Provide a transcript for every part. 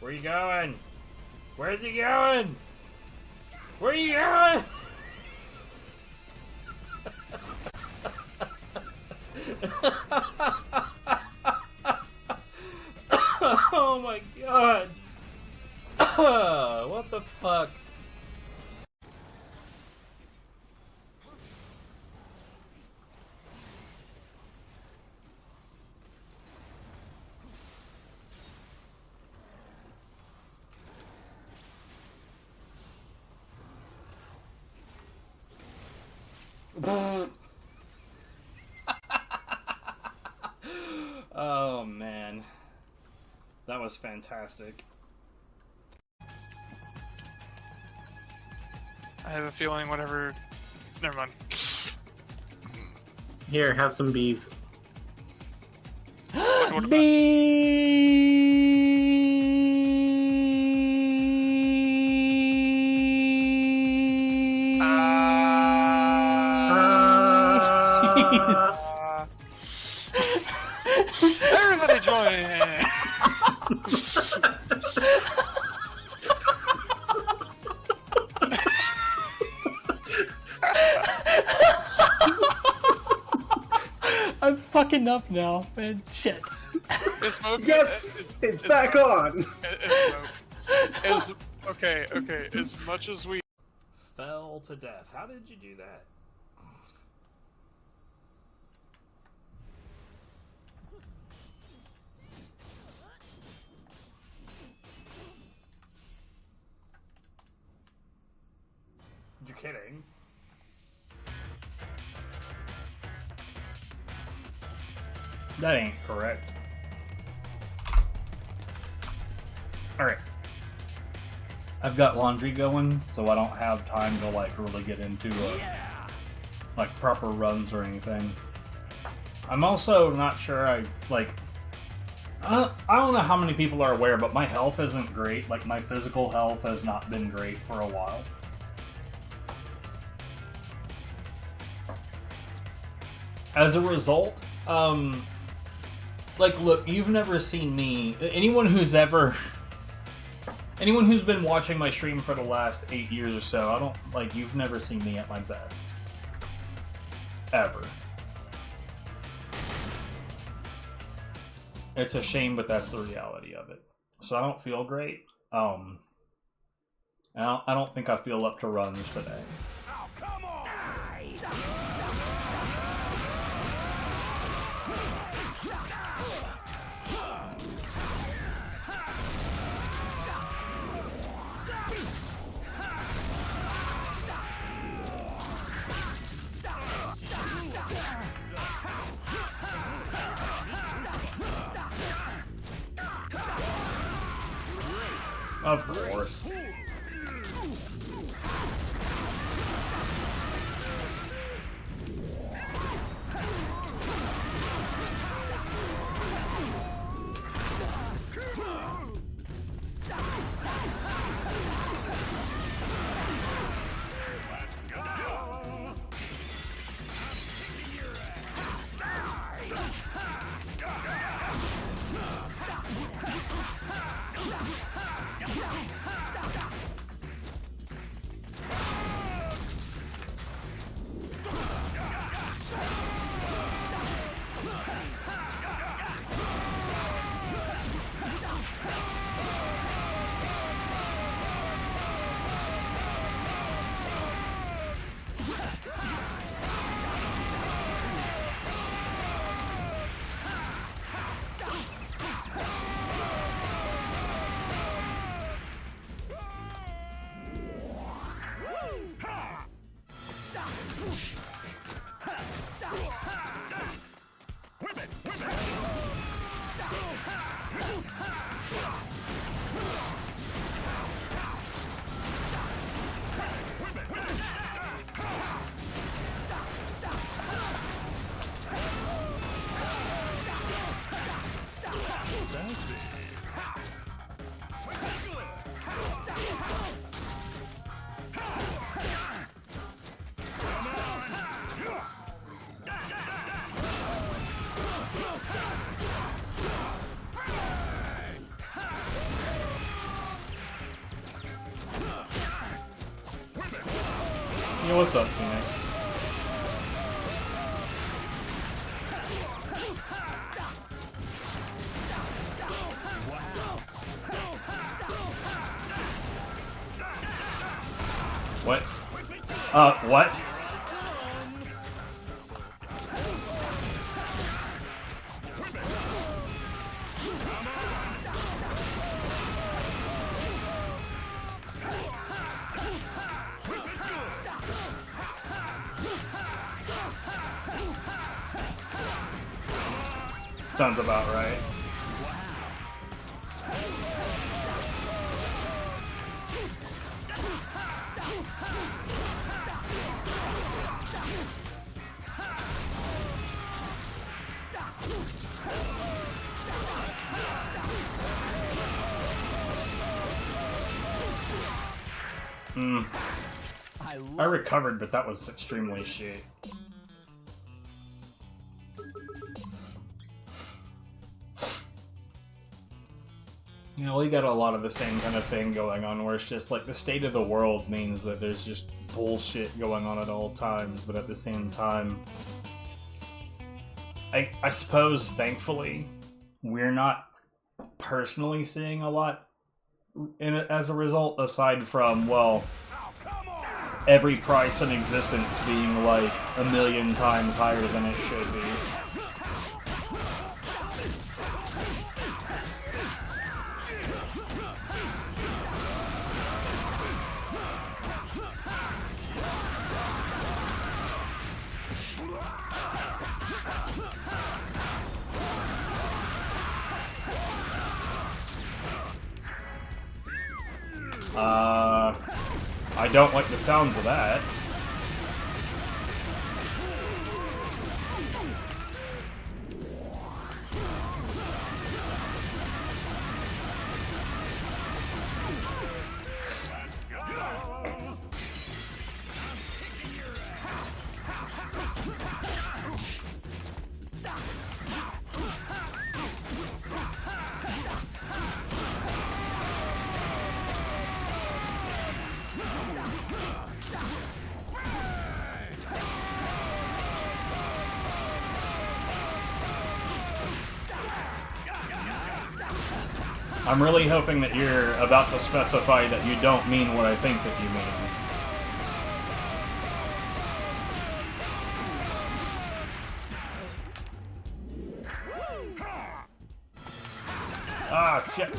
Where are you going? Where's he going? Where are you going? Oh my god. What the fuck? Oh man, that was fantastic. I have a feeling whatever. Never mind. Here, have some bees. What Everybody join in! I'm fucking up now, man. Shit. Yes, it's back on. Okay. As much as we Fell to death. How did you do that? You're kidding. That ain't correct. Alright. I've got laundry going, so I don't have time to like really get into like proper runs or anything. I'm also not sure I don't know how many people are aware, but my health isn't great. Like my physical health has not been great for a while. As a result, like, look, you've never seen me. Anyone who's been watching my stream for the last 8 years or so, you've never seen me at my best. Ever. It's a shame, but that's the reality of it. So I don't feel great. I don't think I feel up to runs today. Oh, come on! Of course. Whip it! Yo, what's up, Phoenix? What? What? Sounds about right. I recovered, but that was extremely shit. You know, we got a lot of the same kind of thing going on where it's just like the state of the world means that there's just bullshit going on at all times, but at the same time, I suppose, thankfully, we're not personally seeing a lot in it as a result, aside from, well, every price in existence being like a million times higher than it should be. I don't like the sounds of that. I'm really hoping that you're about to specify that you don't mean what I think that you mean. Ah, shit.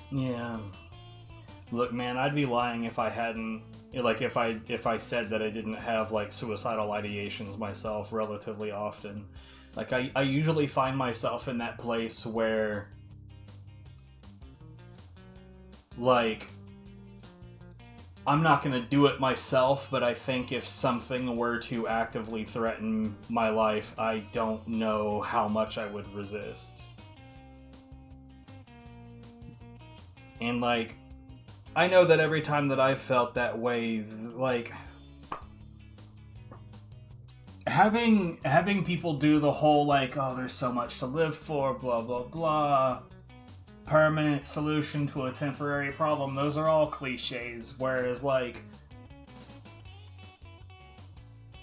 Yeah. Look, man, I'd be lying if I hadn't, like, if I said that I didn't have, like, suicidal ideations myself relatively often. Like, I usually find myself in that place where, like, I'm not going to do it myself, but I think if something were to actively threaten my life, I don't know how much I would resist. And, like, I know that every time that I've felt that way, like, having people do the whole, like, oh, there's so much to live for, blah, blah, blah, permanent solution to a temporary problem, those are all cliches, whereas, like,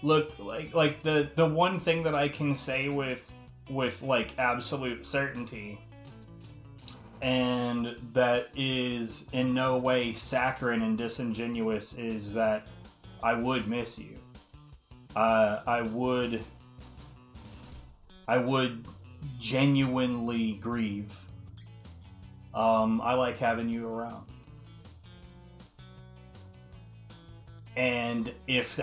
look, like the one thing that I can say with like absolute certainty, and that is in no way saccharine and disingenuous, is that I would miss you. I would genuinely grieve. I like having you around. And if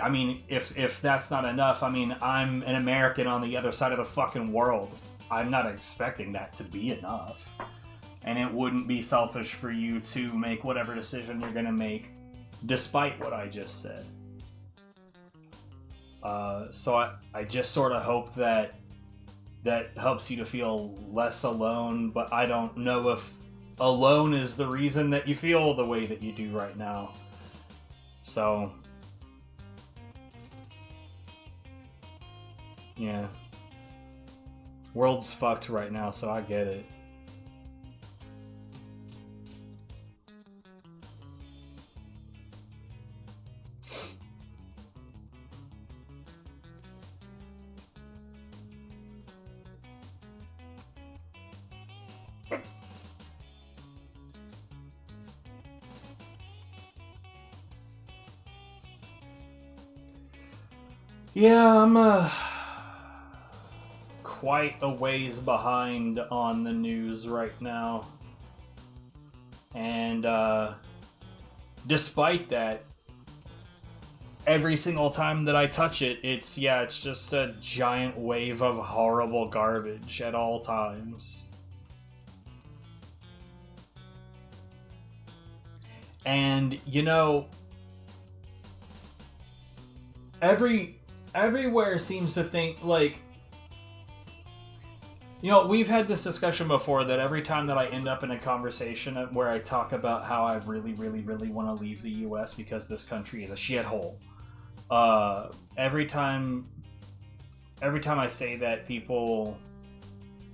that's not enough, I mean, I'm an American on the other side of the fucking world. I'm not expecting that to be enough. And it wouldn't be selfish for you to make whatever decision you're gonna make, despite what I just said. So I just sort of hope that helps you to feel less alone, but I don't know if alone is the reason that you feel the way that you do right now. So, yeah. World's fucked right now, so I get it. Yeah, I'm quite a ways behind on the news right now. And despite that, every single time that I touch it, it's just a giant wave of horrible garbage at all times. And, you know, everywhere seems to think, like, you know, we've had this discussion before that every time that I end up in a conversation where I talk about how I really, really, really want to leave the US because this country is a shithole, every time I say that, people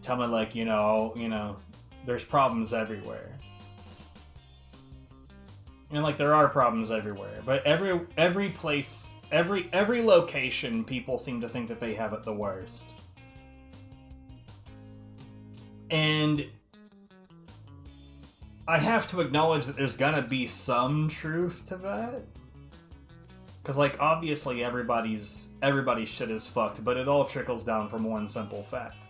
tell me, like, you know, there's problems everywhere. And, like, there are problems everywhere, but every place, every location, people seem to think that they have it the worst. And I have to acknowledge that there's gonna be some truth to that. Because, like, obviously everybody's shit is fucked, but it all trickles down from one simple fact.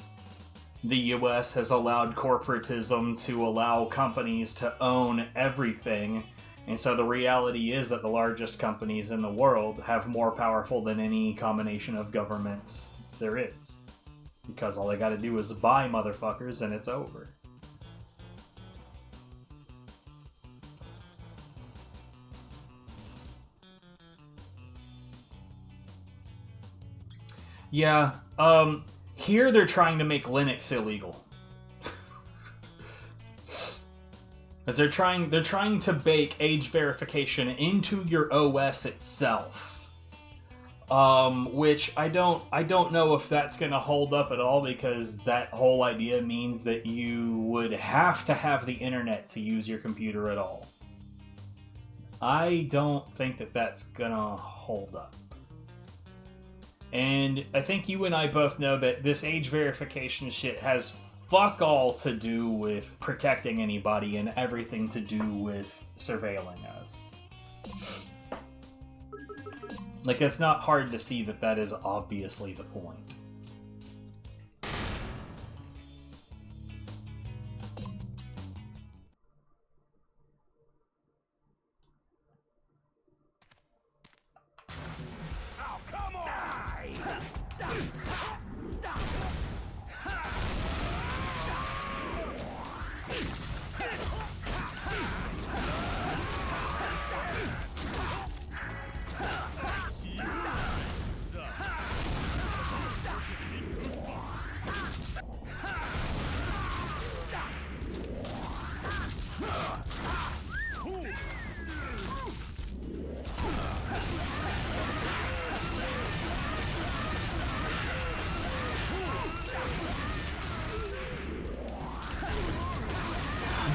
The US has allowed corporatism to allow companies to own everything. And so the reality is that the largest companies in the world have more powerful than any combination of governments there is. Because all they gotta do is buy motherfuckers and it's over. Yeah, here they're trying to make Linux illegal. Because they're trying to bake age verification into your OS itself, which I don't know if that's gonna hold up at all, because that whole idea means that you would have to have the internet to use your computer at all. I don't think that that's gonna hold up. And I think you and I both know that this age verification shit has fuck all to do with protecting anybody and everything to do with surveilling us. Like, it's not hard to see that that is obviously the point.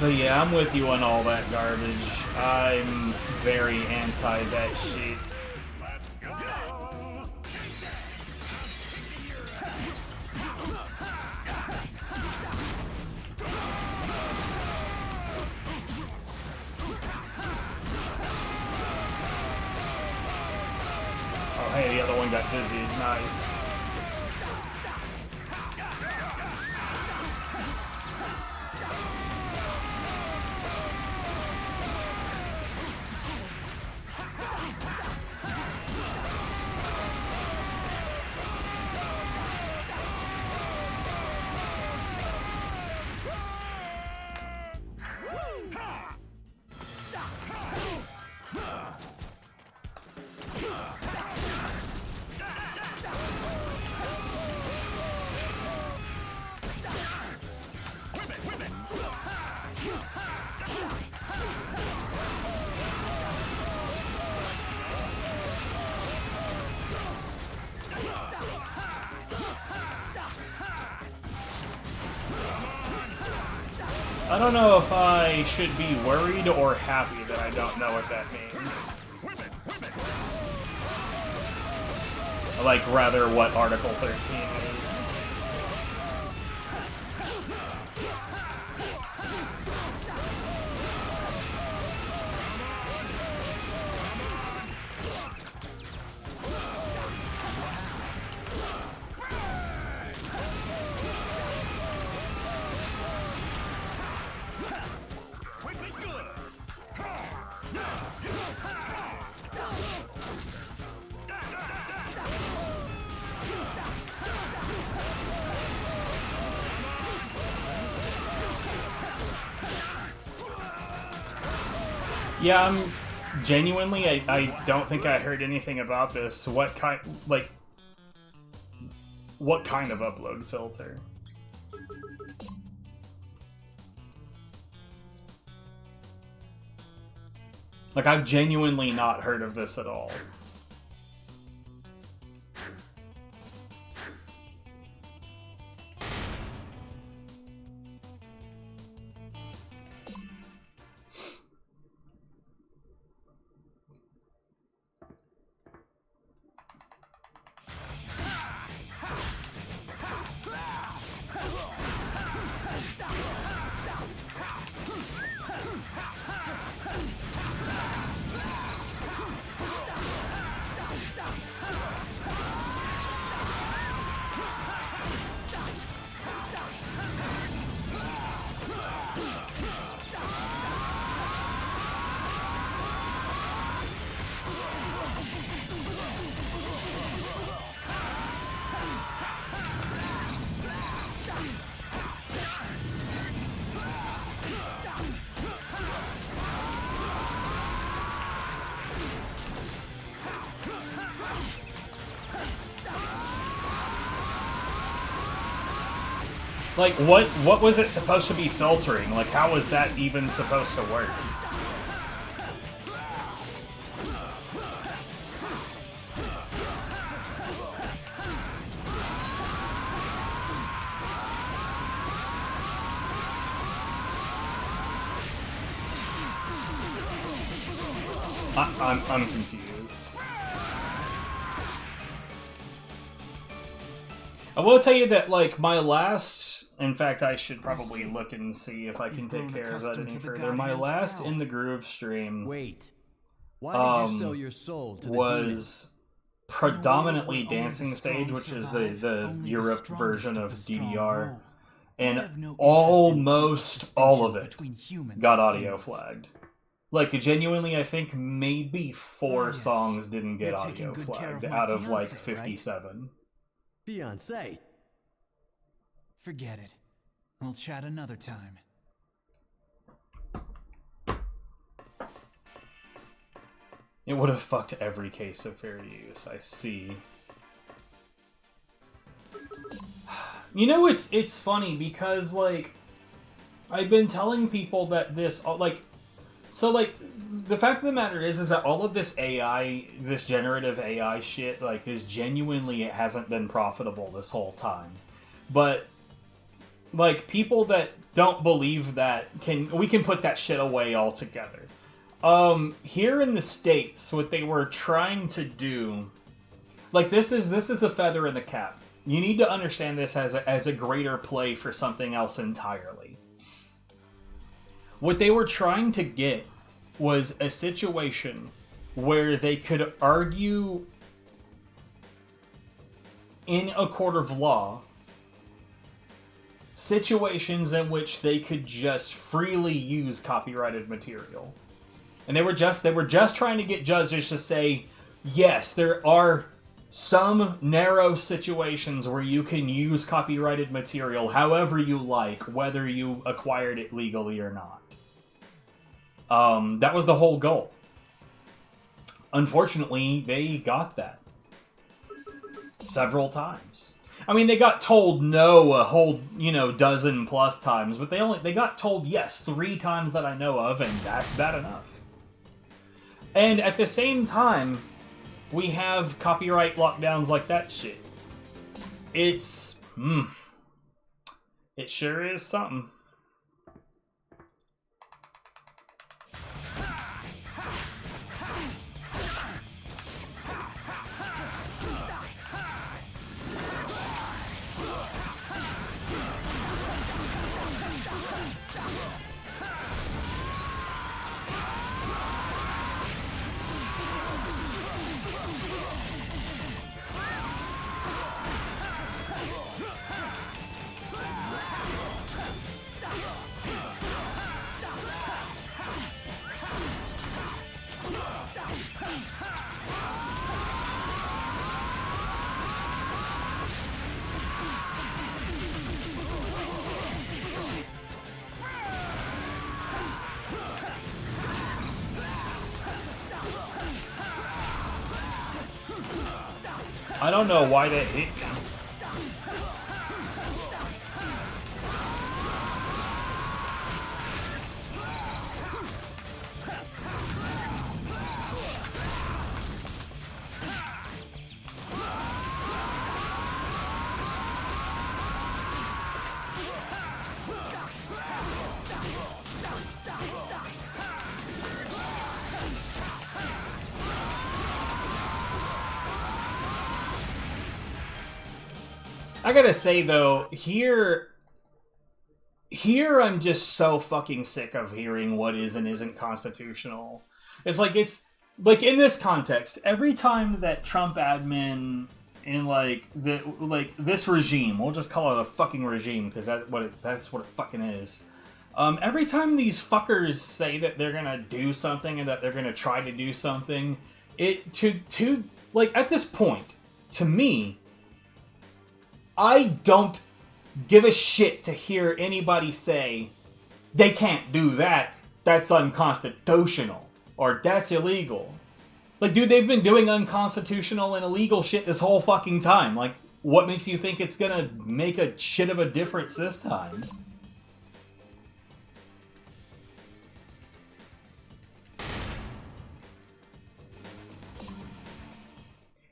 But yeah, I'm with you on all that garbage. I'm very anti that shit. Oh, hey, the other one got dizzy. Nice. I don't know if I should be worried or happy that I don't know what that means. Like, rather, what Article 13 is. Yeah, I'm genuinely, I don't think I heard anything about this. What kind of upload filter? Like, I've genuinely not heard of this at all. Like, what was it supposed to be filtering? Like, how was that even supposed to work? I'm confused. I will tell you that, like, my last... In fact, I should probably look and see if I can take care of that any further. My last In the Groove stream... Wait. Why did you sell your soul to the was predominantly Dancing Stage, which is the Europe version of DDR. And almost all of it got audio flagged. Like, genuinely, I think maybe 4 songs didn't get audio flagged out of, like, 57. Fiancé? Forget it. We'll chat another time. It would have fucked every case of fair use, I see. You know, it's funny because, like, I've been telling people that this, like, so, like, the fact of the matter is that all of this AI, this generative AI shit, like, is genuinely, it hasn't been profitable this whole time. But, like, people that don't believe that we can put that shit away altogether. Here in the States, what they were trying to do, like this is the feather in the cap. You need to understand this as a greater play for something else entirely. What they were trying to get was a situation where they could argue in a court of law situations in which they could just freely use copyrighted material. And they were just trying to get judges to say, yes, there are some narrow situations where you can use copyrighted material however you like, whether you acquired it legally or not. That was the whole goal. Unfortunately, they got that several times. I mean, they got told no a whole, dozen plus times, but they got told yes 3 times that I know of, and that's bad enough. And at the same time, we have copyright lockdowns like that shit. It sure is something. I don't know why that hit me. I gotta say, though, here I'm just so fucking sick of hearing what is and isn't constitutional. It's like in this context, every time that Trump admin in this regime, we'll just call it a fucking regime because that's what it fucking is. Every time these fuckers say that they're gonna do something and that they're gonna try to do something, at this point, to me, I don't give a shit to hear anybody say they can't do that, that's unconstitutional, or that's illegal. Like, dude, they've been doing unconstitutional and illegal shit this whole fucking time. Like, what makes you think it's gonna make a shit of a difference this time?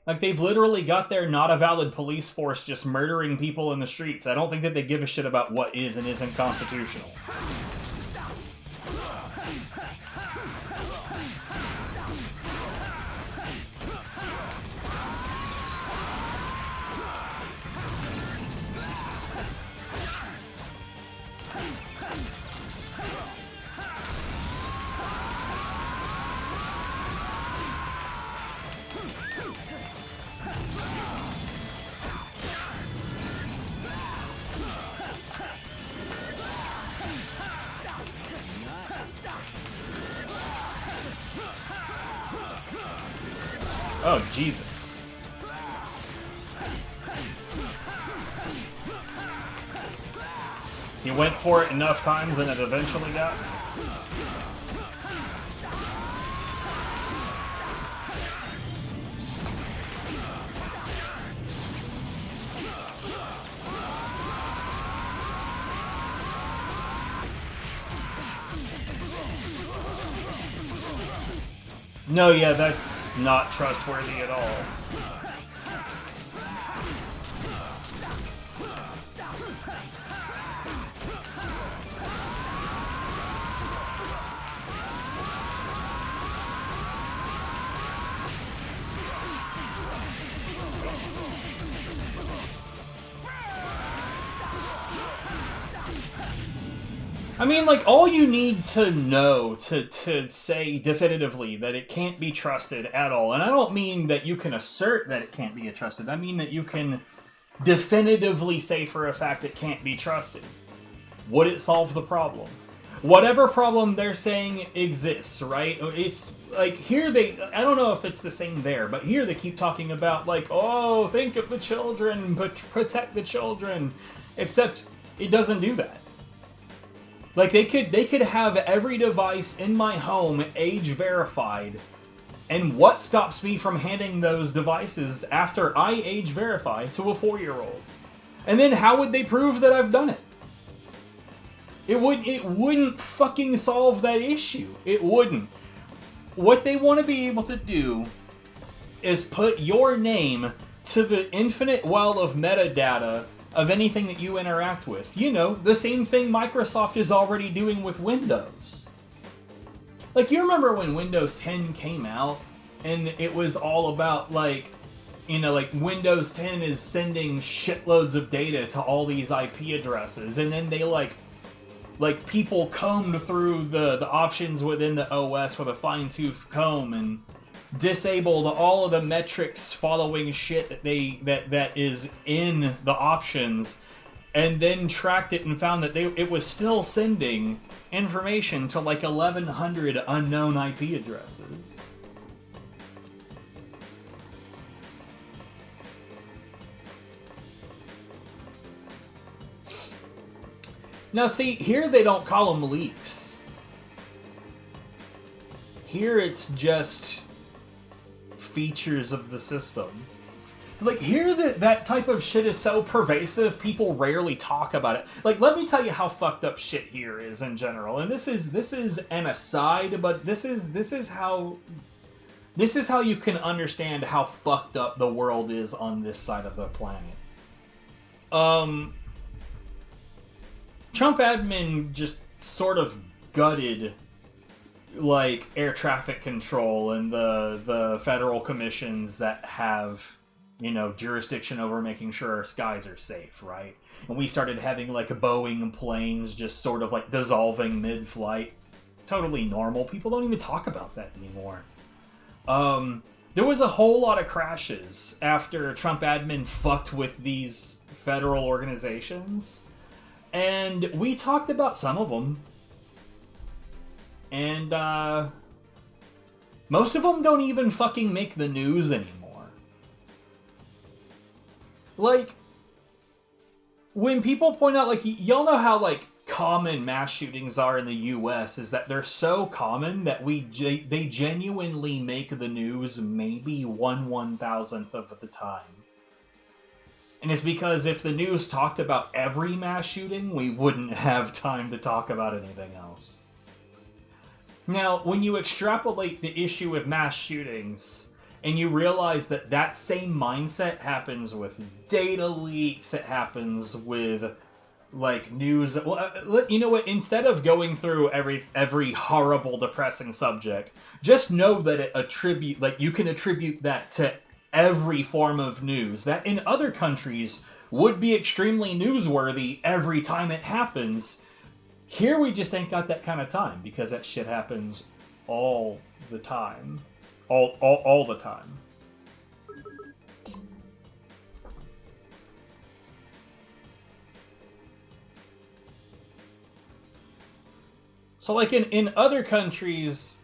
Like, they've literally got their not a valid police force just murdering people in the streets. I don't think that they give a shit about what is and isn't constitutional. Oh, Jesus. He went for it enough times and it eventually got. No, yeah, that's not trustworthy at all. I mean, like, all you need to know to say definitively that it can't be trusted at all, and I don't mean that you can assert that it can't be trusted, I mean that you can definitively say for a fact it can't be trusted. Would it solve the problem? Whatever problem they're saying exists, right? It's like here I don't know if it's the same there, but here they keep talking about like, oh, think of the children, but protect the children. Except it doesn't do that. Like they could have every device in my home age verified, and what stops me from handing those devices after I age verify to a 4-year-old? And then how would they prove that I've done it? It wouldn't fucking solve that issue. It wouldn't. What they want to be able to do is put your name to the infinite well of metadata of anything that you interact with. You know, the same thing Microsoft is already doing with Windows. Like, you remember when Windows 10 came out, and it was all about, like, you know, like, Windows 10 is sending shitloads of data to all these IP addresses, and then they, like people combed through the options within the OS with a fine-tooth comb and disabled all of the metrics following shit that is in the options, and then tracked it and found that it was still sending information to like 1,100 unknown IP addresses. Now see, here they don't call them leaks. Here it's just features of the system. Like, here that type of shit is so pervasive, people rarely talk about it. Like, let me tell you how fucked up shit here is in general. And this is an aside, but this is how you can understand how fucked up the world is on this side of the planet. Trump admin just sort of gutted, like, air traffic control and the federal commissions that have, you know, jurisdiction over making sure our skies are safe, right? And we started having, like, Boeing planes just sort of, like, dissolving mid-flight. Totally normal. People don't even talk about that anymore. There was a whole lot of crashes after Trump admin fucked with these federal organizations. And we talked about some of them. And, most of them don't even fucking make the news anymore. Like, when people point out, like, y'all know how, like, common mass shootings are in the US, is that they're so common that they genuinely make the news maybe 1/1000th of the time. And it's because if the news talked about every mass shooting, we wouldn't have time to talk about anything else. Now, when you extrapolate the issue with mass shootings, and you realize that that same mindset happens with data leaks, it happens with, like, news... Well, you know what? Instead of going through every horrible, depressing subject, just know that you can attribute that to every form of news that in other countries would be extremely newsworthy every time it happens. Here we just ain't got that kind of time because that shit happens all the time. All the time. So, like, in other countries,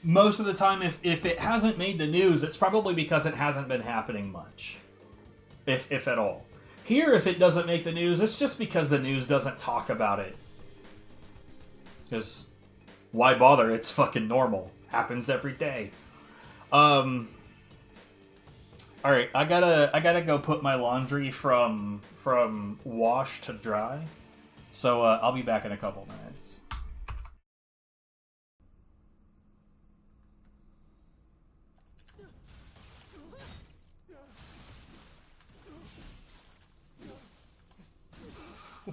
most of the time, if it hasn't made the news, it's probably because it hasn't been happening much. If at all. Here, if it doesn't make the news, it's just because the news doesn't talk about it. Because why bother? It's fucking normal. Happens every day. Alright, I gotta go put my laundry from wash to dry. So, I'll be back in a couple minutes.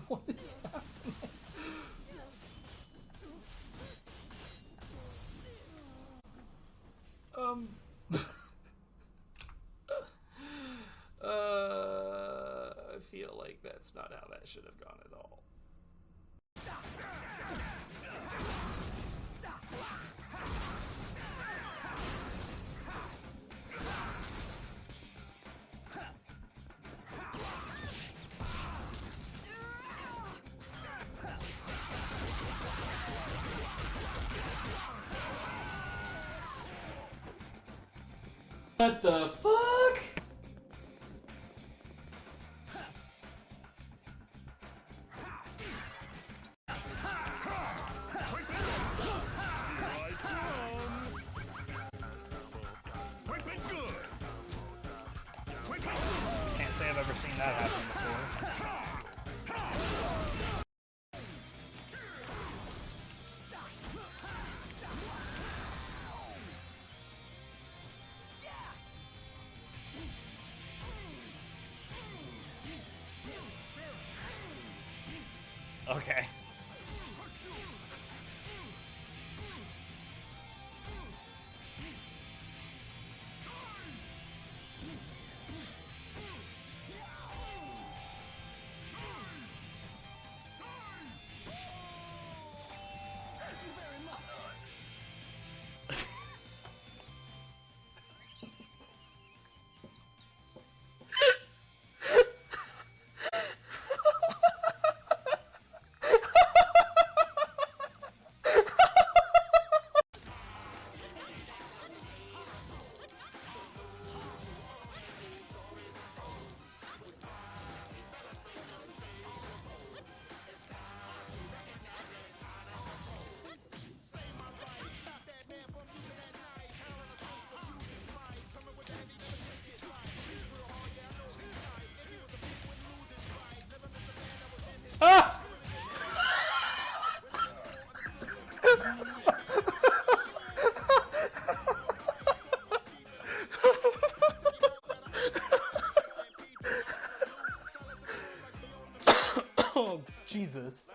What is happening? I feel like that's not how that should have gone at all. What the fuck? Can't say I've ever seen that happen before. Okay. Ah! Oh, Jesus.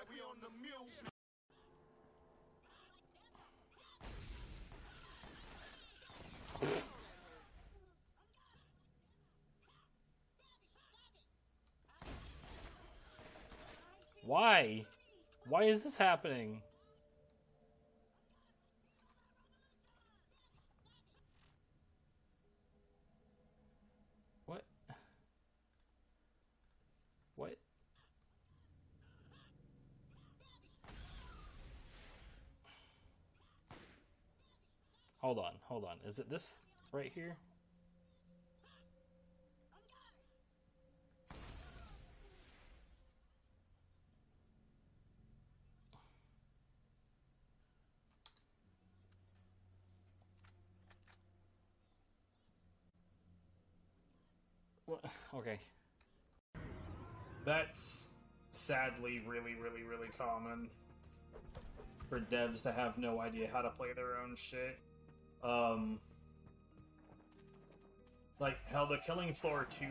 Why? Why is this happening? What? What? Hold on, hold on. Is it this right here? What? Okay. That's sadly really common for devs to have no idea how to play their own shit. Like how the Killing Floor 2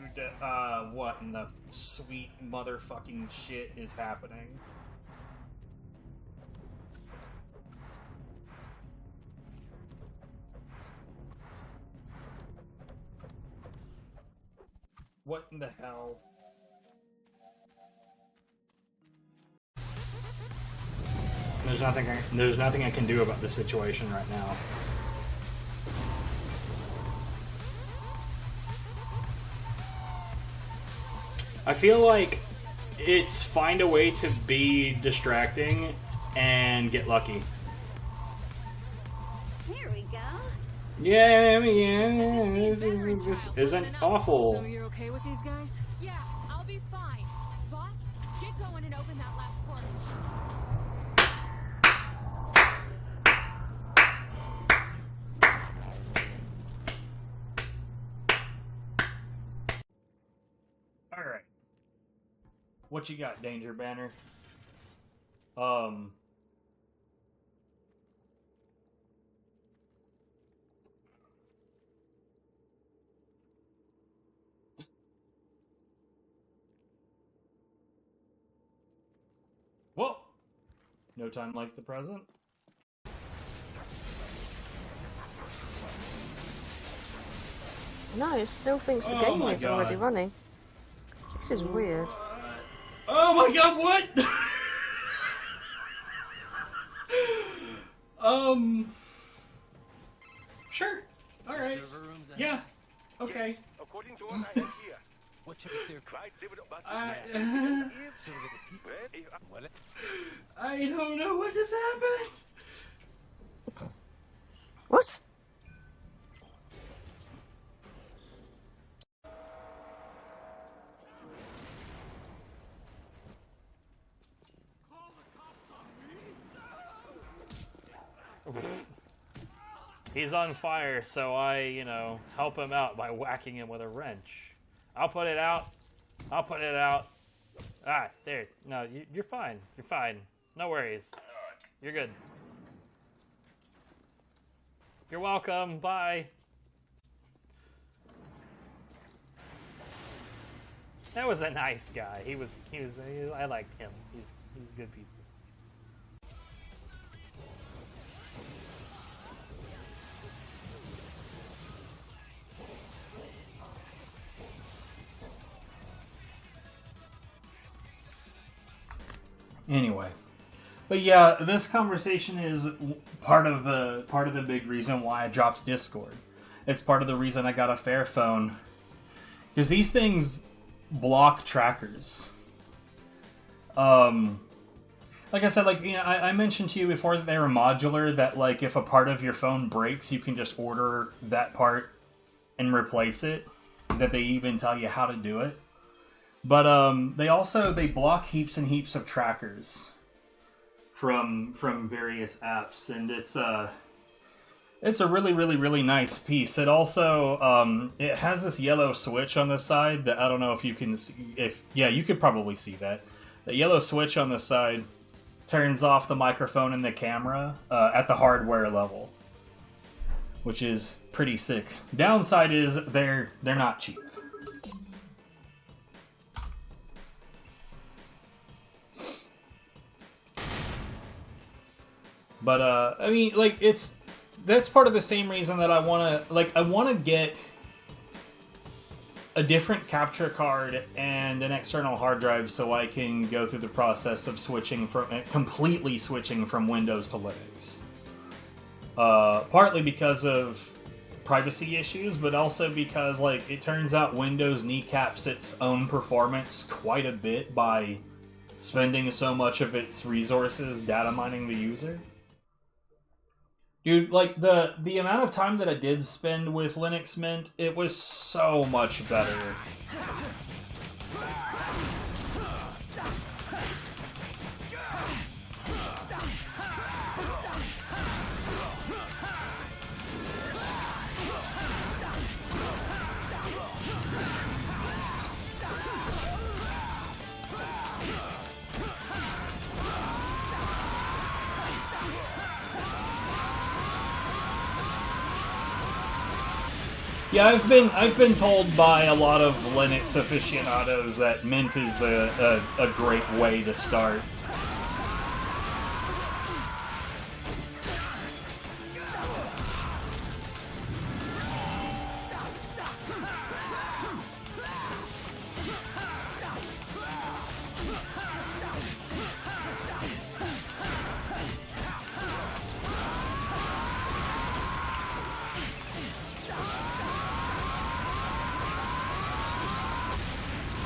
what in the sweet motherfucking shit is happening? What in the hell? There's nothing I can do about this situation right now. I feel like it's find a way to be distracting and get lucky. Here we go. Yeah, this isn't awful. So you're okay with these guys? Yeah, I'll be fine. Boss, get going and open that last portal. Alright. What you got, Danger Banner? Whoa! No time like the present. No, it still thinks the game is already running. This is weird. Oh my god, what? Sure. Alright. Yeah. Okay. According to what I have here, I don't know what just happened. What? He's on fire, so I, help him out by whacking him with a wrench. I'll put it out. I'll put it out. Ah, there. No, you're fine. You're fine. No worries. You're good. You're welcome. Bye. That was a nice guy. I liked him. He's good people. Anyway, but yeah, this conversation is part of the big reason why I dropped Discord. It's part of the reason I got a Fairphone, because these things block trackers. Like I said, I mentioned to you before that they were modular. That if a part of your phone breaks, you can just order that part and replace it. That they even tell you how to do it. But they block heaps and heaps of trackers from various apps, and it's a really, really, really nice piece. It also it has this yellow switch on the side that I don't know if you can see. You could probably see that. The yellow switch on the side turns off the microphone and the camera at the hardware level, which is pretty sick. Downside is they're not cheap. But, that's part of the same reason that I want to get a different capture card and an external hard drive so I can go through the process of completely switching from Windows to Linux. Partly because of privacy issues, but also because, it turns out Windows kneecaps its own performance quite a bit by spending so much of its resources data mining the user. Dude, the amount of time that I did spend with Linux Mint, it was so much better. Yeah, I've been told by a lot of Linux aficionados that Mint is a great way to start.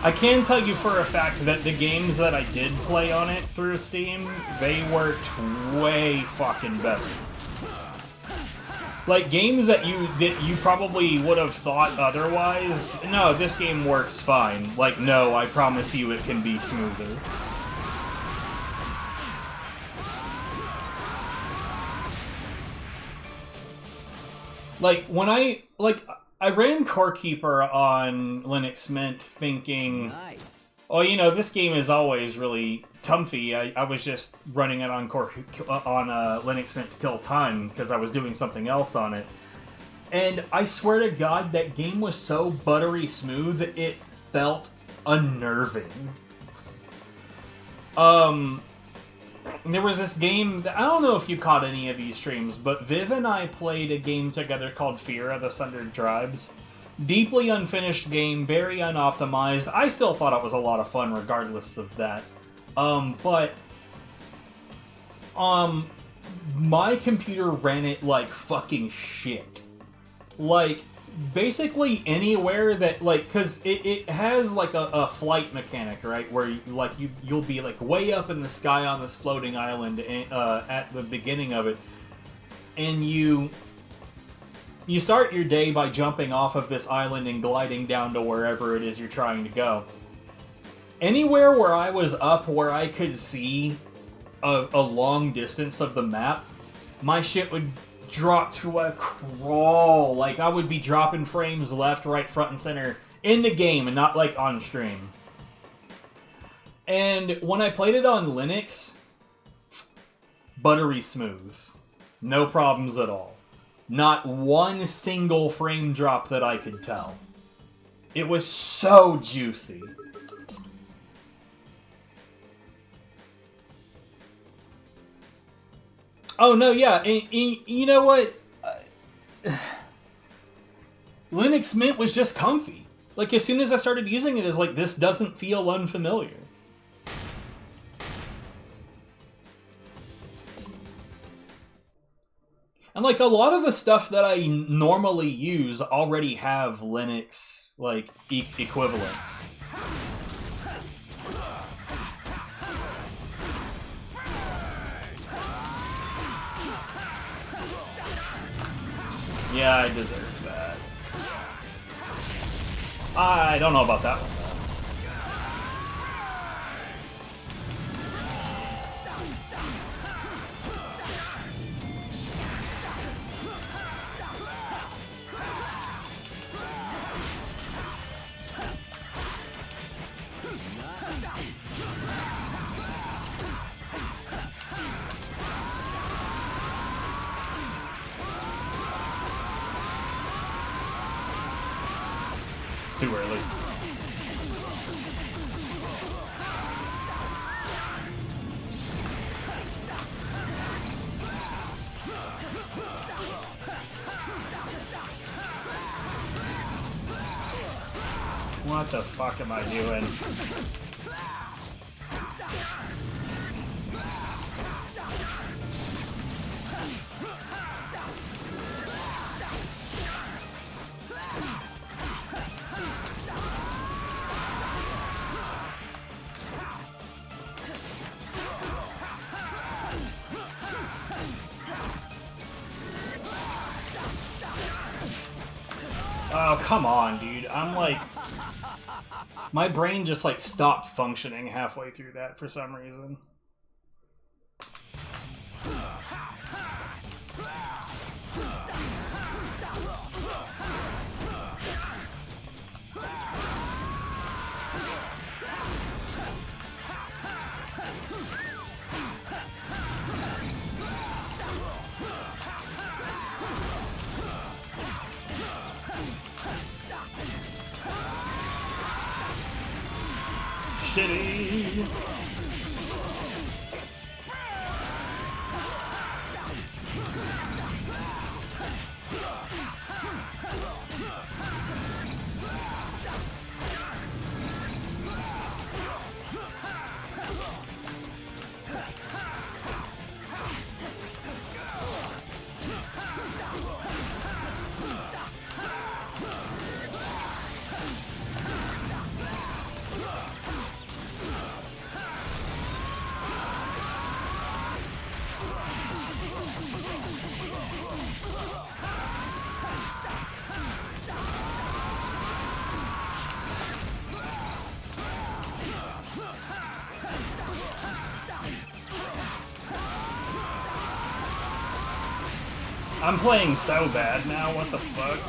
I can tell you for a fact that the games that I did play on it through Steam, they worked way fucking better. Games that you probably would have thought otherwise, no, this game works fine. No, I promise you it can be smoother. When I ran Core Keeper on Linux Mint thinking, oh, this game is always really comfy. I was just running it on Linux Mint to kill time because I was doing something else on it. And I swear to God, that game was so buttery smooth, it felt unnerving. There was this game, I don't know if you caught any of these streams, but Viv and I played a game together called Fear of the Sundered Tribes. Deeply unfinished game, very unoptimized. I still thought it was a lot of fun regardless of that. But my computer ran it like fucking shit. Basically anywhere that, because it has, a flight mechanic, right? Where, you'll be, way up in the sky on this floating island at the beginning of it. And you start your day by jumping off of this island and gliding down to wherever it is you're trying to go. Anywhere where I was up where I could see a long distance of the map, my shit would drop to a crawl. Like, I would be dropping frames left, right, front, and center in the game and not, like, on stream. And when I played it on Linux, buttery smooth. No problems at all. Not one single frame drop that I could tell. It was so juicy. Oh, no, yeah. And you know what? Linux Mint was just comfy. Like, as soon as I started using it, it's like, this doesn't feel unfamiliar. And, like, a lot of the stuff that I normally use already have Linux, like, equivalents. Yeah, I deserve that. I don't know about that one, though. Too early. What the fuck am I doing? Oh, come on, dude. I'm like... My brain just, like, stopped functioning halfway through that for some reason. Shitty. I'm playing so bad now, what the fuck?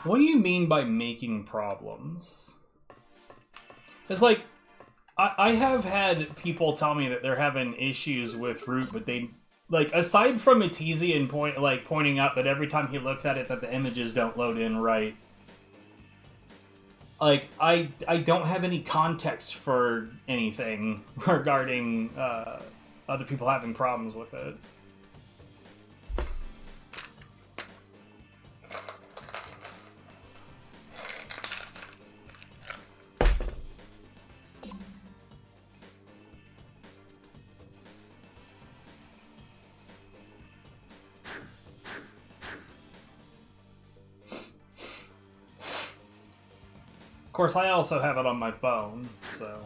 What do you mean by making problems? It's like, I have had people tell me that they're having issues with Root, but they, like, aside from it's easy and pointing out that every time he looks at it that the images don't load in right, like, I don't have any context for anything regarding other people having problems with it. course, I also have it on my phone, so...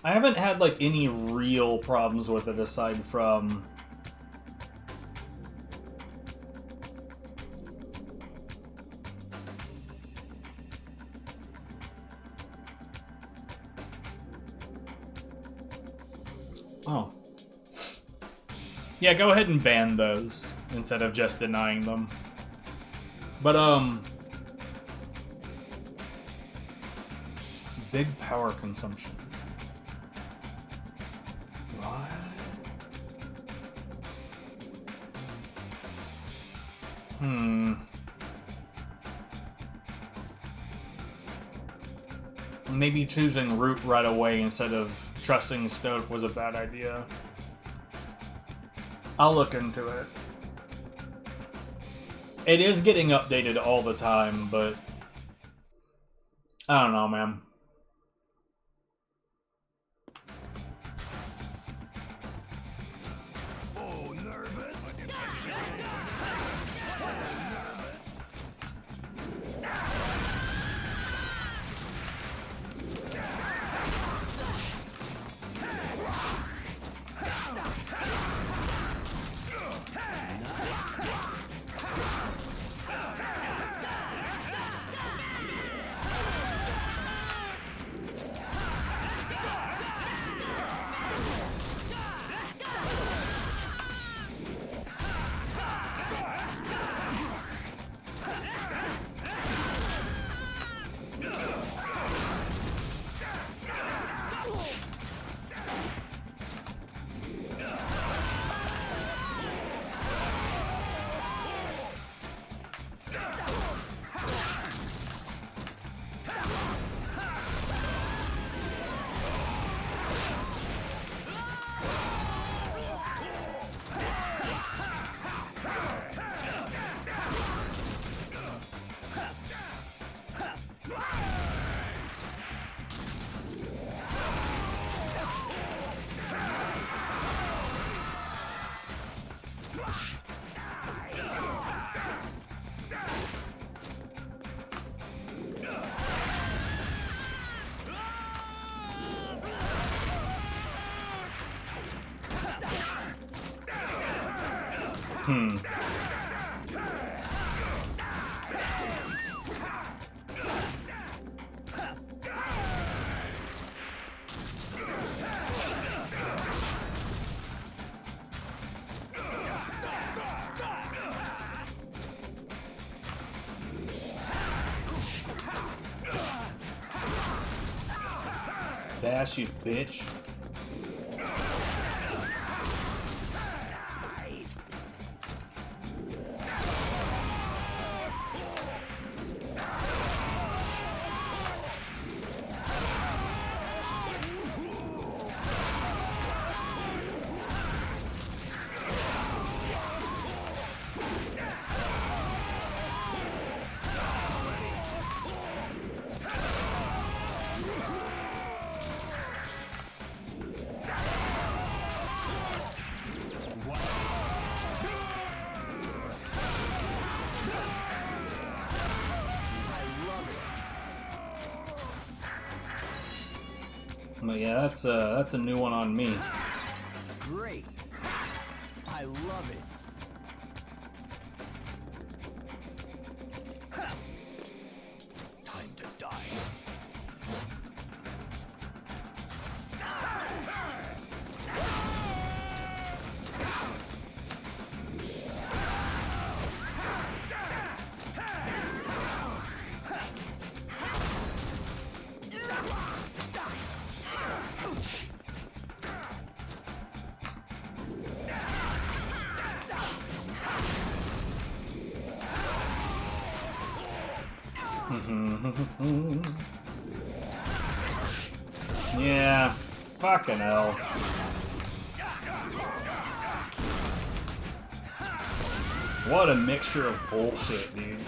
I haven't had, like, any real problems with it aside from... Oh. Yeah, go ahead and ban those instead of just denying them. But, big power consumption. What? Maybe choosing root right away instead of trusting Stoke was a bad idea. I'll look into it. It is getting updated all the time, but I don't know, man. Dash, you bitch. But yeah, that's a new one on me. Great. I love it. Time to die. Yeah, fucking hell. What a mixture of bullshit, dude.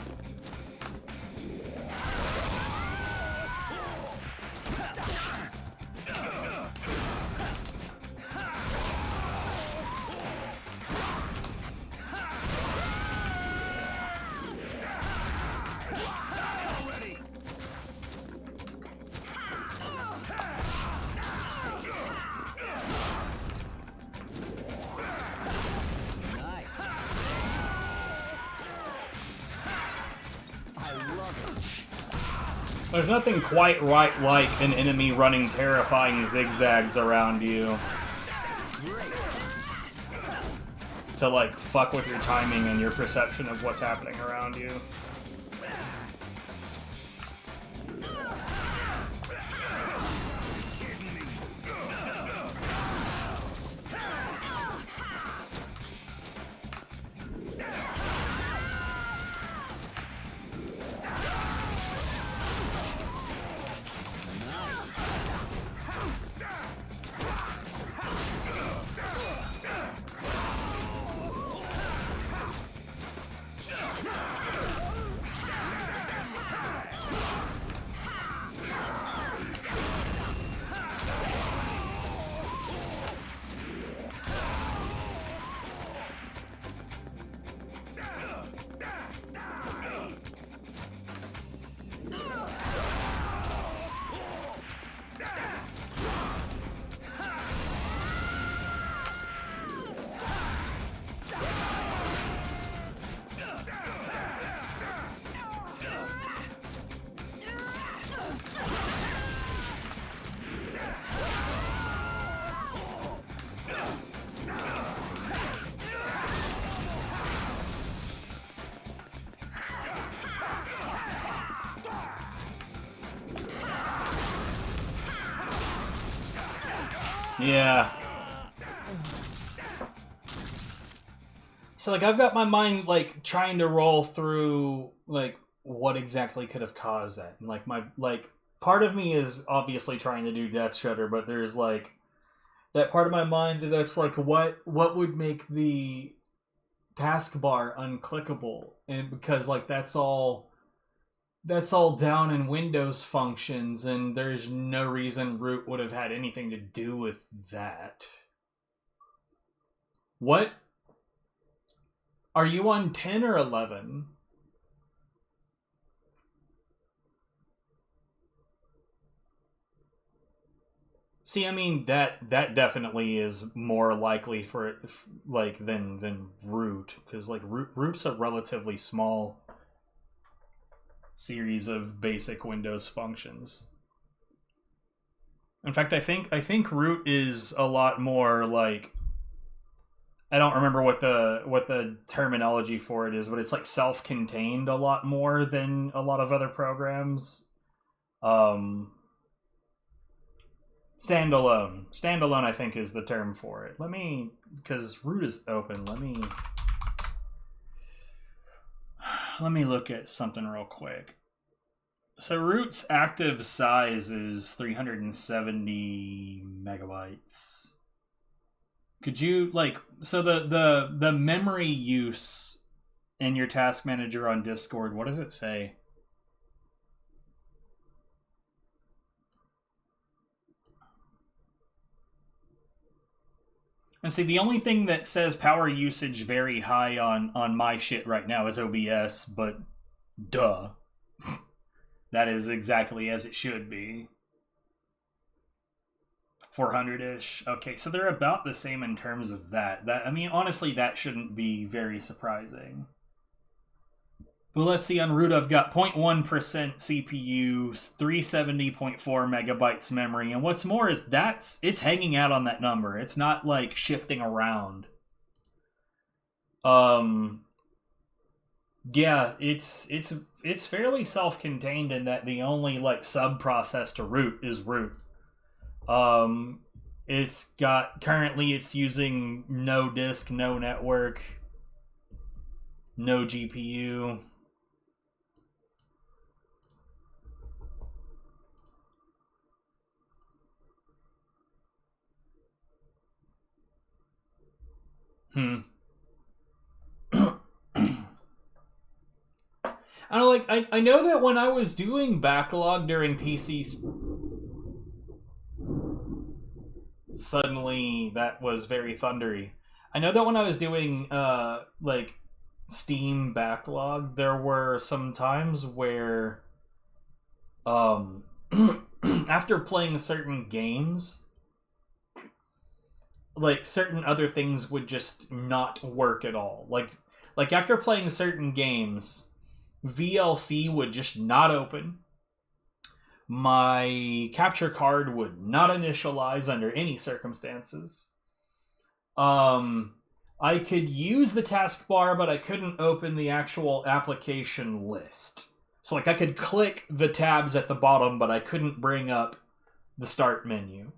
There's nothing quite right like an enemy running terrifying zigzags around you to, like, fuck with your timing and your perception of what's happening around you. Yeah. So, like, I've got my mind, like, trying to roll through, like, what exactly could have caused that. And, like, part of me is obviously trying to do Death Shudder, but there's, like, that part of my mind that's, like, what would make the taskbar unclickable? And because, like, that's all down in Windows functions, and there's no reason root would have had anything to do with that. What? Are you on 10 or 11? See, I mean, that definitely is more likely for it, like, than root, because, like, root's a relatively small series of basic Windows functions. In fact, I think root is a lot more, like, I don't remember what the terminology for it is, but it's, like, self-contained a lot more than a lot of other programs. Standalone. Standalone, I think, is the term for it. Because root is open, let me look at something real quick. So root's active size is 370 megabytes. Could you, like, so the memory use in your task manager on Discord, what does it say? And see, the only thing that says power usage very high on my shit right now is OBS, but duh. That is exactly as it should be. 400-ish. Okay, so they're about the same in terms of that. I mean, honestly, that shouldn't be very surprising. But let's see, on root I've got 0.1% CPU, 370.4 megabytes memory, and what's more is it's hanging out on that number. It's not, like, shifting around. Yeah, it's fairly self-contained in that the only, like, sub-process to root is root. Currently it's using no disk, no network, no GPU. I don't like. I know that when I was doing backlog during PC, suddenly that was very thundery. I know that when I was doing like Steam backlog, there were some times where after playing certain games, like certain other things would just not work at all. Like after playing certain games, VLC would just not open. my capture card would not initialize under any circumstances. I could use the taskbar, but I couldn't open the actual application list. So, like, I could click the tabs at the bottom, but I couldn't bring up the start menu.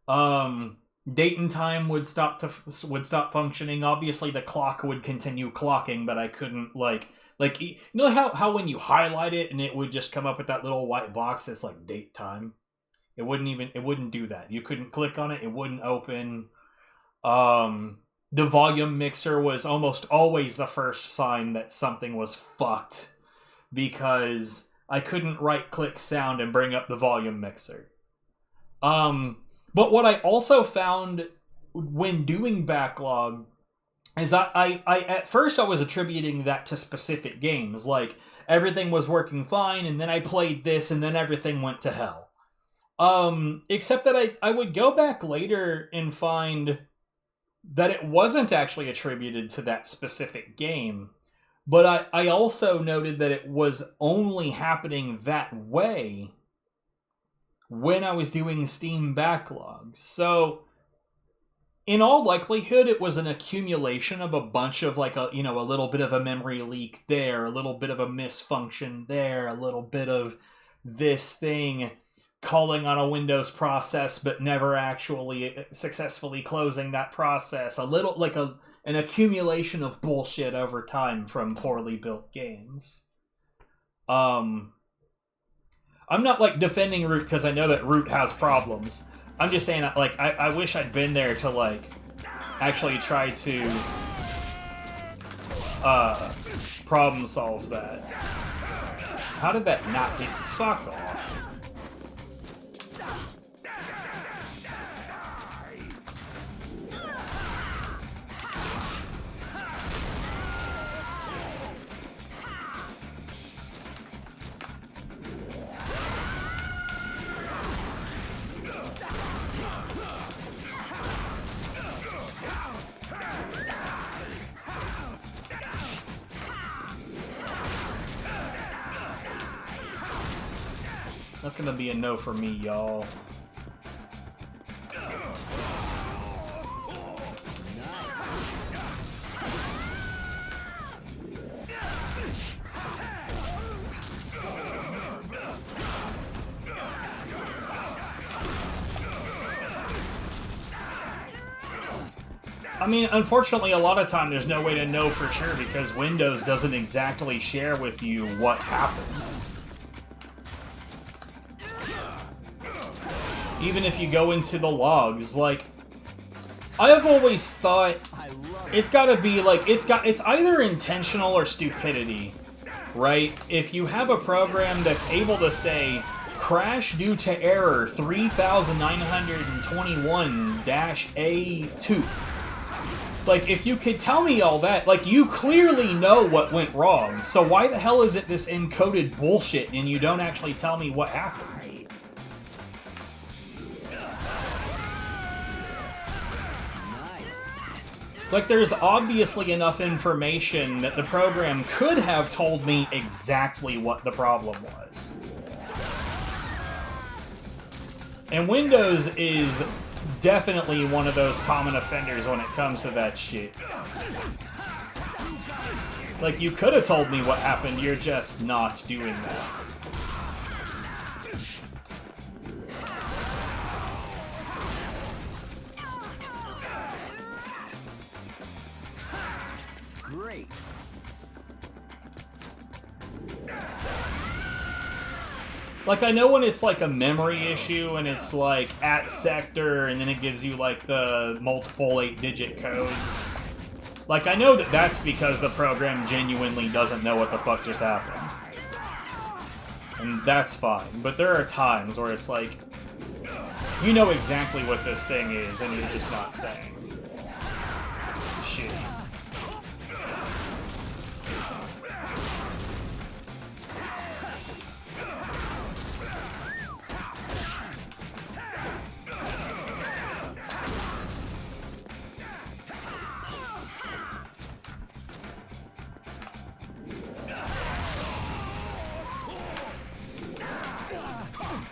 Date and time would stop functioning. Obviously, the clock would continue clocking, but I couldn't, like you know how when you highlight it and it would just come up with that little white box that's like date time? It wouldn't do that. You couldn't click on it. It wouldn't open. The volume mixer was almost always the first sign that something was fucked, because I couldn't right-click sound and bring up the volume mixer. But what I also found when doing backlog is I at first I was attributing that to specific games, like everything was working fine, and then I played this, and then everything went to hell. Except that I would go back later and find that it wasn't actually attributed to that specific game, but I also noted that it was only happening that way when I was doing Steam backlog. So, in all likelihood, it was an accumulation of a bunch of, like, a little bit of a memory leak there, a little bit of a misfunction there, a little bit of this thing calling on a Windows process but never actually successfully closing that process. A little, like, an accumulation of bullshit over time from poorly built games. I'm not, like, defending Root because I know that Root has problems. I'm just saying, like, I wish I'd been there to, like, actually try to problem solve that. How did that not get... Fuck off. That's gonna be a no for me, y'all. I mean, unfortunately, a lot of time there's no way to know for sure because Windows doesn't exactly share with you what happened. Even if you go into the logs, like, I have always thought it's gotta be, like, it's either intentional or stupidity, right? If you have a program that's able to say, crash due to error 3921-A2, like, if you could tell me all that, like, you clearly know what went wrong, so why the hell is it this encoded bullshit and you don't actually tell me what happened? Like, there's obviously enough information that the program could have told me exactly what the problem was. And Windows is definitely one of those common offenders when it comes to that shit. Like, you could have told me what happened, you're just not doing that. Great. Like, I know when it's, like, a memory issue, and it's, like, at sector, and then it gives you, like, the multiple 8-digit codes. Like, I know that that's because the program genuinely doesn't know what the fuck just happened. And that's fine. But there are times where it's like, you know exactly what this thing is, and you're just not saying. Shit.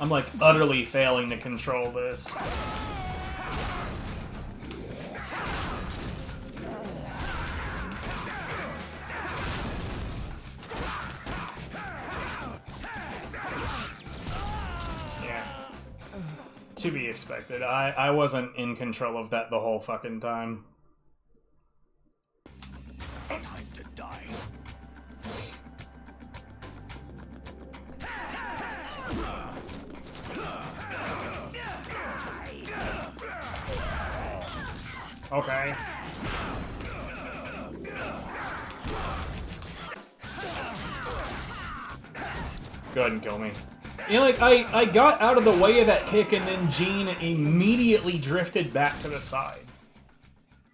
I'm like utterly failing to control this. Yeah. To be expected. I wasn't in control of that the whole fucking time. Time to die. Okay. Go ahead and kill me. You know, like, I got out of the way of that kick, and then Jean immediately drifted back to the side.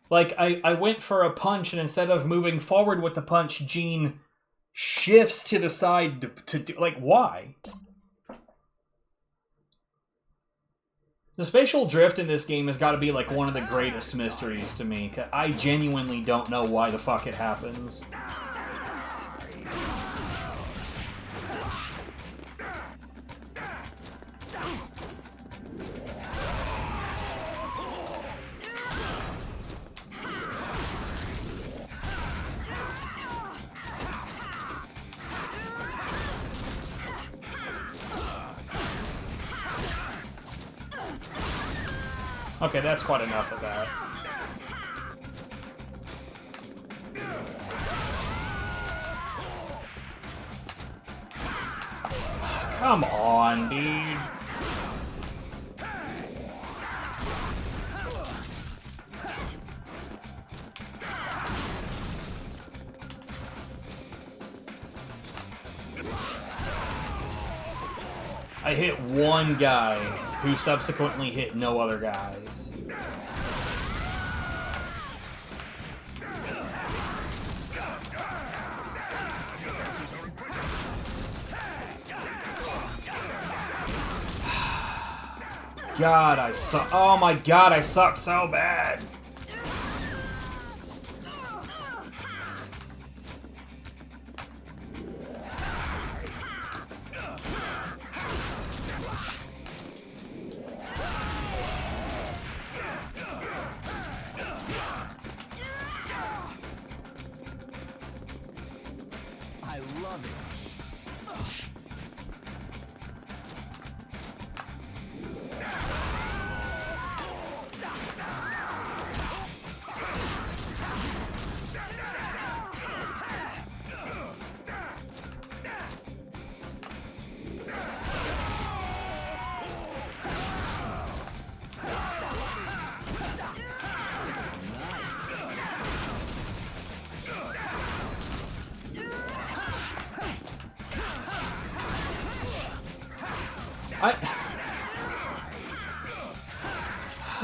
Like, I went for a punch, and instead of moving forward with the punch, Jean shifts to the side to do... Like, why? The spatial drift in this game has got to be, like, one of the greatest mysteries to me. I genuinely don't know why the fuck it happens. Okay, that's quite enough of that. Come on, dude. I hit one guy who subsequently hit no other guys. God, I suck. Oh my god, I suck so bad. I love it.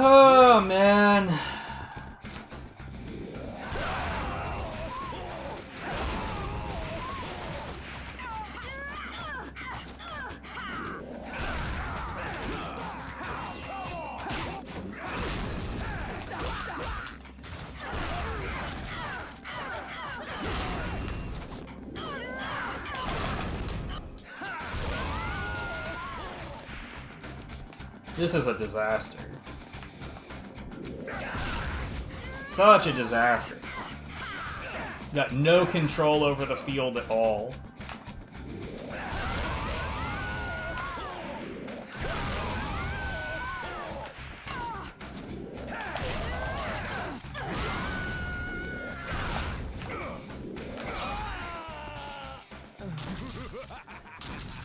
Oh, man. This is a disaster. Such a disaster. Got no control over the field at all.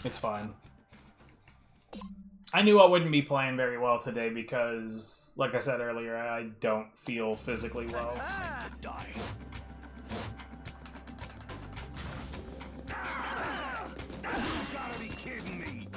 It's fine. I knew I wouldn't be playing very well today because, like I said earlier, I don't feel physically well. Time to die. You gotta be kidding me.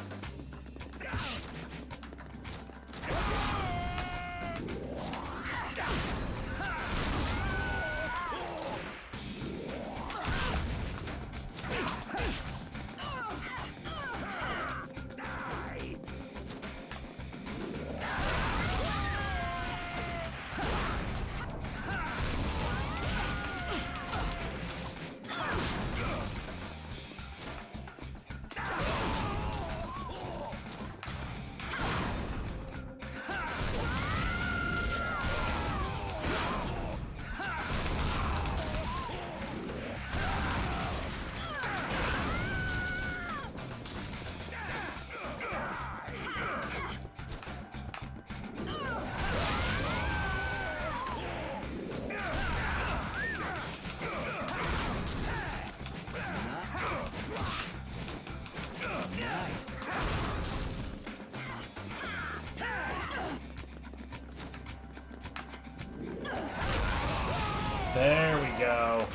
There we go.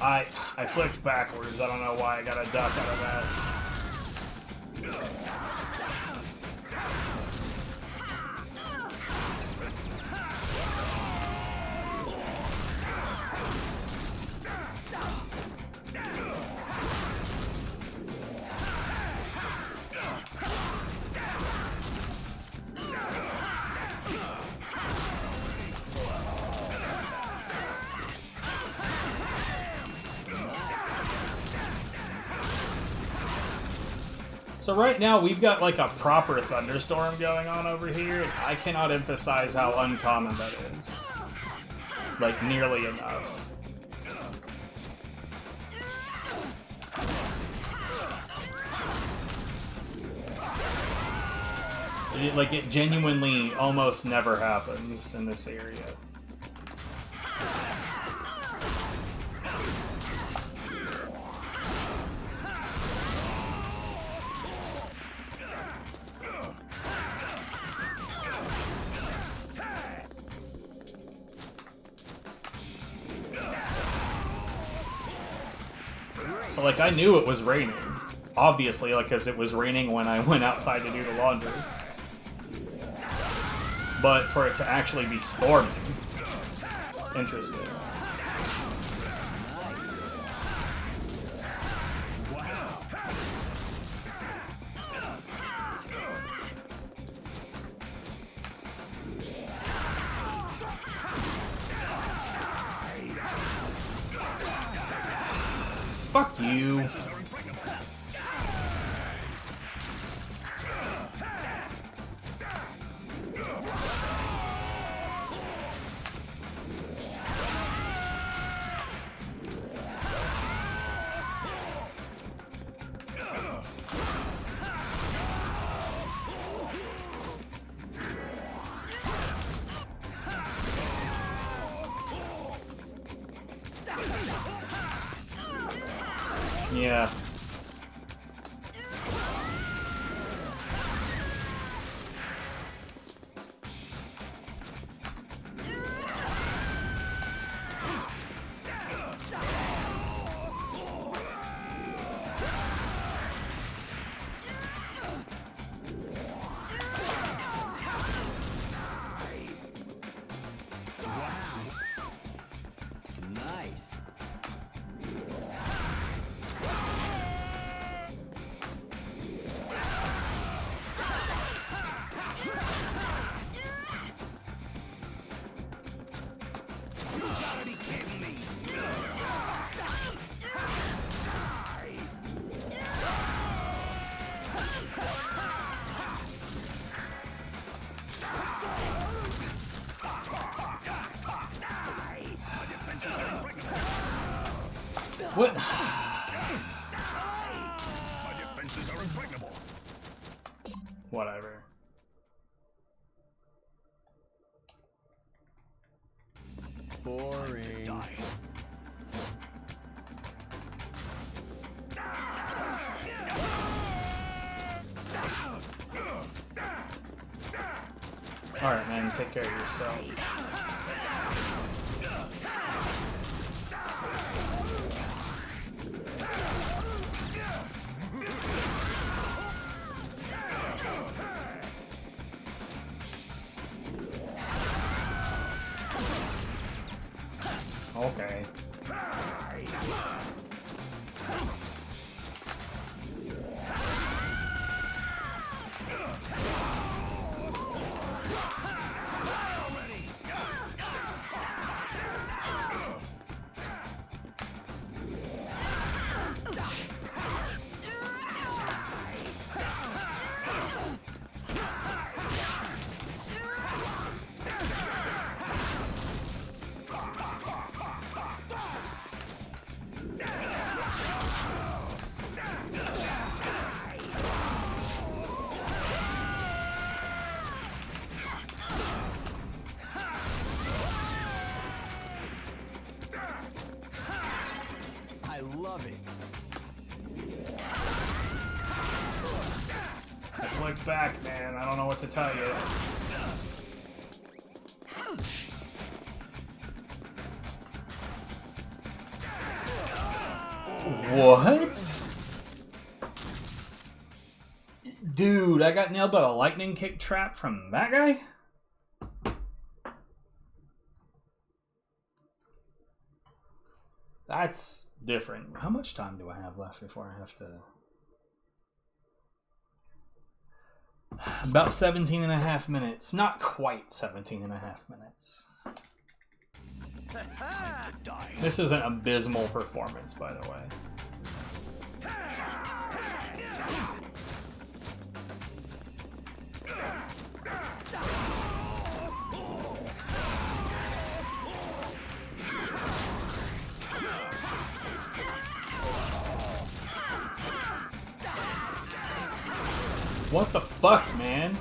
I flicked backwards. I don't know why I got a duck out of that. So right now we've got like a proper thunderstorm going on over here, and I cannot emphasize how uncommon that is. Like, nearly enough. It genuinely almost never happens in this area. So, like, I knew it was raining. Obviously, like, because it was raining when I went outside to do the laundry. But for it to actually be storming, interesting. Fuck you. Yeah. What? Whatever. Boring. Alright, man, take care of yourself. Okay. I love it. looked back, man. I don't know what to tell you. What? Dude, I got nailed by a lightning kick trap from that guy? That's different. How much time do I have left before I have to... About 17 and a half minutes. Not quite 17 and a half minutes. This is an abysmal performance, by the way. What the fuck, man?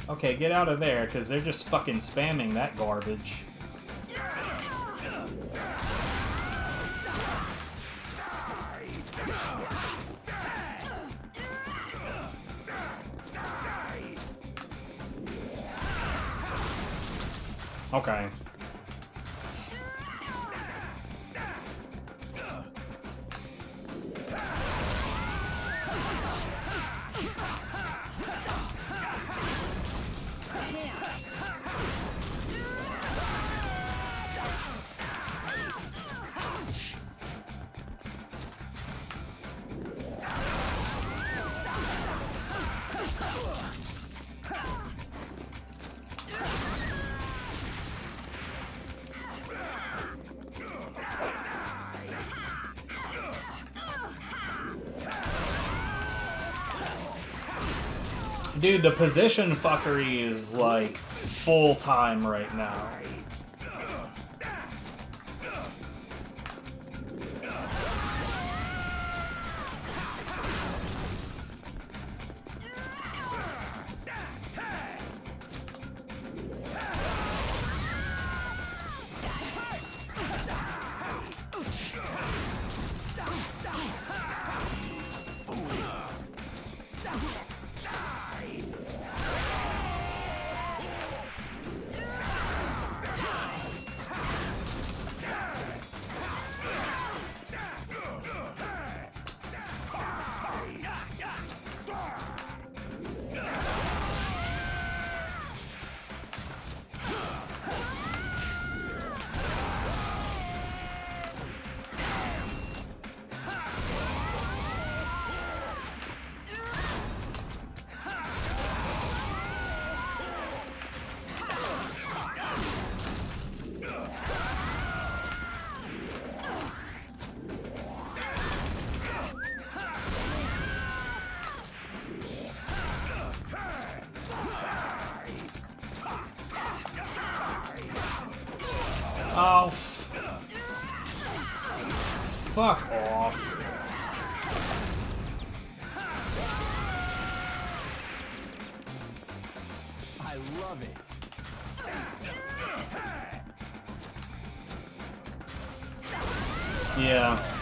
Okay, get out of there, because they're just fucking spamming that garbage. Okay. Dude, the position fuckery is like full time right now. Oh, fuck off. I love it. Yeah.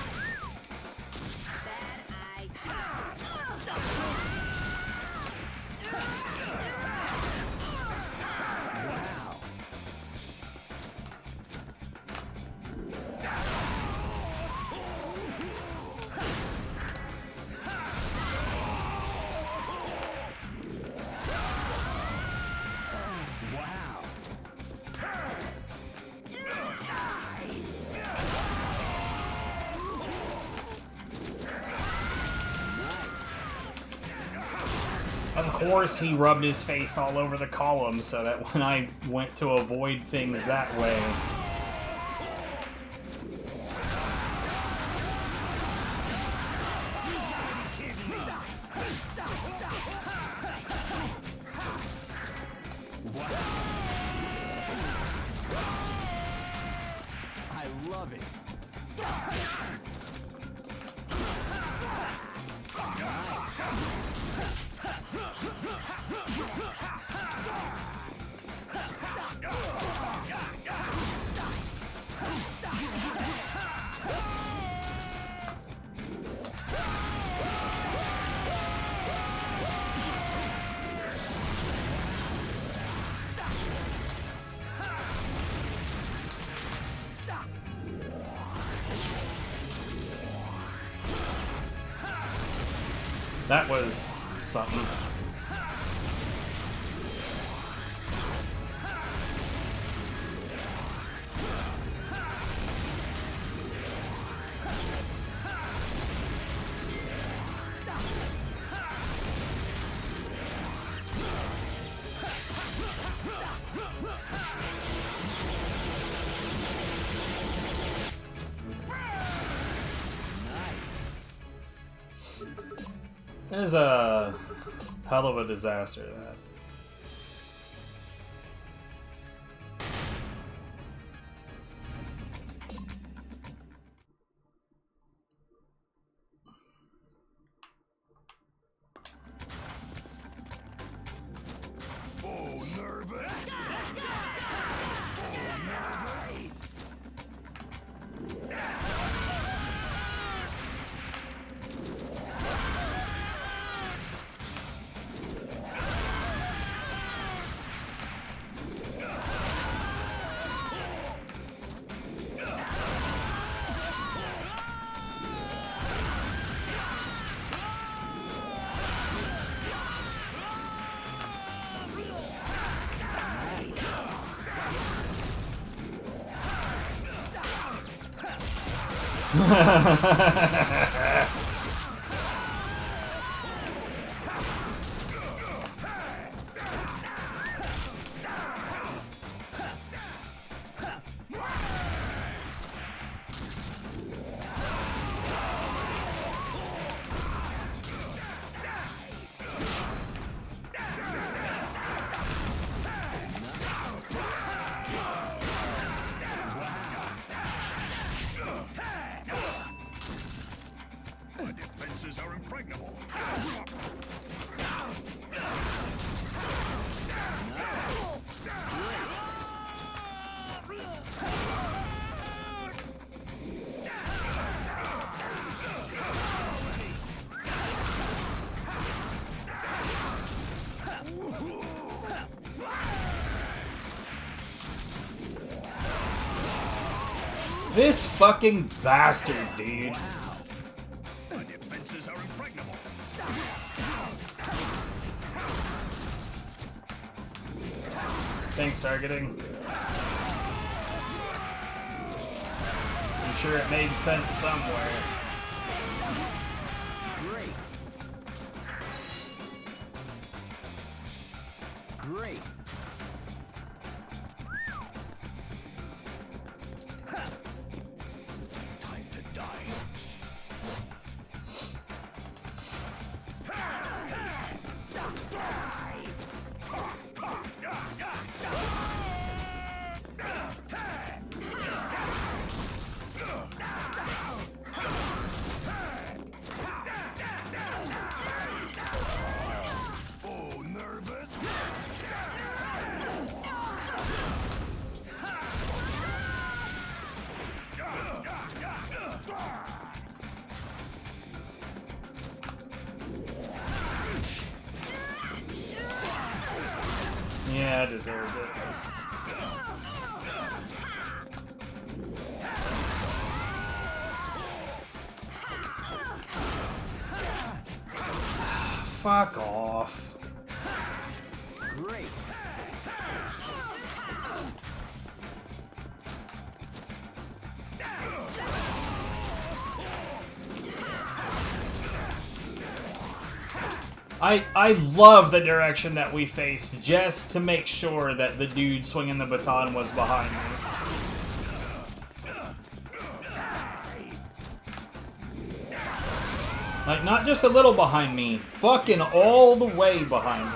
Of course he rubbed his face all over the column so that when I went to avoid things that way... I love it. That was something. It is a hell of a disaster, that. This fucking bastard, dude. My defenses are impregnable. Thanks, targeting. I'm sure it made sense somewhere. Great. Great. Time to die. Oh, nervous? Yeah, I deserved it. Fuck off. Great. I love the direction that we faced just to make sure that the dude swinging the baton was behind me. Like, not just a little behind me, fucking all the way behind me.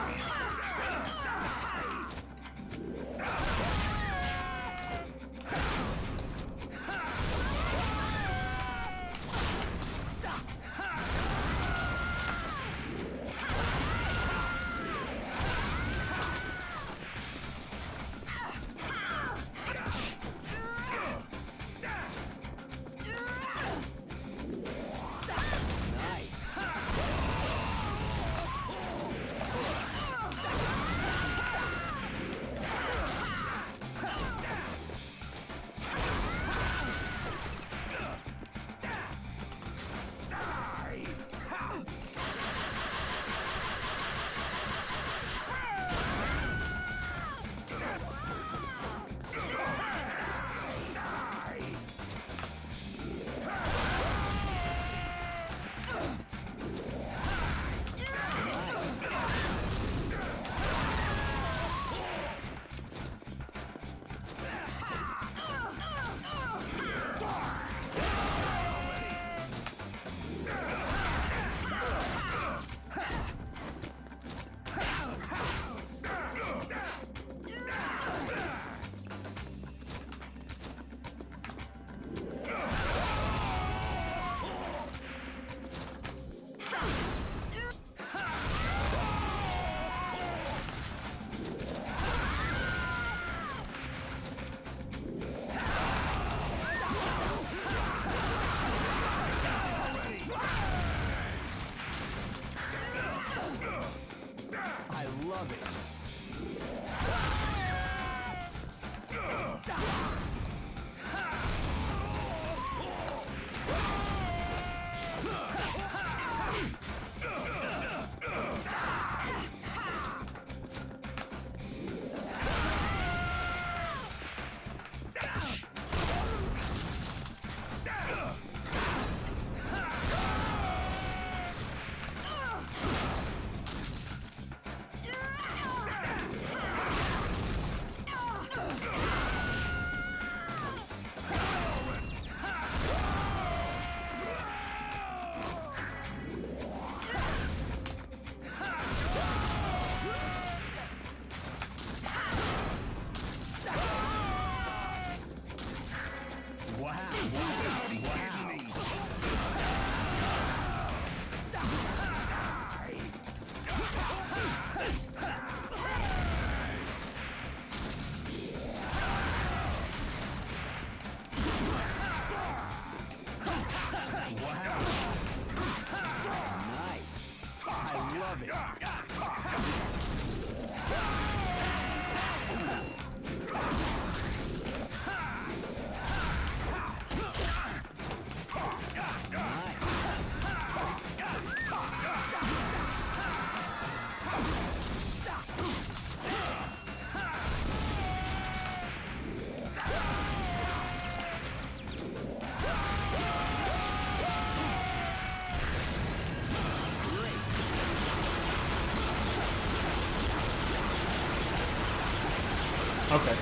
Okay.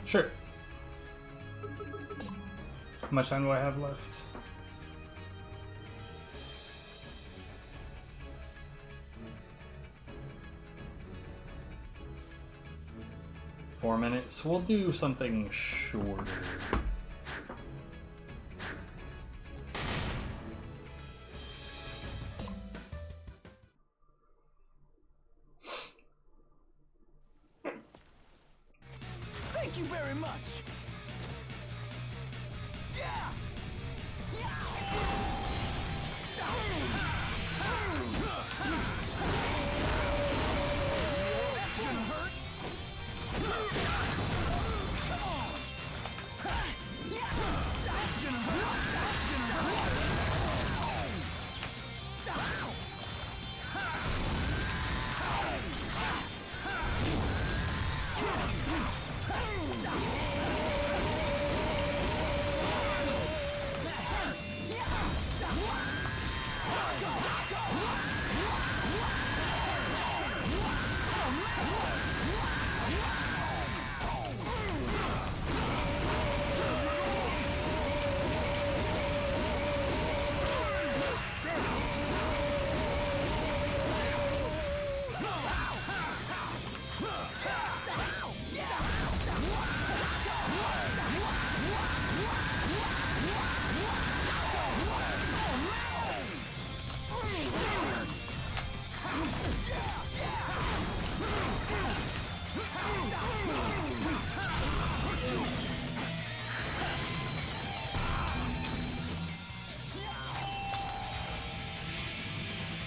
Sure. How much time do I have left? .4 minutes. We'll do something shorter. Thank you very much. Yeah.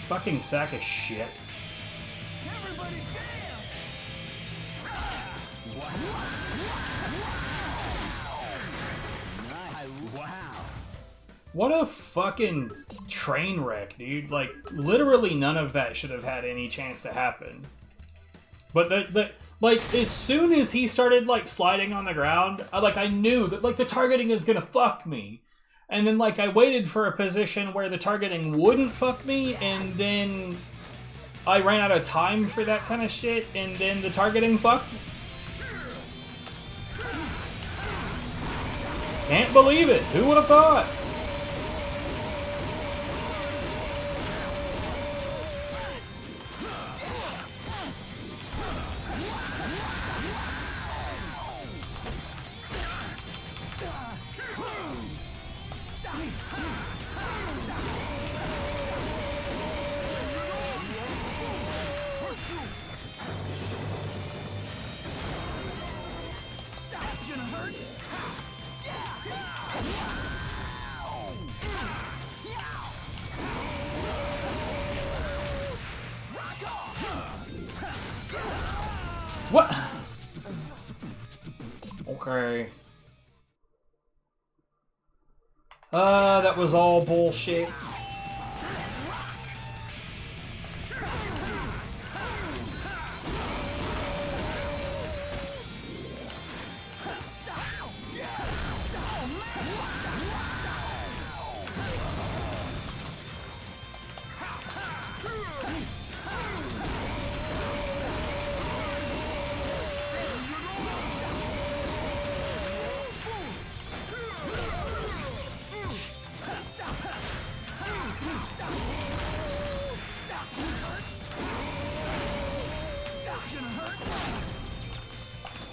Fucking sack of shit. Wow. What a fucking train wreck, dude. Like, literally none of that should have had any chance to happen. But like, as soon as he started, like, sliding on the ground, I knew that, like, the targeting is gonna fuck me. And then, like, I waited for a position where the targeting wouldn't fuck me, and then I ran out of time for that kind of shit, and then the targeting fucked me. Can't believe it. Who would have thought? What? Okay. That was all bullshit.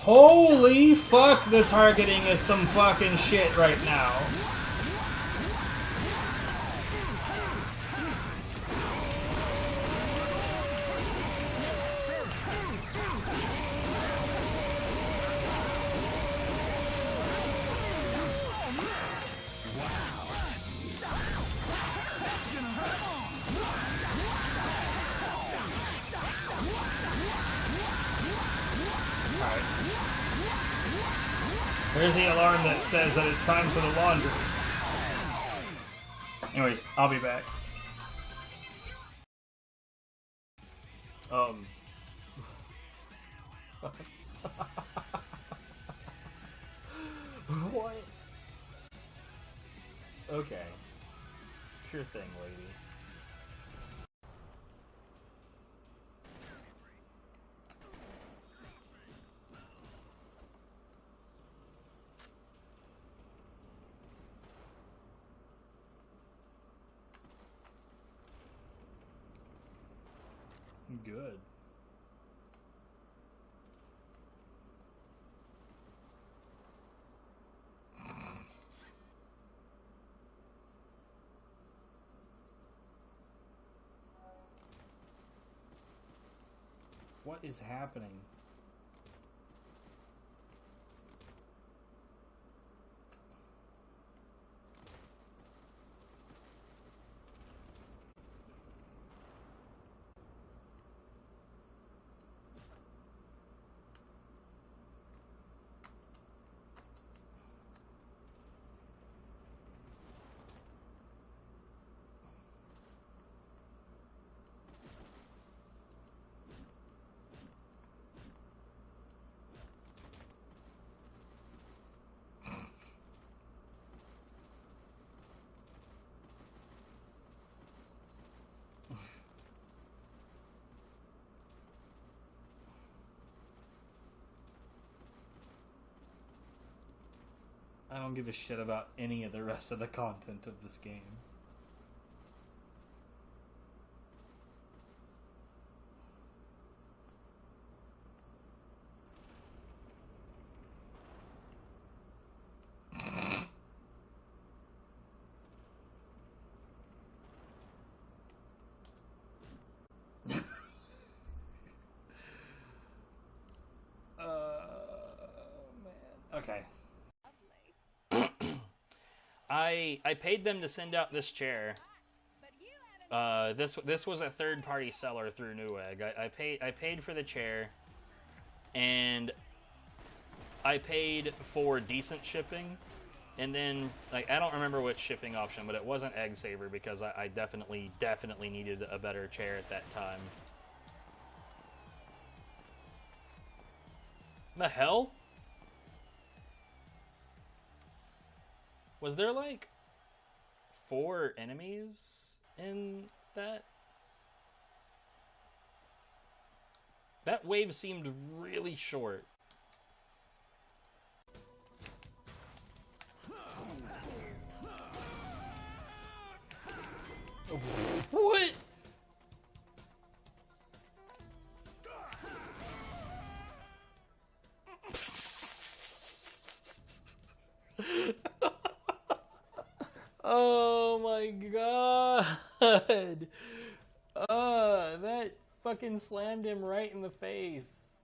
Holy fuck, the targeting is some fucking shit right now. There's the alarm that says that it's time for the laundry. Anyways, I'll be back. What? Okay. Sure thing, lady. Good. What is happening? I don't give a shit about any of the rest of the content of this game. Okay. I paid them to send out this chair. This was a third-party seller through Newegg. I paid for the chair, and I paid for decent shipping, and then like I don't remember which shipping option, but it wasn't Egg Saver because I definitely needed a better chair at that time. The hell? Was there like 4 enemies in that? That wave seemed really short. What? Oh my god. That fucking slammed him right in the face.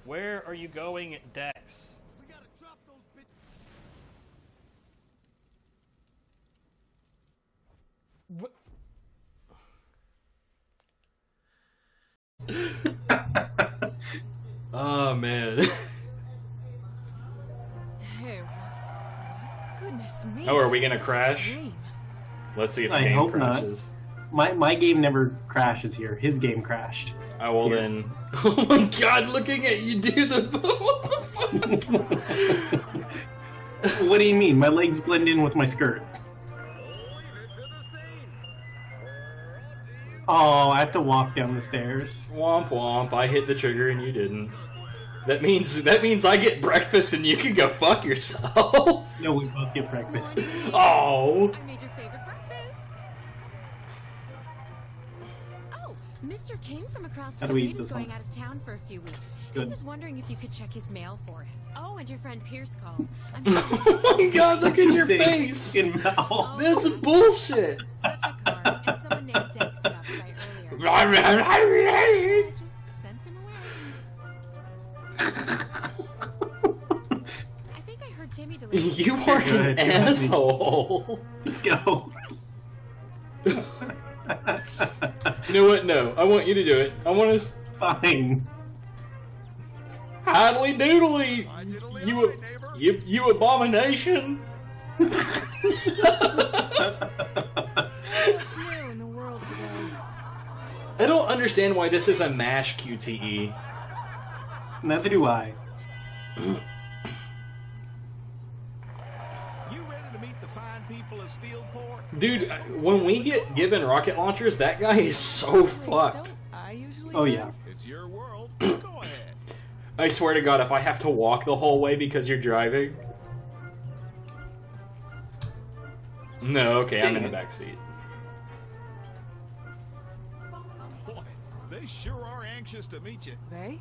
Where are you going, Dex? We gotta drop those What? Oh man. Hey, goodness me. Oh, are we gonna crash? Let's see if the I game hope crashes. not. My game never crashes here. His game crashed. Oh well Here. then. Oh my god, looking at you do the What do you mean? My legs blend in with my skirt. Oh, I have to walk down the stairs. Womp womp, I hit the trigger and you didn't. That means I get breakfast and you can go fuck yourself. No, we both get breakfast. Oh. I made your favorite breakfast. Oh, Mr. King from across the How do we eat street is this one? going out of town for a few weeks. Good. He was wondering if you could check his mail for him. Oh, and your friend Pierce called. I'm Oh my god, look at your face. In mouth. That's bullshit. Such a card, and someone named Dex stopped by earlier. I just sent him away. I think I heard Timmy deliver. You are an asshole. Let's go. You know what? No, I want you to do it. I want to. Fine. Idly doodly. You abomination. What's new in the world I don't understand why this is a MASH QTE. Neither do I. You ready to meet the fine people of Steelport? Dude, when we get given rocket launchers, that guy is so fucked. I usually Oh yeah. It's your world. Go ahead. I swear to God, if I have to walk the whole way because you're driving... No, okay, I'm in the back seat. Boy, they sure are anxious to meet you. They?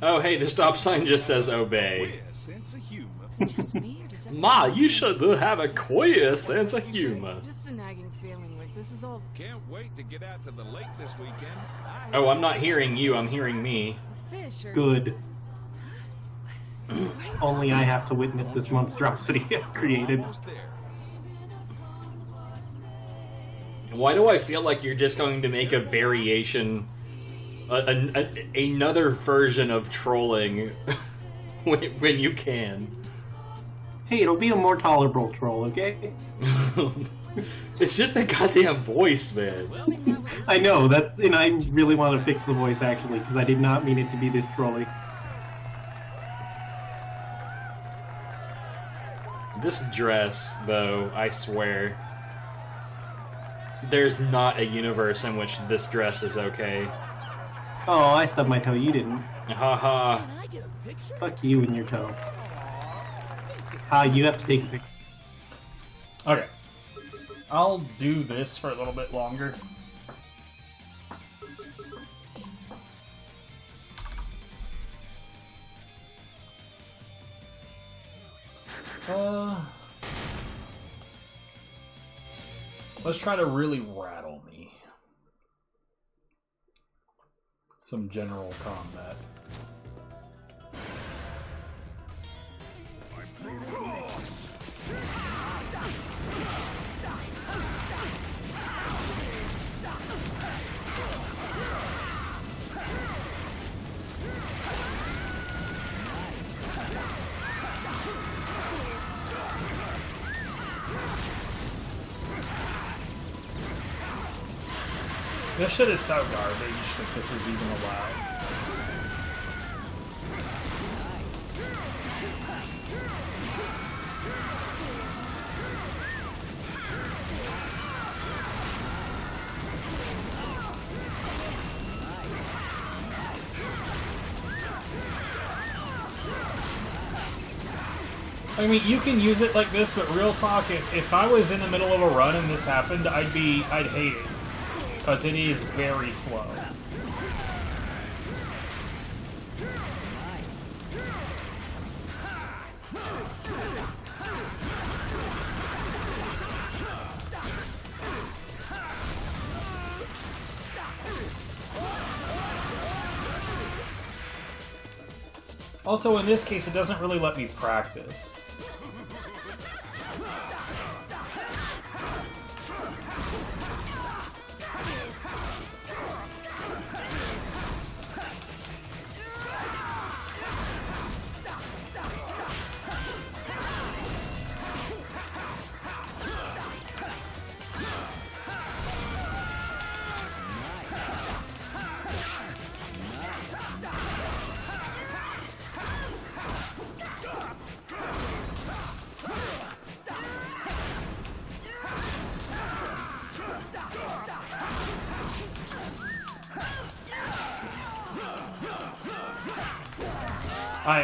Oh, hey, the stop sign just says obey. Queer sense of humor. Is it just me or does that Ma, you should have a queer sense of humor. just a nagging feeling like this is all Can't wait to get out to the lake this weekend. Oh, I'm not hearing you, I'm hearing me. fish or Good. What are you Only I have to witness this monstrosity I've created. Almost there. Why do I feel like you're just going to make a variation, another version of trolling when you can? Hey, it'll be a more tolerable troll, okay? It's just that goddamn voice, man. I know, that, and I really want to fix the voice, actually, because I did not mean it to be this trolly. This dress, though, I swear, there's not a universe in which this dress is okay. Oh, I stubbed my toe, you didn't. Haha. Can I get a picture? Fuck you and your toe. You have to take a picture. Okay. I'll do this for a little bit longer. Let's try to really rattle me. Some general combat. This shit is so garbage that this is even allowed. I mean, you can use it like this, but real talk, if I was in the middle of a run and this happened, I'd hate it. Because it is very slow. Also, in this case, it doesn't really let me practice.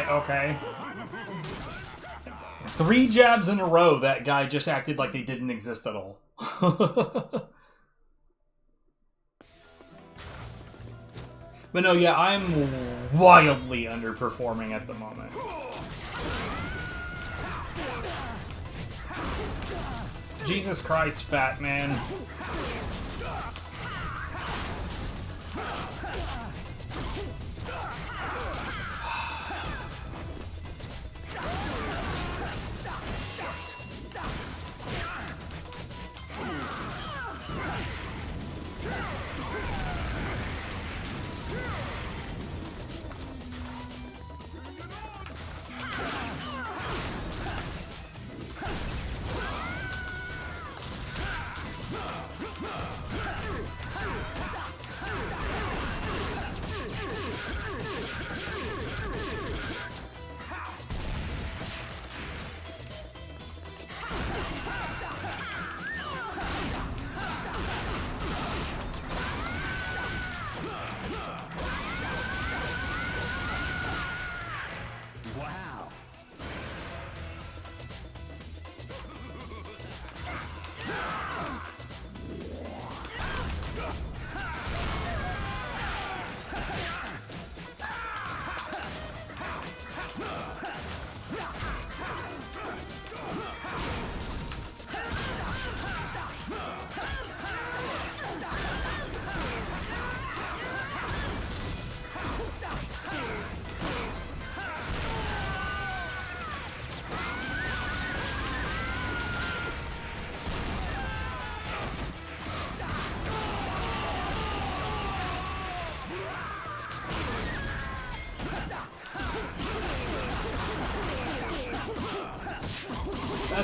Okay. 3 jabs in a row, that guy just acted like they didn't exist at all. But no, yeah, I'm wildly underperforming at the moment. Jesus Christ, fat man.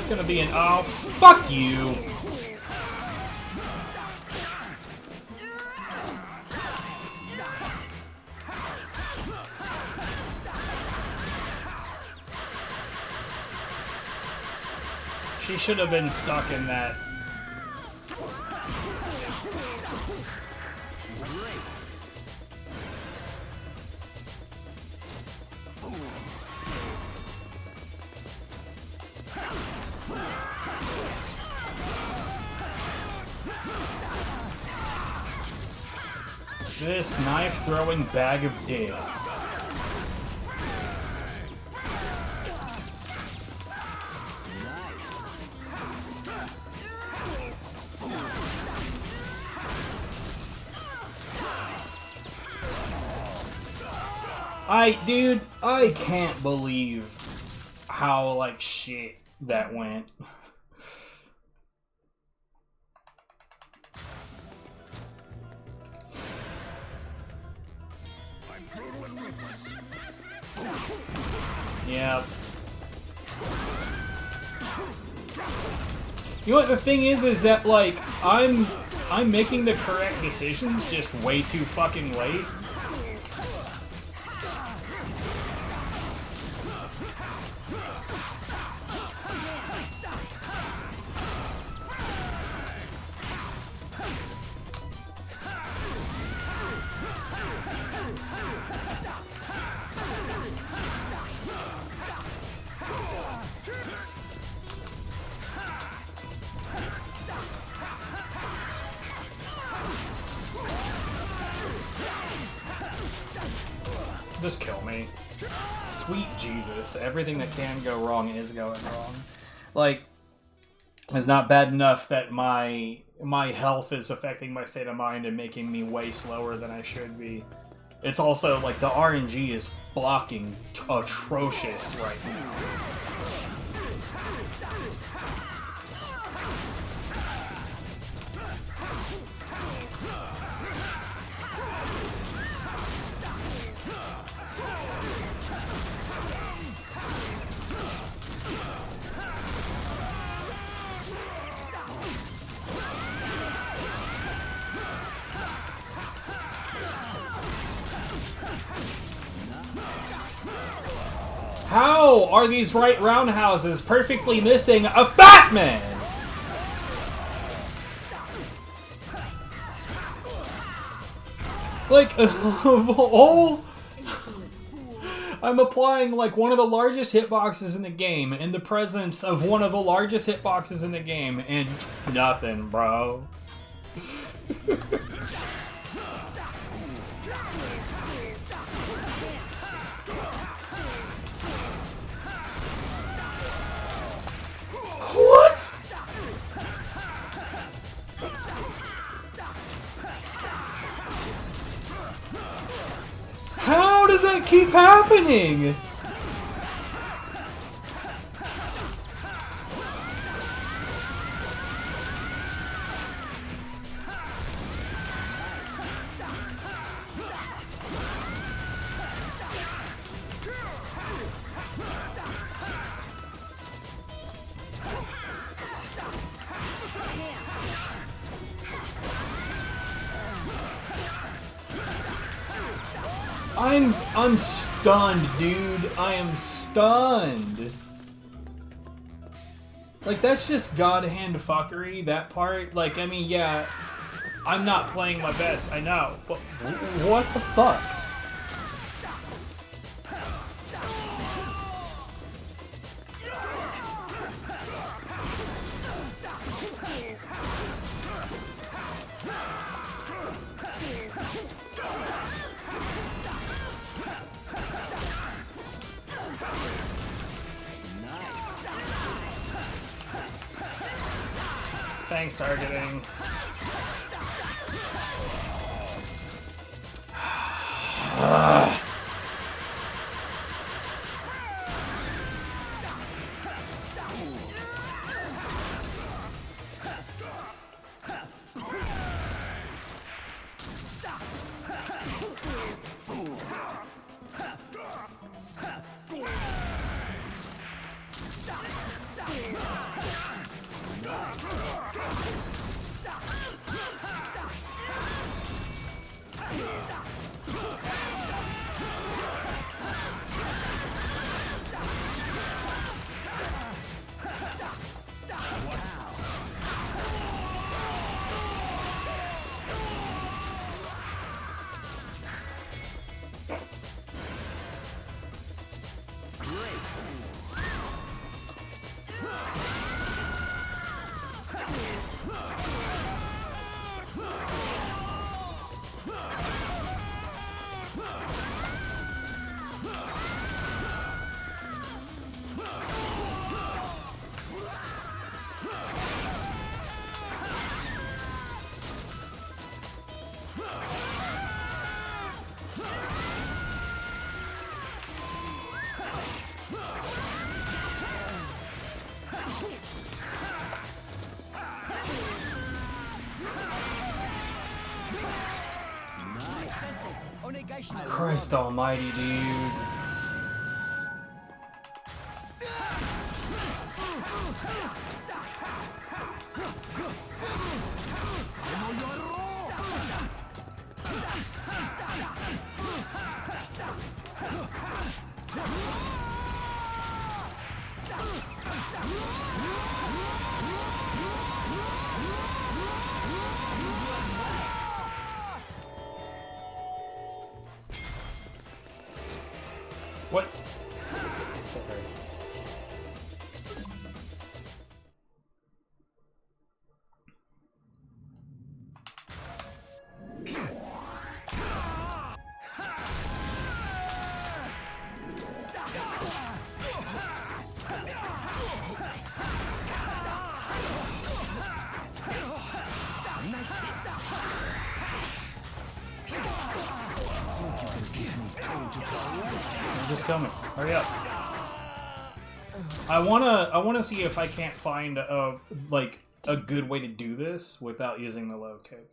That's gonna be an oh fuck you. She should have been stuck in that. This knife-throwing bag of dicks. Dude, I can't believe how, like, shit that went. Yeah. You know what the thing is that, like, I'm making the correct decisions just way too fucking late. Just kill me. Sweet Jesus. Everything that can go wrong is going wrong. Like, it's not bad enough that my health is affecting my state of mind and making me way slower than I should be. It's also, like, the RNG is fucking atrocious right now. How are these right roundhouses perfectly missing a fat man? Like, of all... I'm applying, like, one of the largest hitboxes in the game in the presence of one of the largest hitboxes in the game, and nothing, bro. What? How does that keep happening? I'm stunned, dude. I am stunned. Like, that's just God hand fuckery, that part. Like, I mean, yeah, I'm not playing my best, I know, but what the fuck? Thanks, targeting. Christ almighty, dude. What? Okay. I'm just coming. Hurry up. I wanna see if I can't find a good way to do this without using the low kick.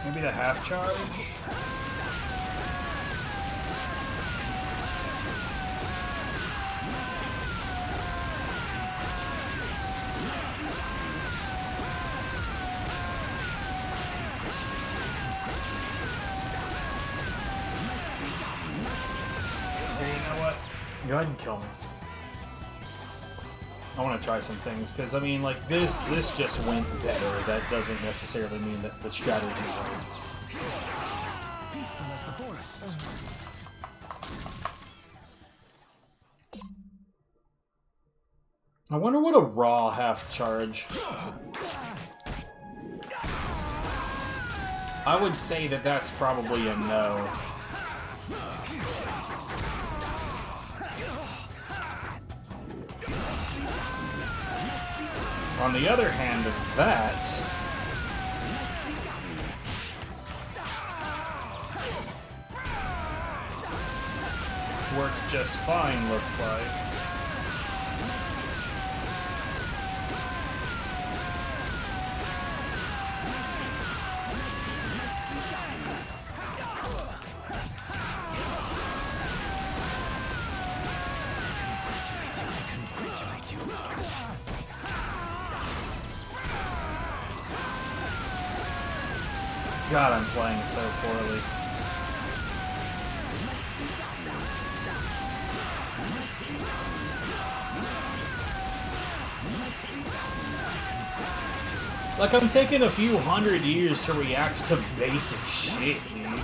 Maybe the half charge? Hey, you know what? Go ahead and kill me. I want to try some things, because, I mean, like, this just went better. That doesn't necessarily mean that the strategy works. I wonder what a raw half charge... I would say that that's probably a no. On the other hand, that works just fine, looks like. God, I'm playing so poorly. Like, I'm taking a few hundred years to react to basic shit, dude.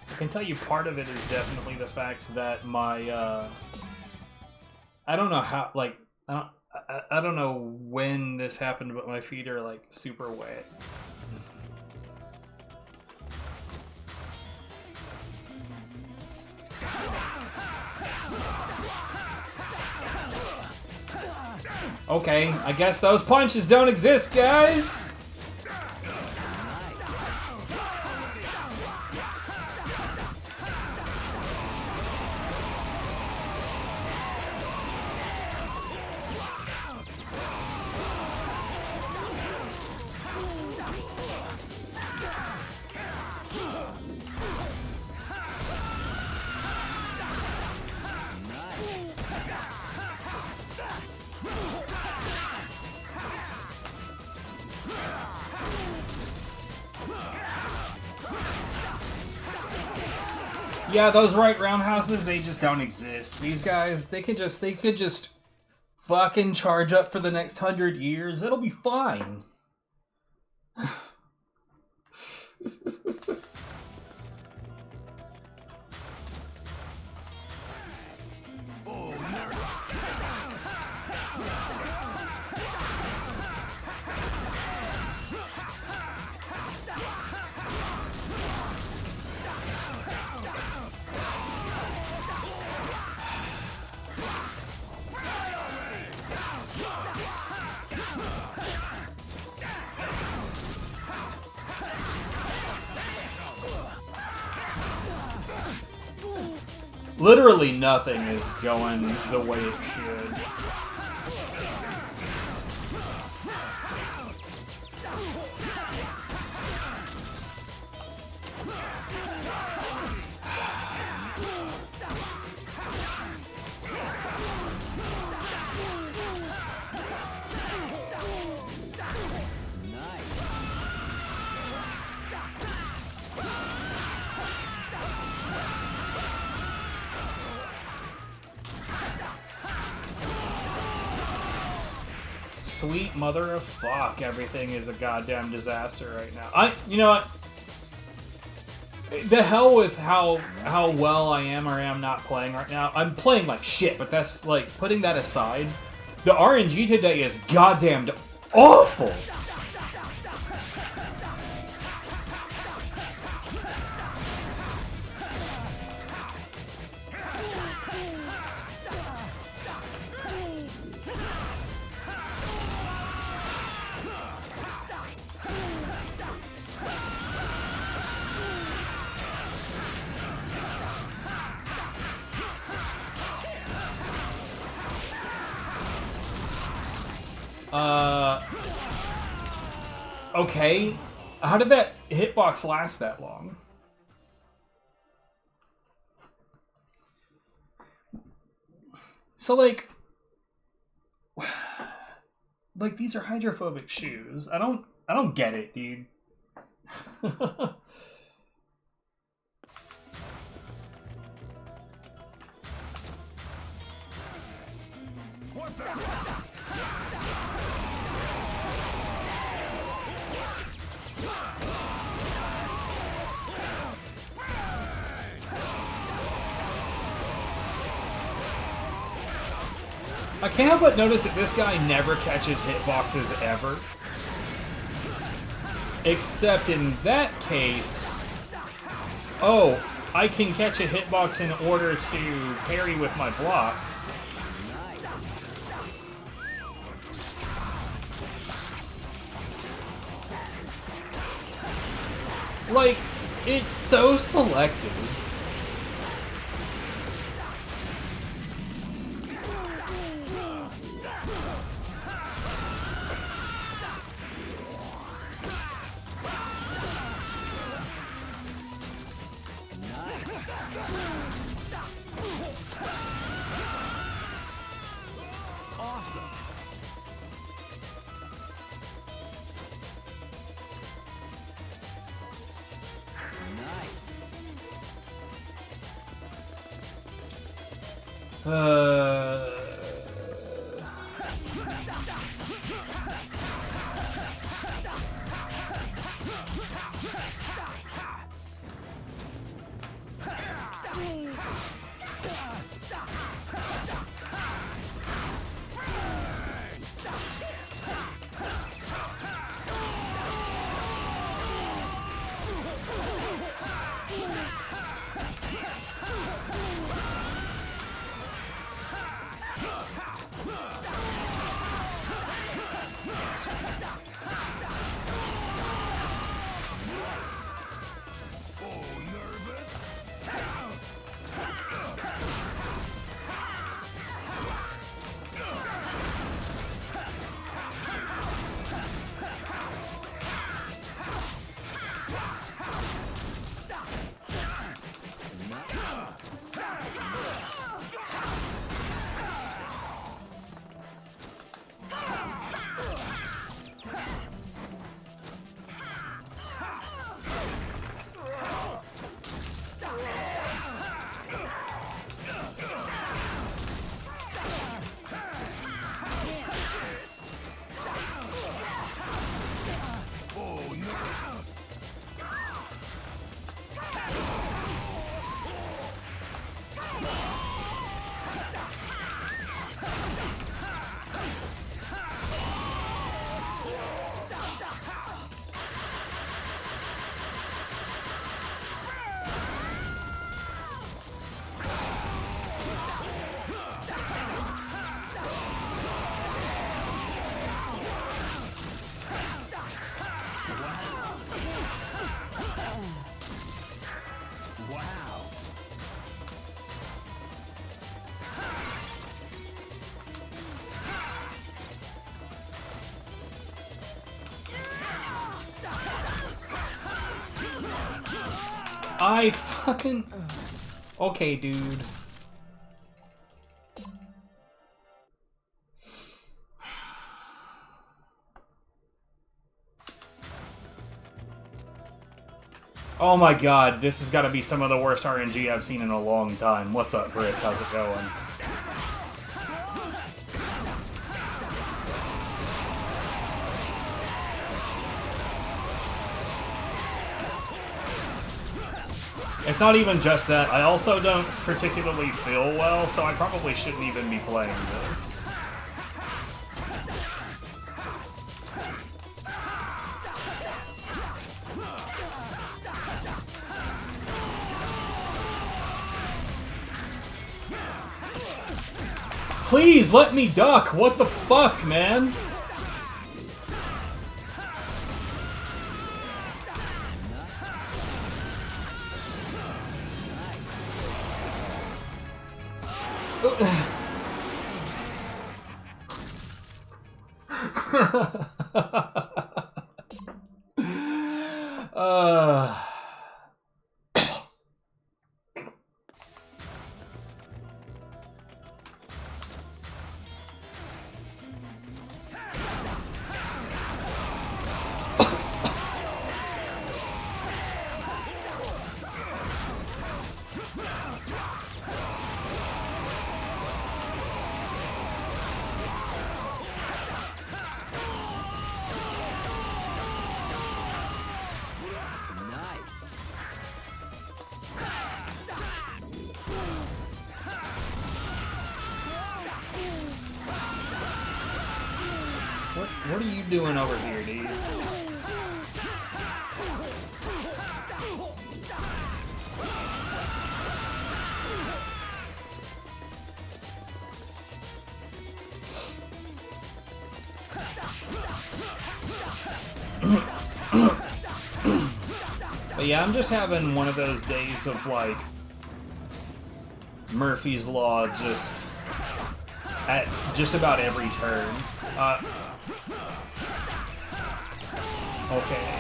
I can tell you part of it is definitely the fact that my, I don't know how, like, I don't know when this happened, but my feet are, like, super wet. Okay, I guess those punches don't exist, guys! Yeah, those right roundhouses, they just don't exist. These guys, they could just fucking charge up for the next 100 years. It'll be fine. Literally nothing is going the way it should. Sweet mother of fuck, everything is a goddamn disaster right now. You know what? The hell with how well I am or am not playing right now. I'm playing like shit, but that's like, putting that aside, the RNG today is goddamn awful. Okay. How did that hitbox last that long? So, like these are hydrophobic shoes. I don't get it, dude. What the? I can't help but notice that this guy never catches hitboxes ever. Except in that case... Oh, I can catch a hitbox in order to parry with my block. Like, it's so selective. I fucking... Okay, dude. Oh my god, this has got to be some of the worst RNG I've seen in a long time. What's up, Brick? How's it going? It's not even just that. I also don't particularly feel well, so I probably shouldn't even be playing this. Please let me duck! What the fuck, man? What are you doing over here, dude? But yeah, I'm just having one of those days of like Murphy's Law just at just about every turn. Okay.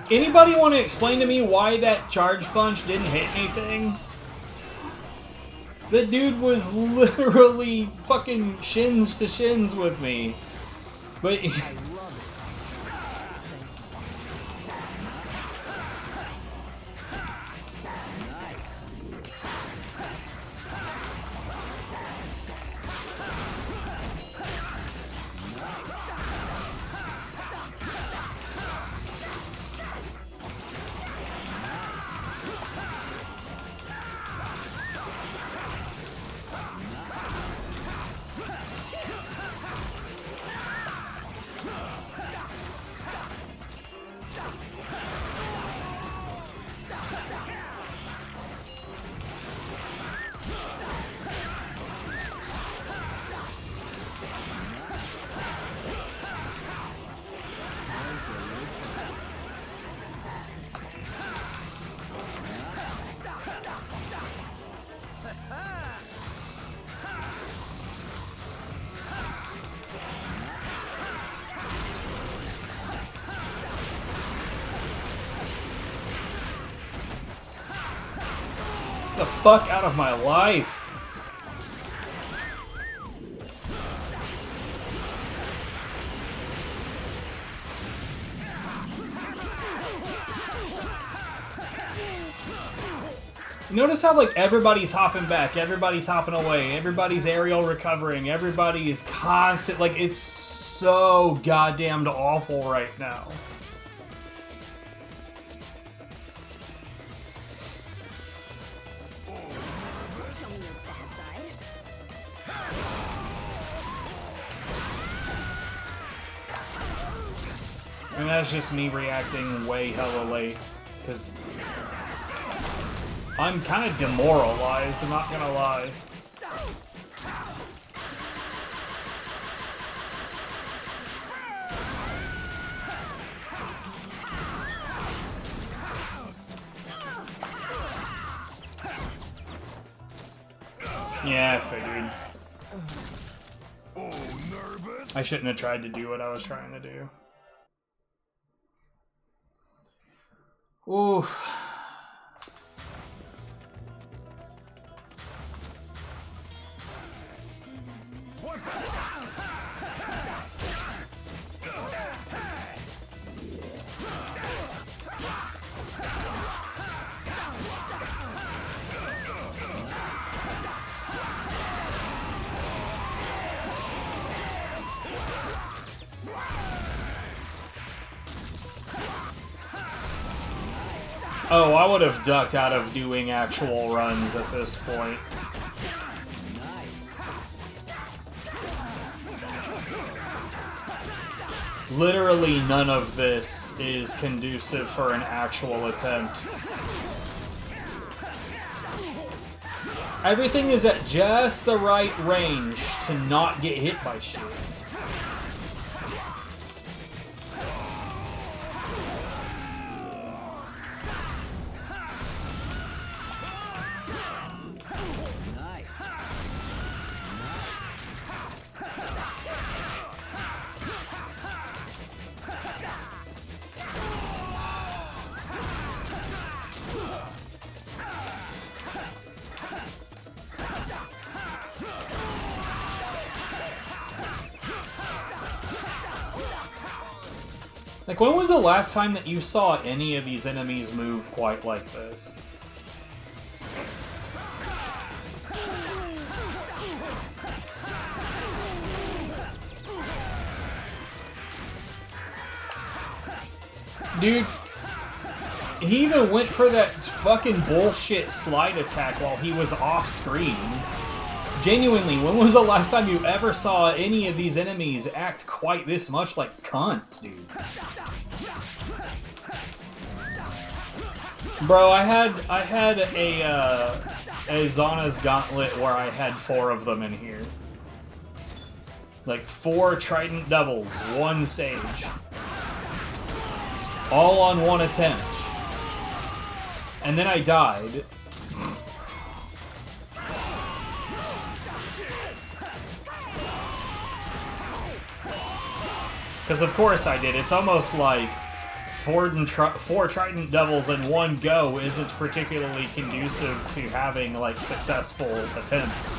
Anybody want to explain to me why that charge punch didn't hit anything? The dude was literally fucking shins to shins with me. But... the fuck out of my life. Notice how like everybody's hopping back, everybody's hopping away, everybody's aerial recovering, everybody is constant, like it's so goddamn awful right now. And that's just me reacting way hella late, because I'm kind of demoralized, I'm not gonna lie. Yeah, I figured. I shouldn't have tried to do what I was trying to do. Oof. Oh, I would have ducked out of doing actual runs at this point. Literally none of this is conducive for an actual attempt. Everything is at just the right range to not get hit by shit. Like, when was the last time that you saw any of these enemies move quite like this? Dude, he even went for that fucking bullshit slide attack while he was off screen. Genuinely, when was the last time you ever saw any of these enemies act quite this much like cunts, dude? Bro, I had a Zana's Gauntlet where I had 4 of them in here. Like 4 Trident Devils, 1 stage. All on 1 attempt. And then I died. Because of course I did. It's almost like 4 Trident Devils in one go isn't particularly conducive to having, like, successful attempts.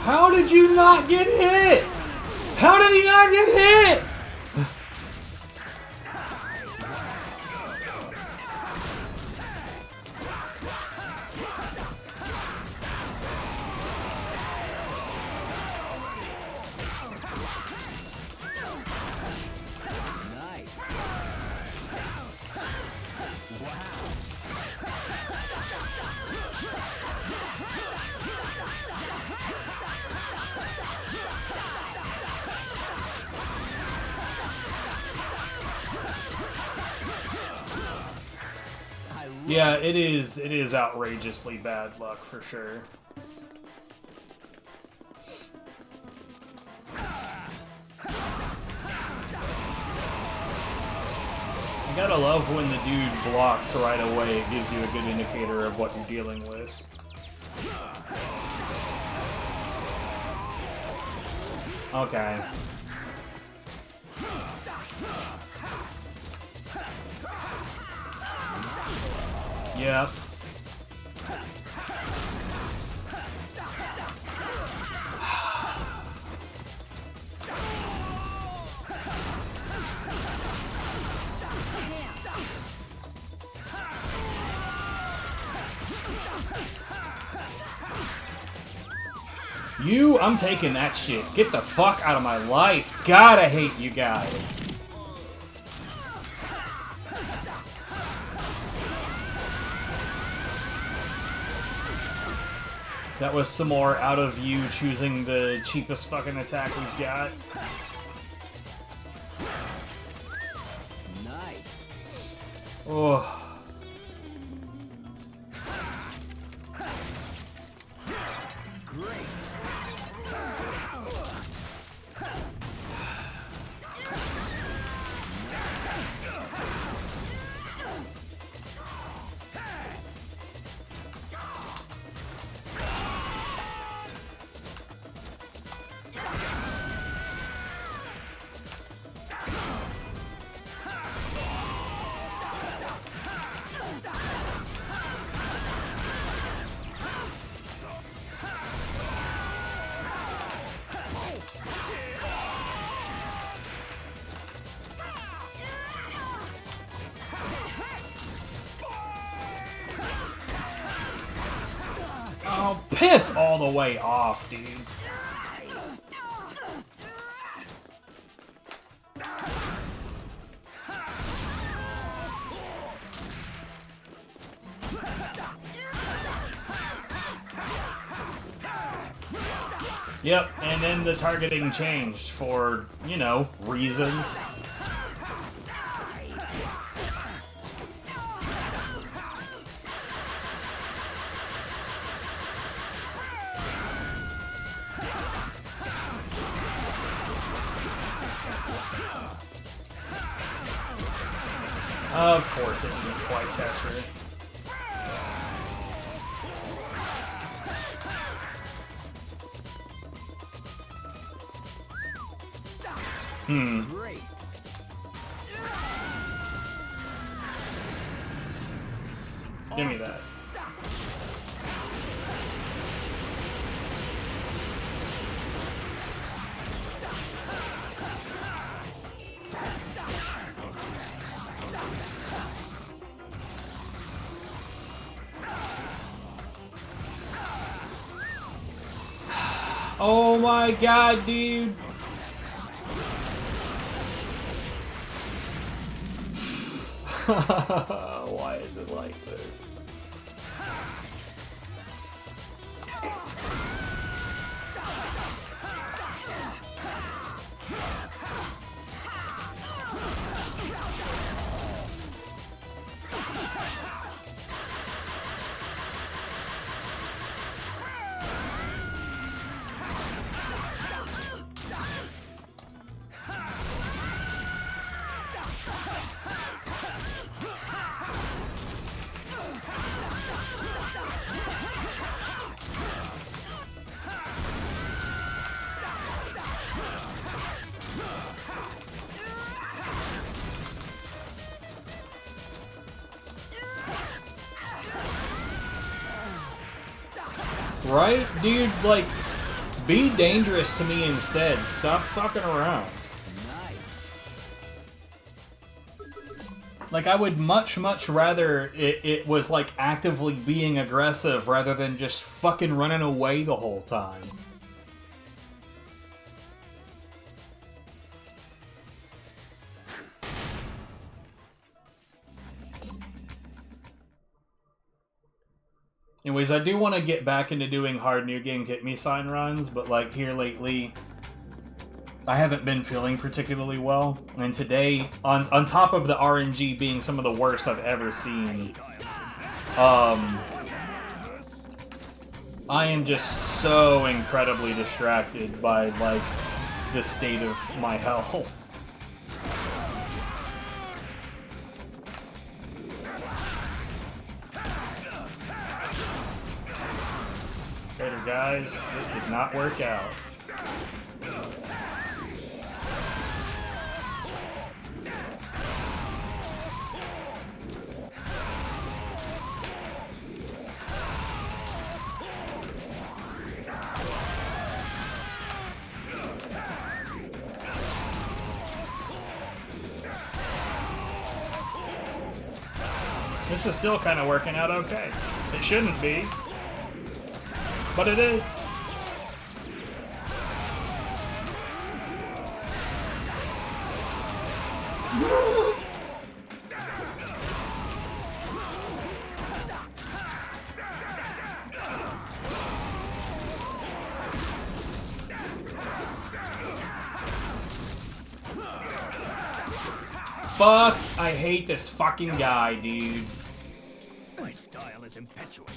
How did you not get hit? How did he not get hit? Yeah, it is outrageously bad luck for sure. You gotta love when the dude blocks right away. It gives you a good indicator of what you're dealing with. Okay. Yep. I'm taking that shit. Get the fuck out of my life. God, I hate you guys. That was some more out of you choosing the cheapest fucking attack we've got. Nice. Oh. Oh, piss all the way off, dude. Yep, and then the targeting changed for, you know, reasons. Of course it didn't quite catch her. Great. Give me that. Oh my god, dude. Why is it like this? Right? Dude, like, be dangerous to me instead. Stop fucking around. Like, I would much rather it was, like, actively being aggressive rather than just fucking running away the whole time. Anyways, I do want to get back into doing hard new game get me sign runs, but like here lately, I haven't been feeling particularly well. And today, on top of the RNG being some of the worst I've ever seen, I am just so incredibly distracted by like the state of my health. Later, guys. This did not work out. This is still kind of working out okay. It shouldn't be. But it is. Fuck! I hate this fucking guy, dude. My style is impetuous.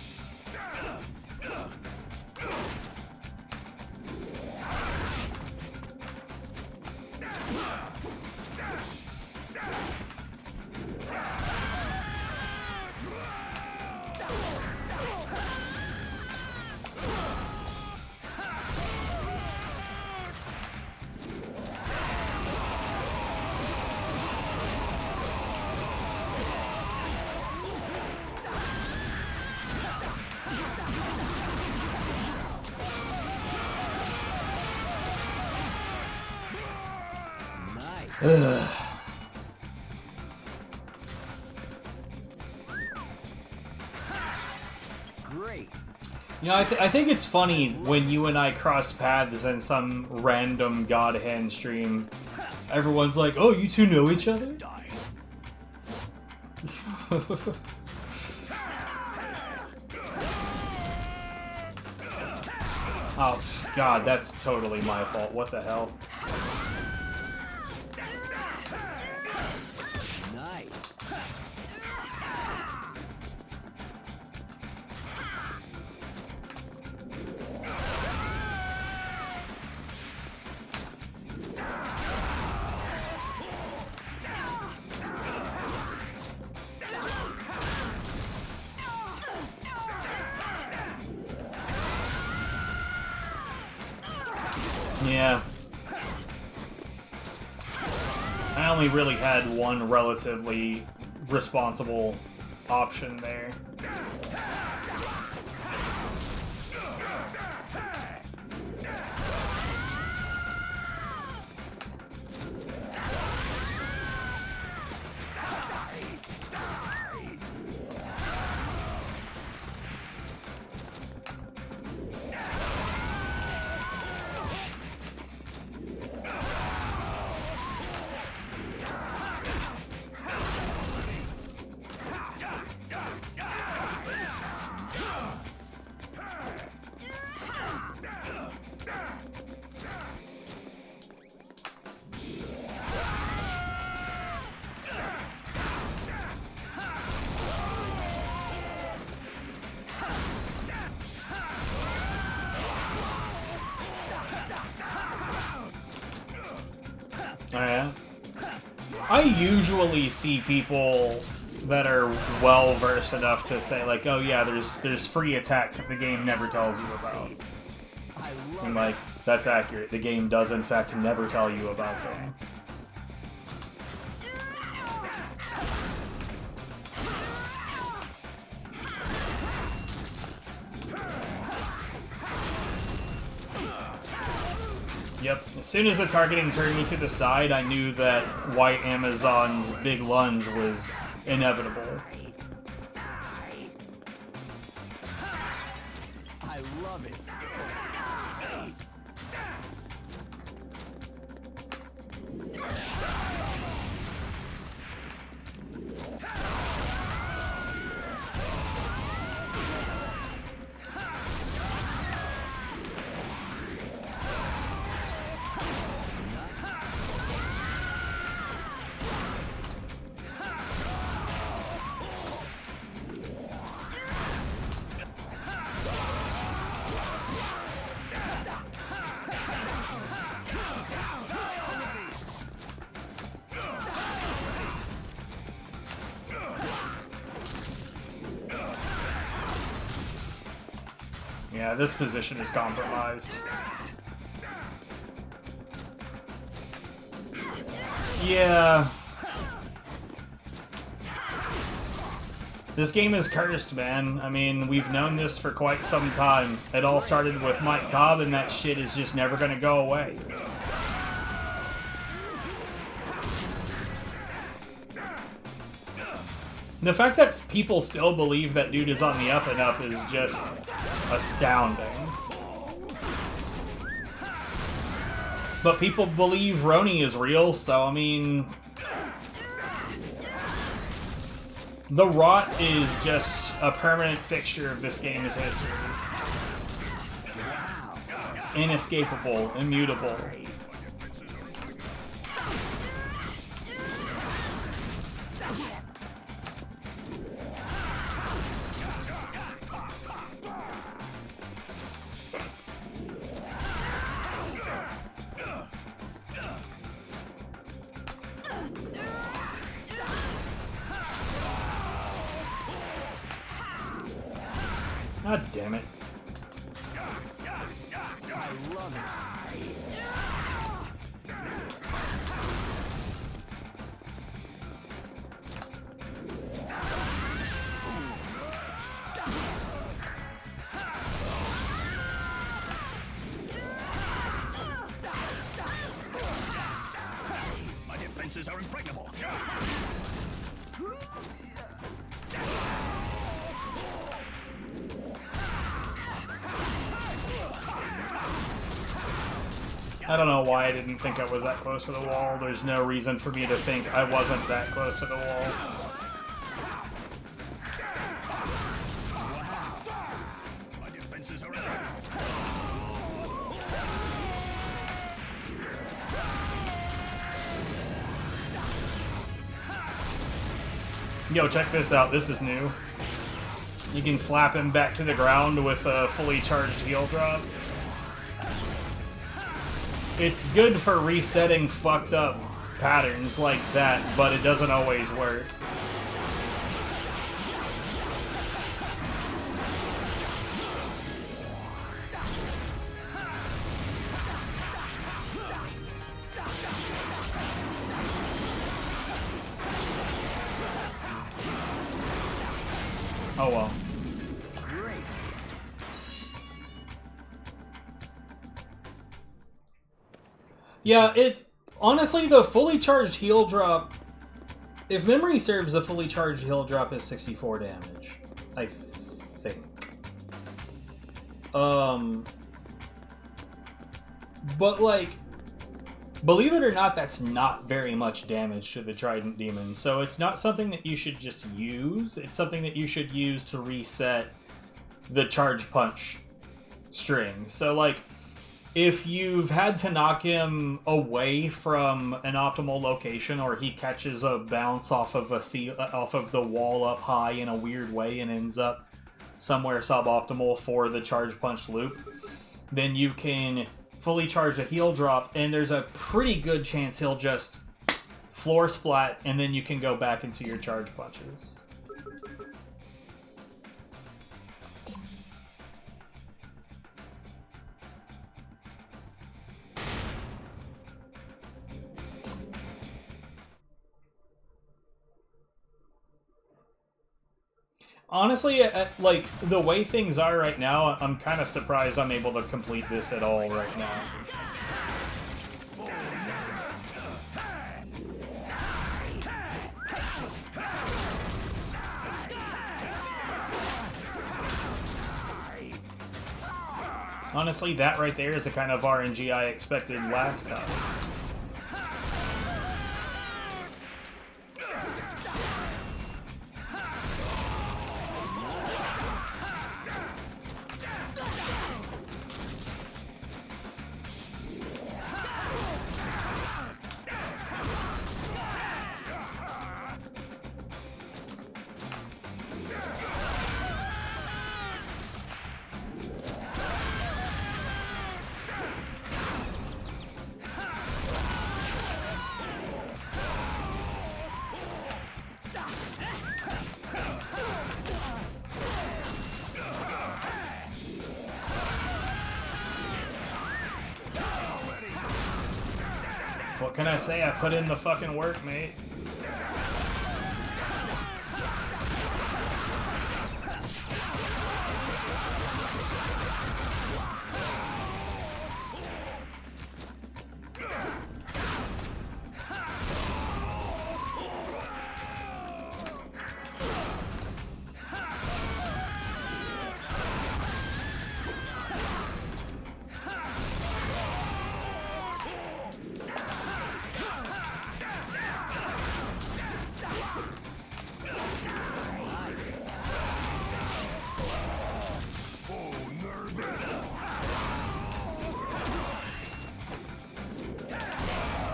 Ugh. Great. You know, I think it's funny when you and I cross paths in some random God Hand stream. Everyone's like, "Oh, you two know each other?" Oh, God, that's totally my fault. What the hell? Nice. Yeah. I only really had one relatively responsible option there. Oh, yeah? I usually see people that are well versed enough to say like, oh yeah, there's free attacks that the game never tells you about. And like, that's accurate. The game does in fact never tell you about them. Yep. As soon as the targeting turned me to the side, I knew that White Amazon's big lunge was inevitable. I love it. Yeah, this position is compromised. Yeah. This game is cursed, man. I mean, we've known this for quite some time. It all started with Mike Cobb, and that shit is just never gonna go away. The fact that people still believe that dude is on the up and up is just astounding. But people believe Roni is real, so I mean... The rot is just a permanent fixture of this game's history. It's inescapable, immutable. God damn it. I love it. My defenses are impregnable. I don't know why I didn't think I was that close to the wall. There's no reason for me to think I wasn't that close to the wall. My defenses are Yo, check this out. This is new. You can slap him back to the ground with a fully charged heal drop. It's good for resetting fucked up patterns like that, but it doesn't always work. Oh well. Yeah, it's honestly the fully charged heal drop. If memory serves, the fully charged heal drop is 64 damage, I think. But like, believe it or not, that's not very much damage to the Trident Demon. So it's not something that you should just use. It's something that you should use to reset the charge punch string. So like, if you've had to knock him away from an optimal location, or he catches a bounce off of the wall up high in a weird way and ends up somewhere suboptimal for the charge punch loop, then you can fully charge a heal drop, and there's a pretty good chance he'll just floor splat, and then you can go back into your charge punches. Honestly, like, the way things are right now, I'm kind of surprised I'm able to complete this at all right now. Honestly, that right there is the kind of RNG I expected last time. What can I say? I put in the fucking work, mate.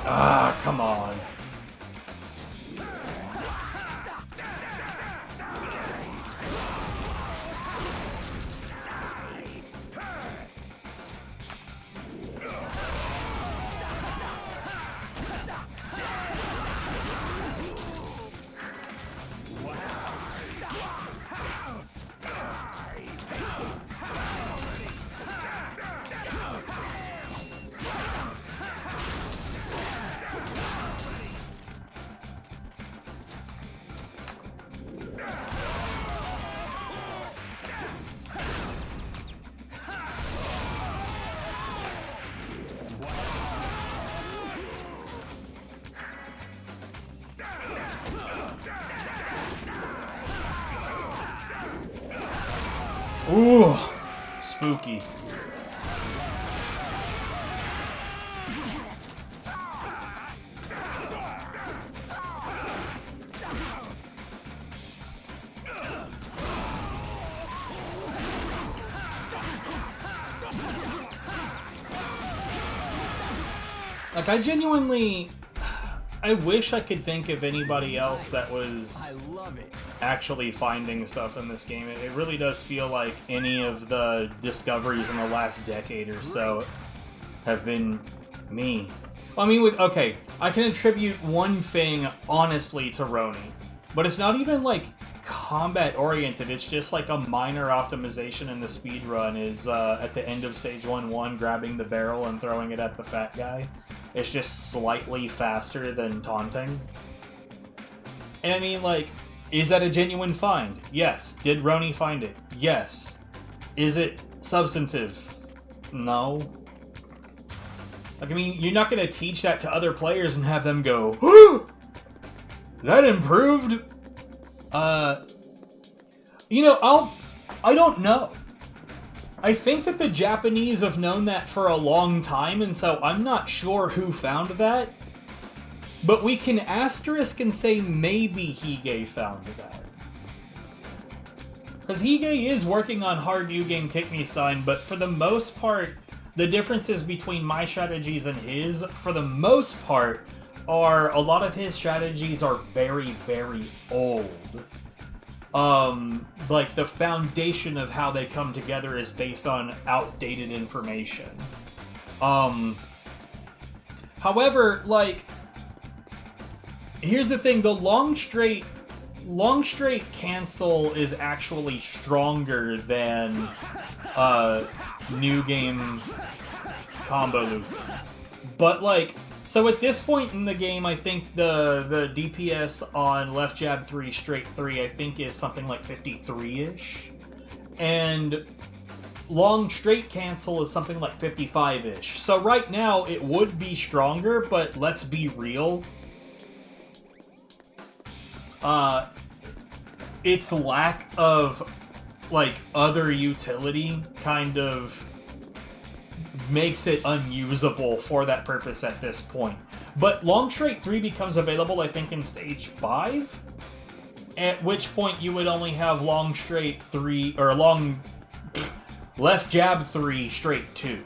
Ah, come on. Ooh, spooky. Like, I wish I could think of anybody else that was actually finding stuff in this game. It really does feel like any of the discoveries in the last decade or so have been me. I mean, okay, I can attribute one thing honestly to Roni, but it's not even like combat oriented. It's just like a minor optimization in the speedrun is at the end of stage 1-1, grabbing the barrel and throwing it at the fat guy. It's just slightly faster than taunting. And I mean, like, is that a genuine find? Yes. Did Roni find it? Yes. Is it substantive? No. Like, I mean, you're not going to teach that to other players and have them go, "Ooh, that improved?" You know, I don't know. I think that the Japanese have known that for a long time, and so I'm not sure who found that. But we can asterisk and say maybe Hige found that. Because Hige is working on Hard U Game Kick Me Sign, but for the most part, the differences between my strategies and his, for the most part, are a lot of his strategies are very, very old. Like, the foundation of how they come together is based on outdated information. However, like, here's the thing, the long straight cancel is actually stronger than, new game combo loop. But, like, so at this point in the game, I think the DPS on left jab 3, straight 3, I think is something like 53-ish. And long straight cancel is something like 55-ish. So right now, it would be stronger, but let's be real. Its lack of, like, other utility kind of makes it unusable for that purpose at this point. But long straight 3 becomes available, I think, in stage 5, at which point you would only have long straight 3, or left jab 3, straight 2.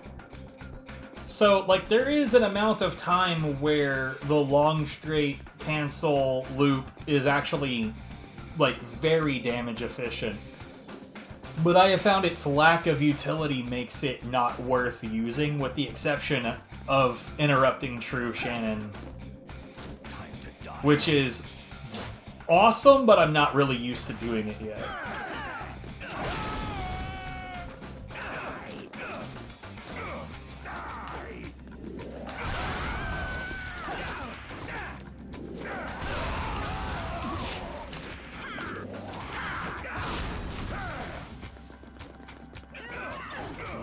So, like, there is an amount of time where the long straight cancel loop is actually, like, very damage efficient. But I have found its lack of utility makes it not worth using, with the exception of interrupting True Shannon. Which is awesome, but I'm not really used to doing it yet.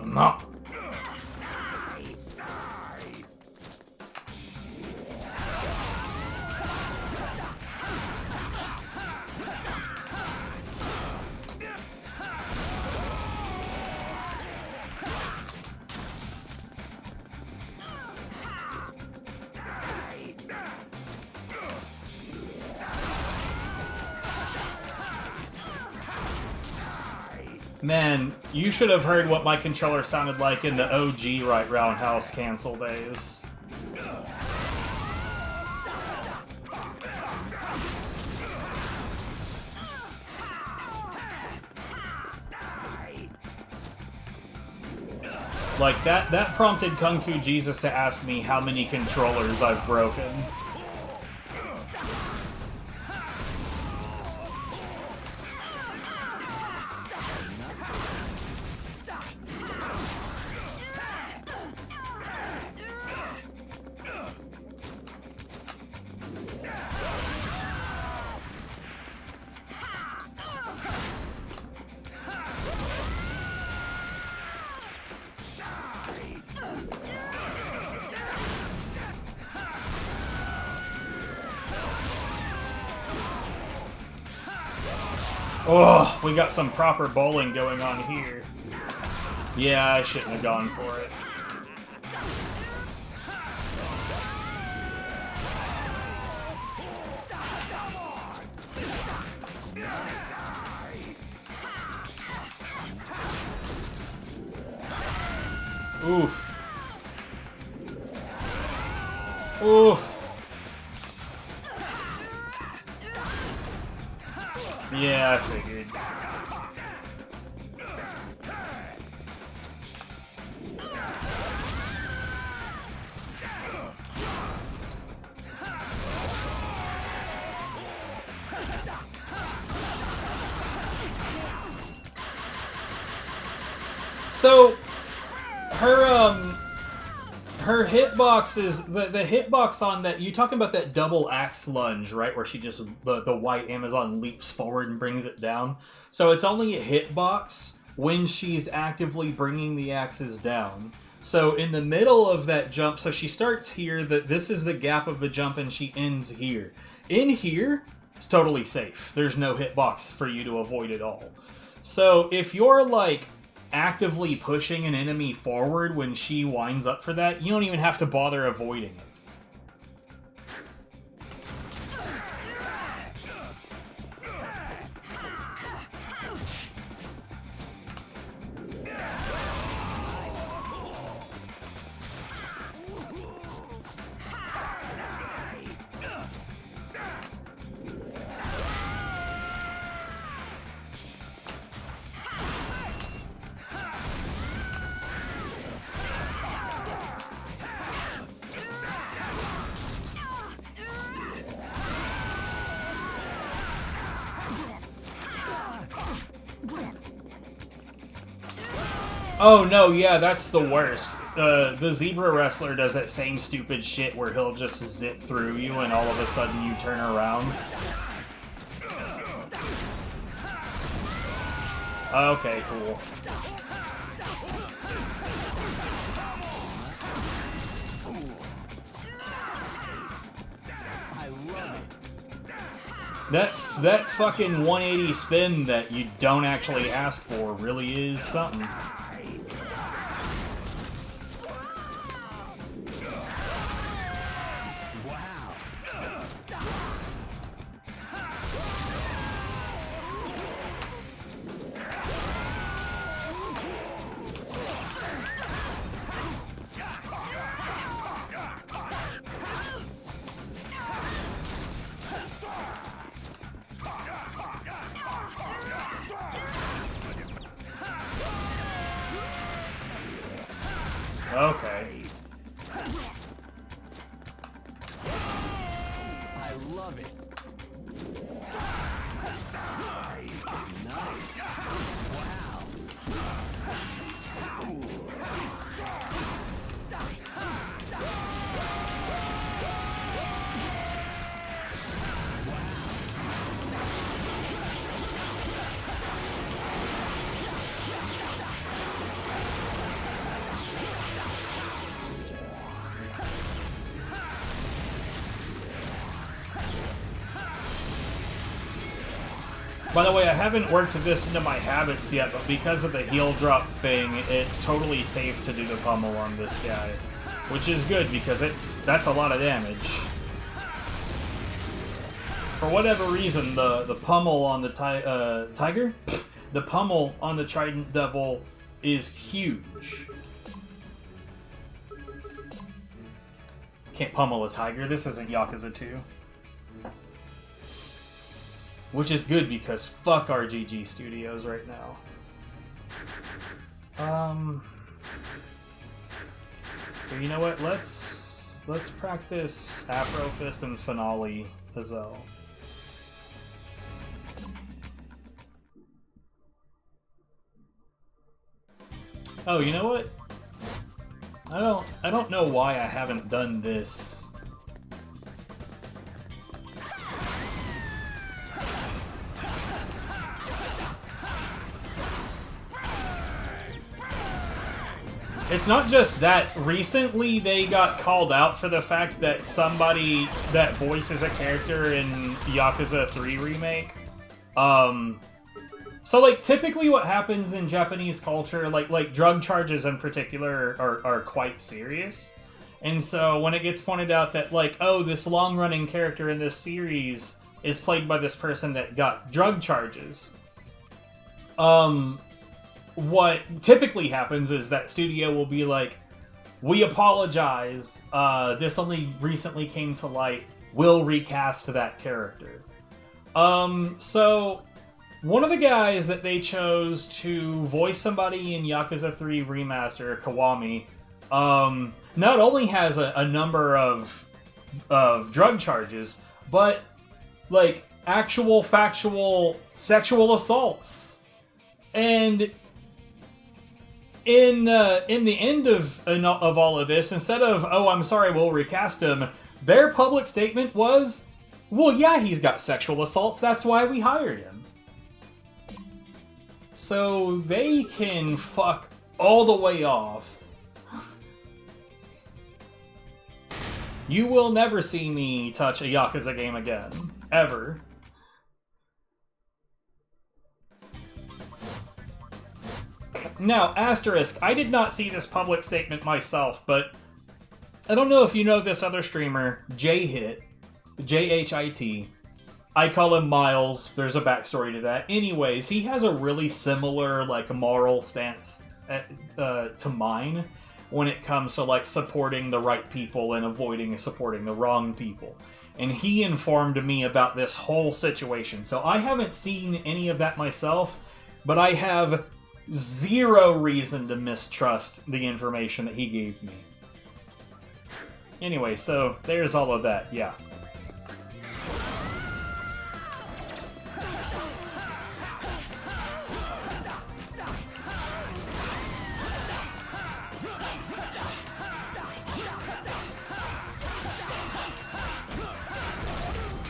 No. Man, you should have heard what my controller sounded like in the OG right roundhouse cancel days. Like, that prompted Kung Fu Jesus to ask me how many controllers I've broken. Oh, we got some proper bowling going on here. Yeah, I shouldn't have gone for it. Oof. Oof. Yeah, I figured. So, her hitbox is the hitbox on that. You talking about that double axe lunge, right? Where she just the white Amazon leaps forward and brings it down. So it's only a hitbox when she's actively bringing the axes down. So in the middle of that jump, so she starts here. This is the gap of the jump, and she ends here. In here, it's totally safe. There's no hitbox for you to avoid at all. So if you're like actively pushing an enemy forward when she winds up for that, you don't even have to bother avoiding it. Oh no, yeah, that's the worst. The zebra wrestler does that same stupid shit where he'll just zip through you and all of a sudden you turn around. Okay, cool. That fucking 180 spin that you don't actually ask for really is something. Okay. I love it. Nice. Wow. By the way, I haven't worked this into my habits yet, but because of the heal drop thing, it's totally safe to do the pummel on this guy. Which is good, because that's a lot of damage. For whatever reason, the pummel on the tiger? The pummel on the Trident Devil is huge. Can't pummel a tiger, this isn't Yakuza 2. Which is good because fuck RGG Studios right now. You know what? Let's practice Afro Fist and Finale Hazel. Oh, you know what? I don't know why I haven't done this. It's not just that. Recently, they got called out for the fact that somebody that voices a character in Yakuza 3 Remake So, like, typically what happens in Japanese culture, like drug charges in particular are quite serious. And so when it gets pointed out that, like, oh, this long-running character in this series is played by this person that got drug charges, what typically happens is that studio will be like, we apologize, this only recently came to light, we'll recast that character. So one of the guys that they chose to voice somebody in Yakuza 3 Remaster, Kawami, not only has a number of drug charges, but, like, actual factual sexual assaults. And in the end of all of this, instead of, oh, I'm sorry, we'll recast him, their public statement was, well, yeah, he's got sexual assaults, that's why we hired him. So they can fuck all the way off. You will never see me touch a Yakuza game again. Ever. Now, asterisk, I did not see this public statement myself, but I don't know if you know this other streamer, J-Hit, J-H-I-T. I call him Miles, there's a backstory to that. Anyways, he has a really similar, like, moral stance to mine when it comes to, like, supporting the right people and avoiding supporting the wrong people. And he informed me about this whole situation. So I haven't seen any of that myself, but I have zero reason to mistrust the information that he gave me. Anyway, so there's all of that, yeah.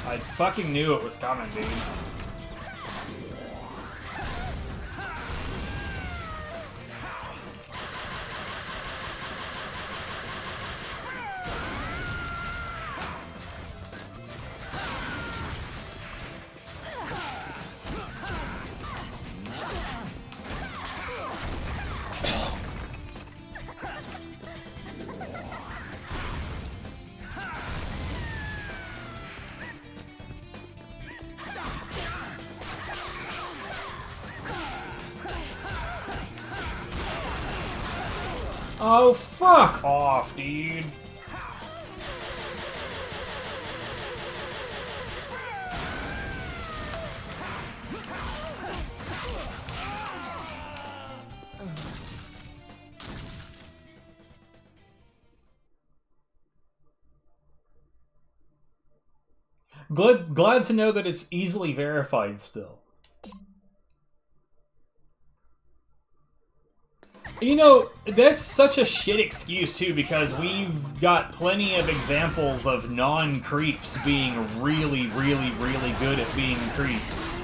I fucking knew it was coming, dude. Oh, fuck off, dude. Glad to know that it's easily verified still. You know, that's such a shit excuse, too, because we've got plenty of examples of non-creeps being really, really, really good at being creeps.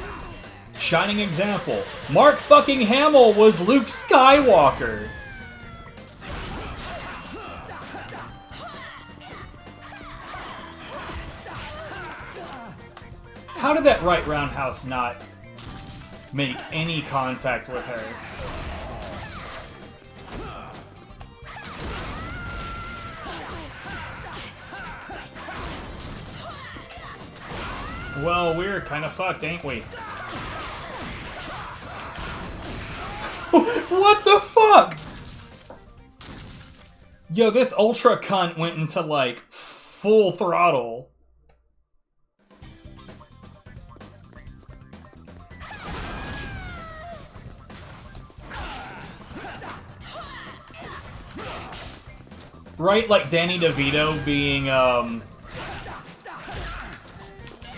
Shining example. Mark fucking Hamill was Luke Skywalker. How did that right roundhouse not make any contact with her? Well, we're kind of fucked, ain't we? What the fuck? Yo, this ultra cunt went into, like, full throttle. Right, like Danny DeVito being,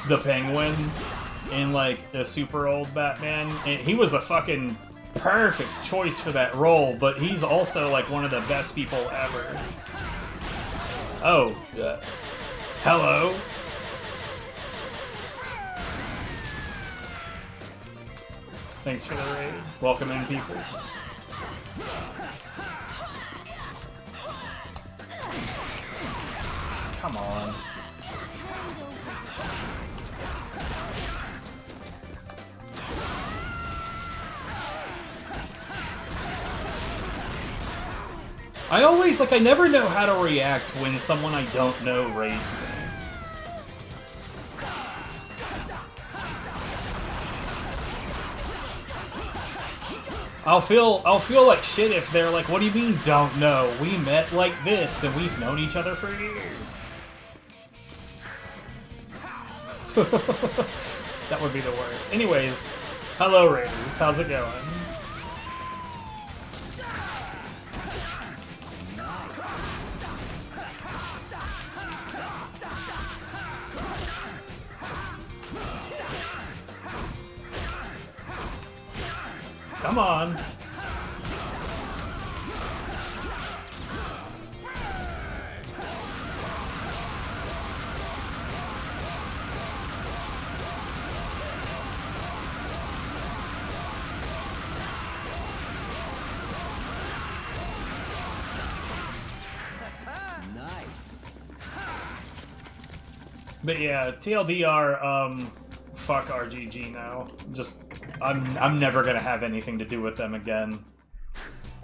the Penguin in, like, the super old Batman. And he was the fucking perfect choice for that role, but he's also, like, one of the best people ever. Oh, hello? Thanks for the raid. Welcome in, people. Come on. I always, like, I never know how to react when someone I don't know raids me. I'll feel like shit if they're like, what do you mean don't know? We met like this and we've known each other for years. That would be the worst. Anyways, hello Raiders, how's it going? Come on. But yeah, TLDR, fuck RGG now. Just, I'm never gonna have anything to do with them again.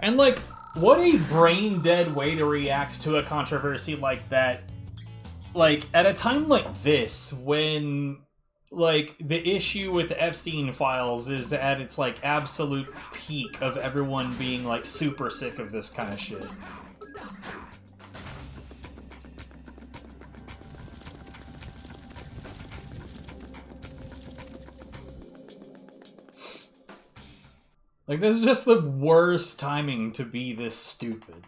And like, what a brain-dead way to react to a controversy like that. Like, at a time like this, when, like, the issue with the Epstein files is at its, like, absolute peak of everyone being, like, super sick of this kind of shit. Like, this is just the worst timing to be this stupid.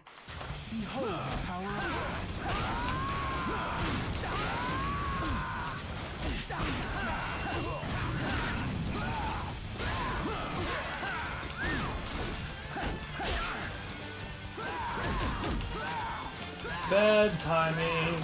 Bad timing.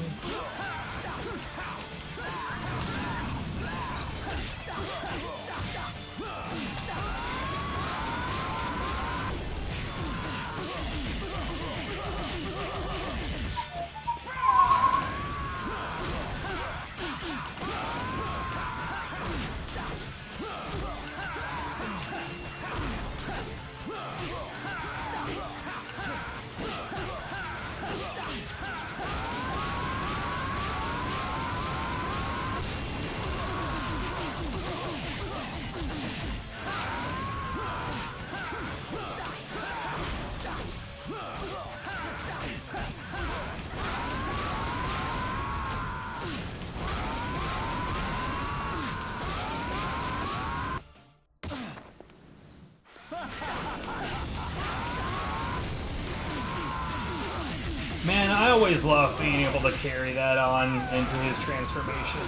Man, I always love being able to carry that on into his transformation.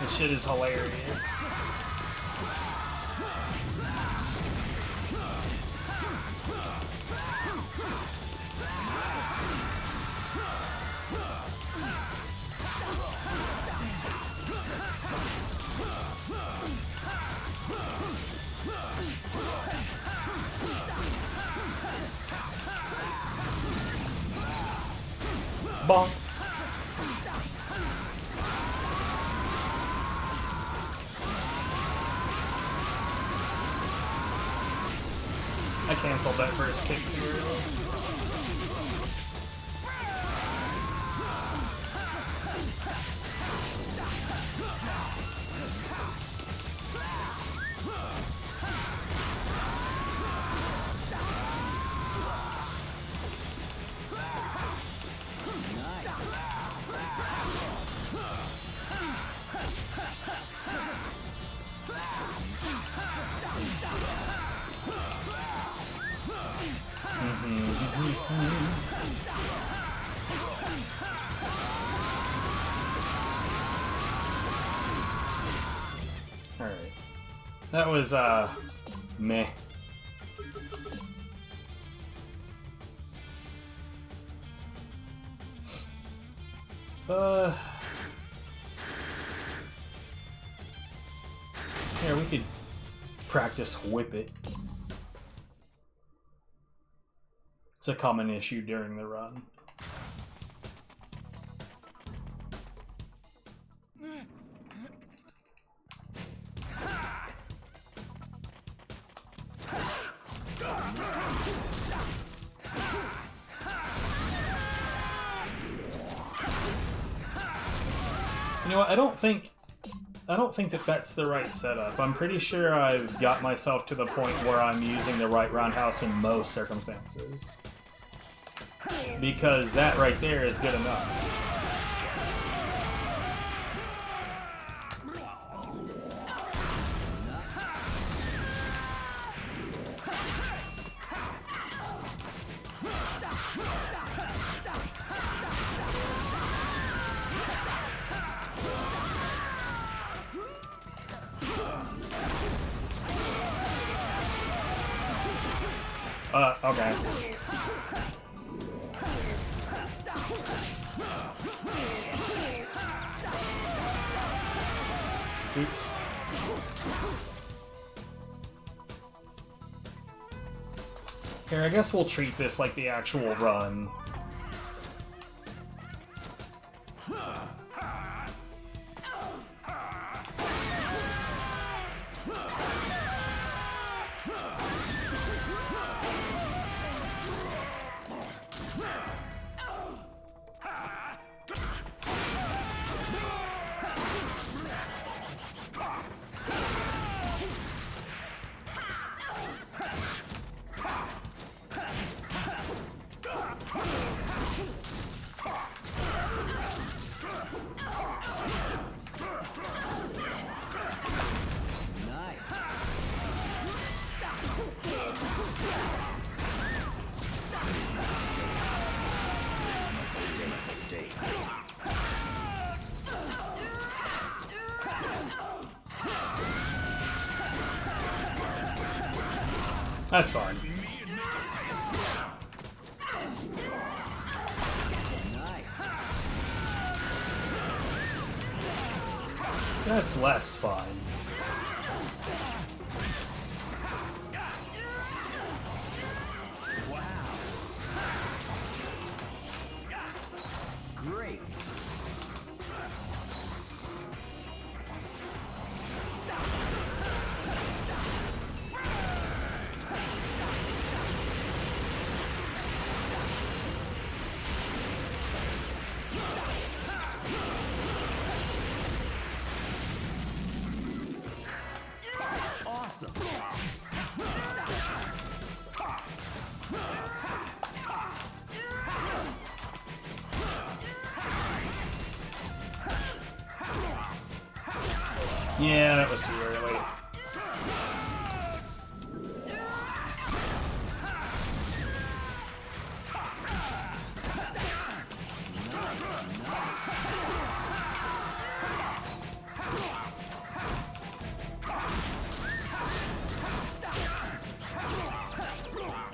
This shit is hilarious. Bonk. I canceled that first kick too early. Alright. That was, meh. Here, we could practice whip it. It's a common issue during the run. You know what? I don't think that that's the right setup. I'm pretty sure I've got myself to the point where I'm using the right roundhouse in most circumstances. Because that right there is good enough. Okay. Oops. Here, I guess we'll treat this like the actual run. That's fine. That's less fun. Great. Yeah, that was too early.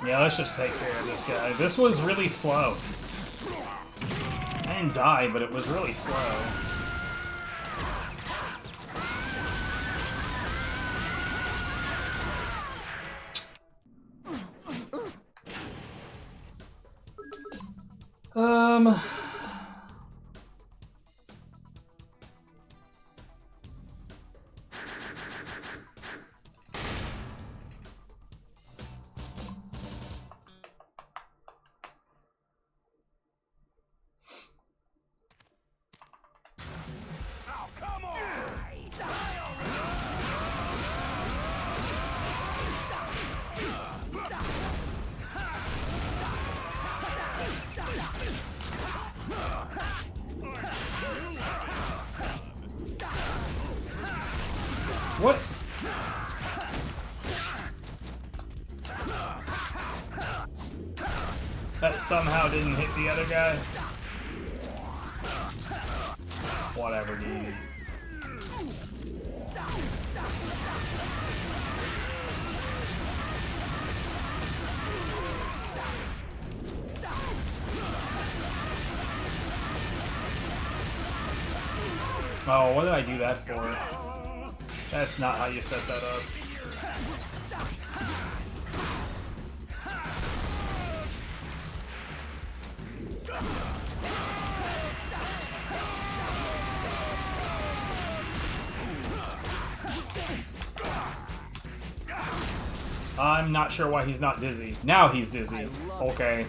Yeah, let's just take care of this guy. This was really slow. I didn't die, but it was really slow. What? That somehow didn't hit the other guy? Whatever, dude. Oh, what did I do that for? That's not how you set that up. I'm not sure why he's not dizzy. Now he's dizzy. Okay.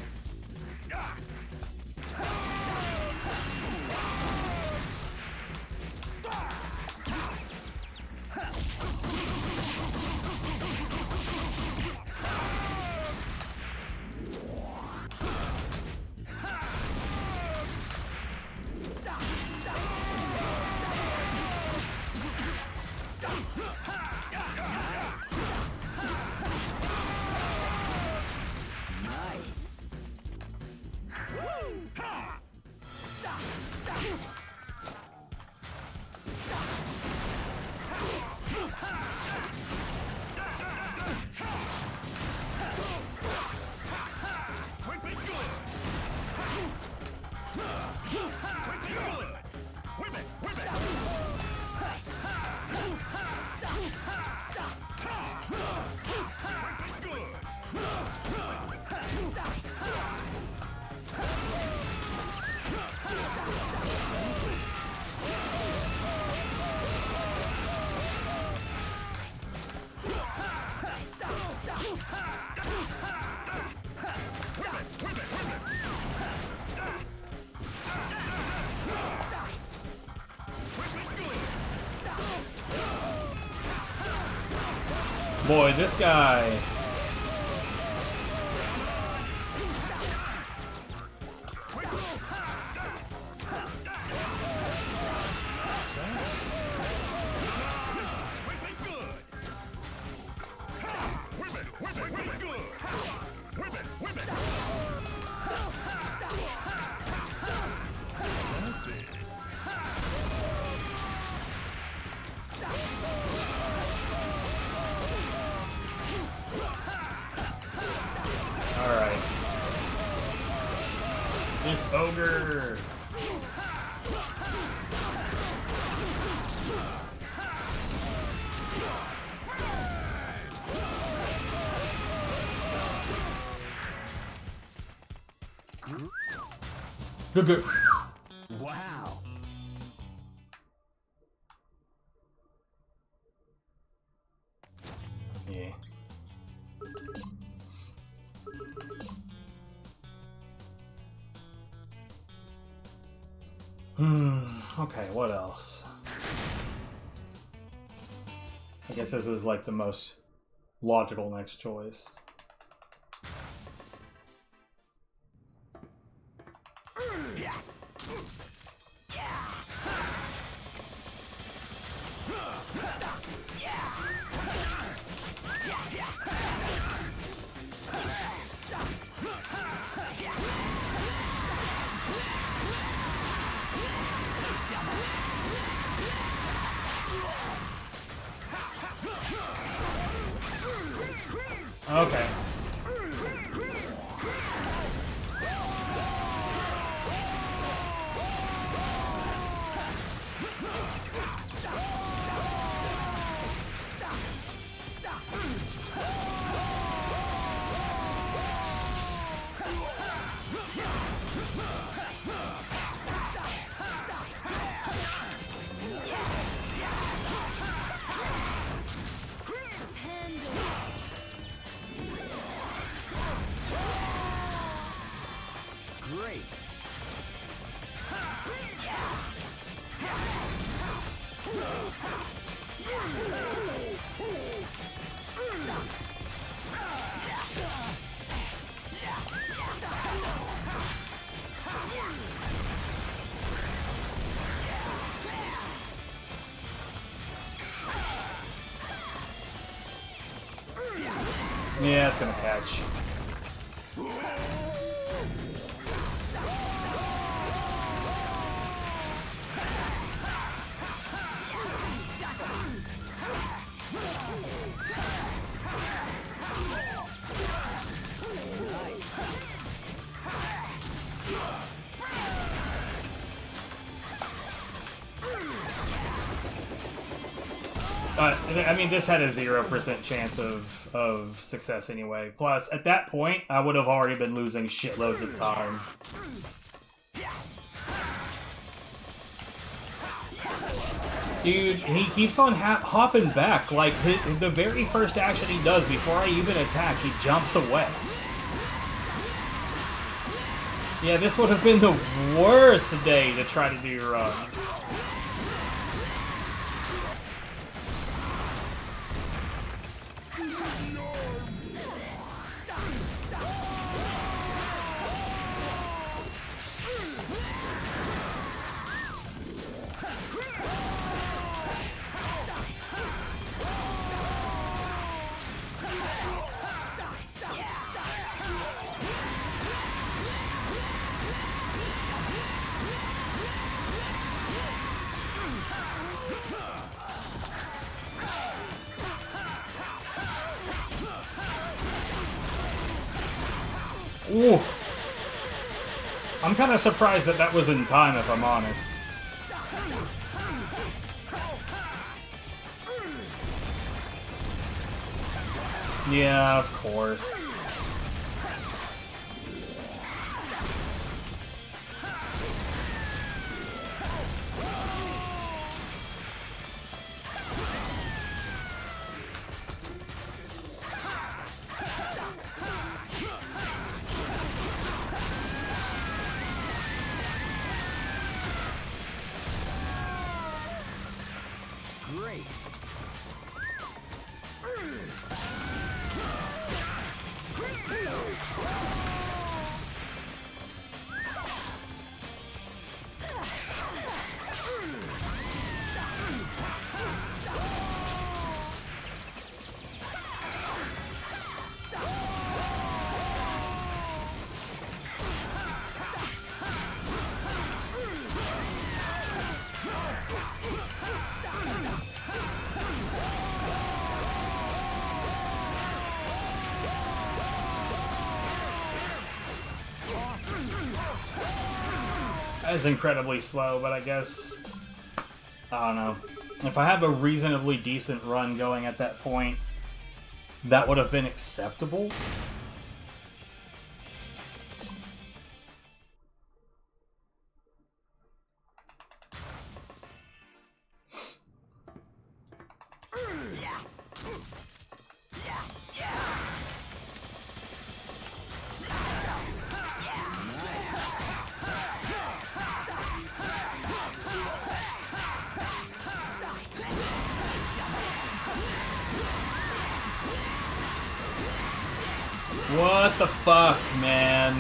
Boy, this guy. Alright. It's Ogre! Good, good. Wow. Yeah. Okay, what else? I guess this is like the most logical next choice. Okay. Great. Yeah, it's gonna catch. I mean, this had a 0% chance of success anyway. Plus, at that point, I would have already been losing shitloads of time. Dude, he keeps on hopping back. Like, the very first action he does before I even attack, he jumps away. Yeah, this would have been the worst day to try to do runs. Ooh. I'm kind of surprised that that was in time, if I'm honest. Yeah, of course. Great. is incredibly slow, but I guess... I don't know. If I have a reasonably decent run going at that point, that would have been acceptable. What the fuck, man?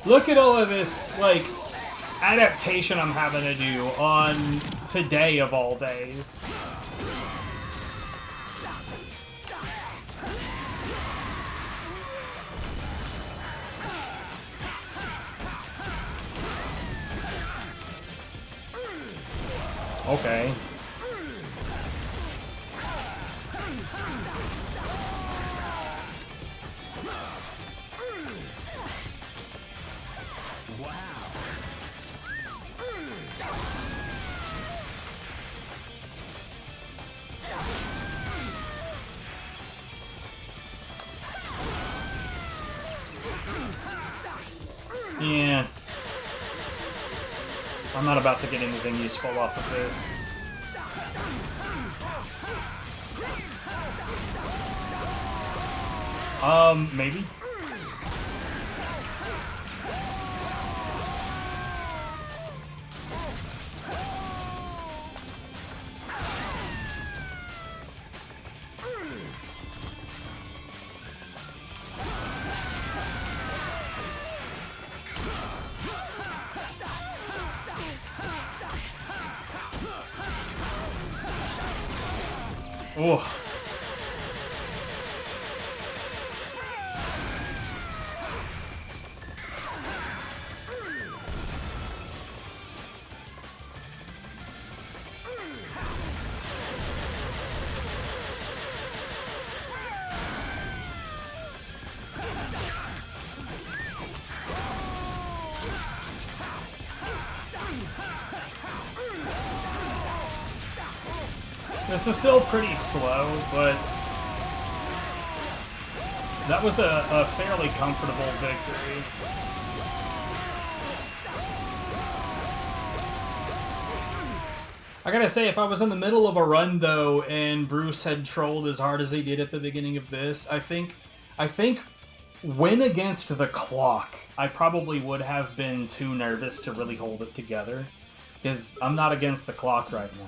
Look at all of this, like, adaptation I'm having to do on today of all days. Okay. Yeah. I'm not about to get anything useful off of this. Maybe? Oh. This is still pretty slow, but that was a fairly comfortable victory. I gotta say, if I was in the middle of a run, though, and Bruce had trolled as hard as he did at the beginning of this, I think when against the clock, I probably would have been too nervous to really hold it together, because I'm not against the clock right now.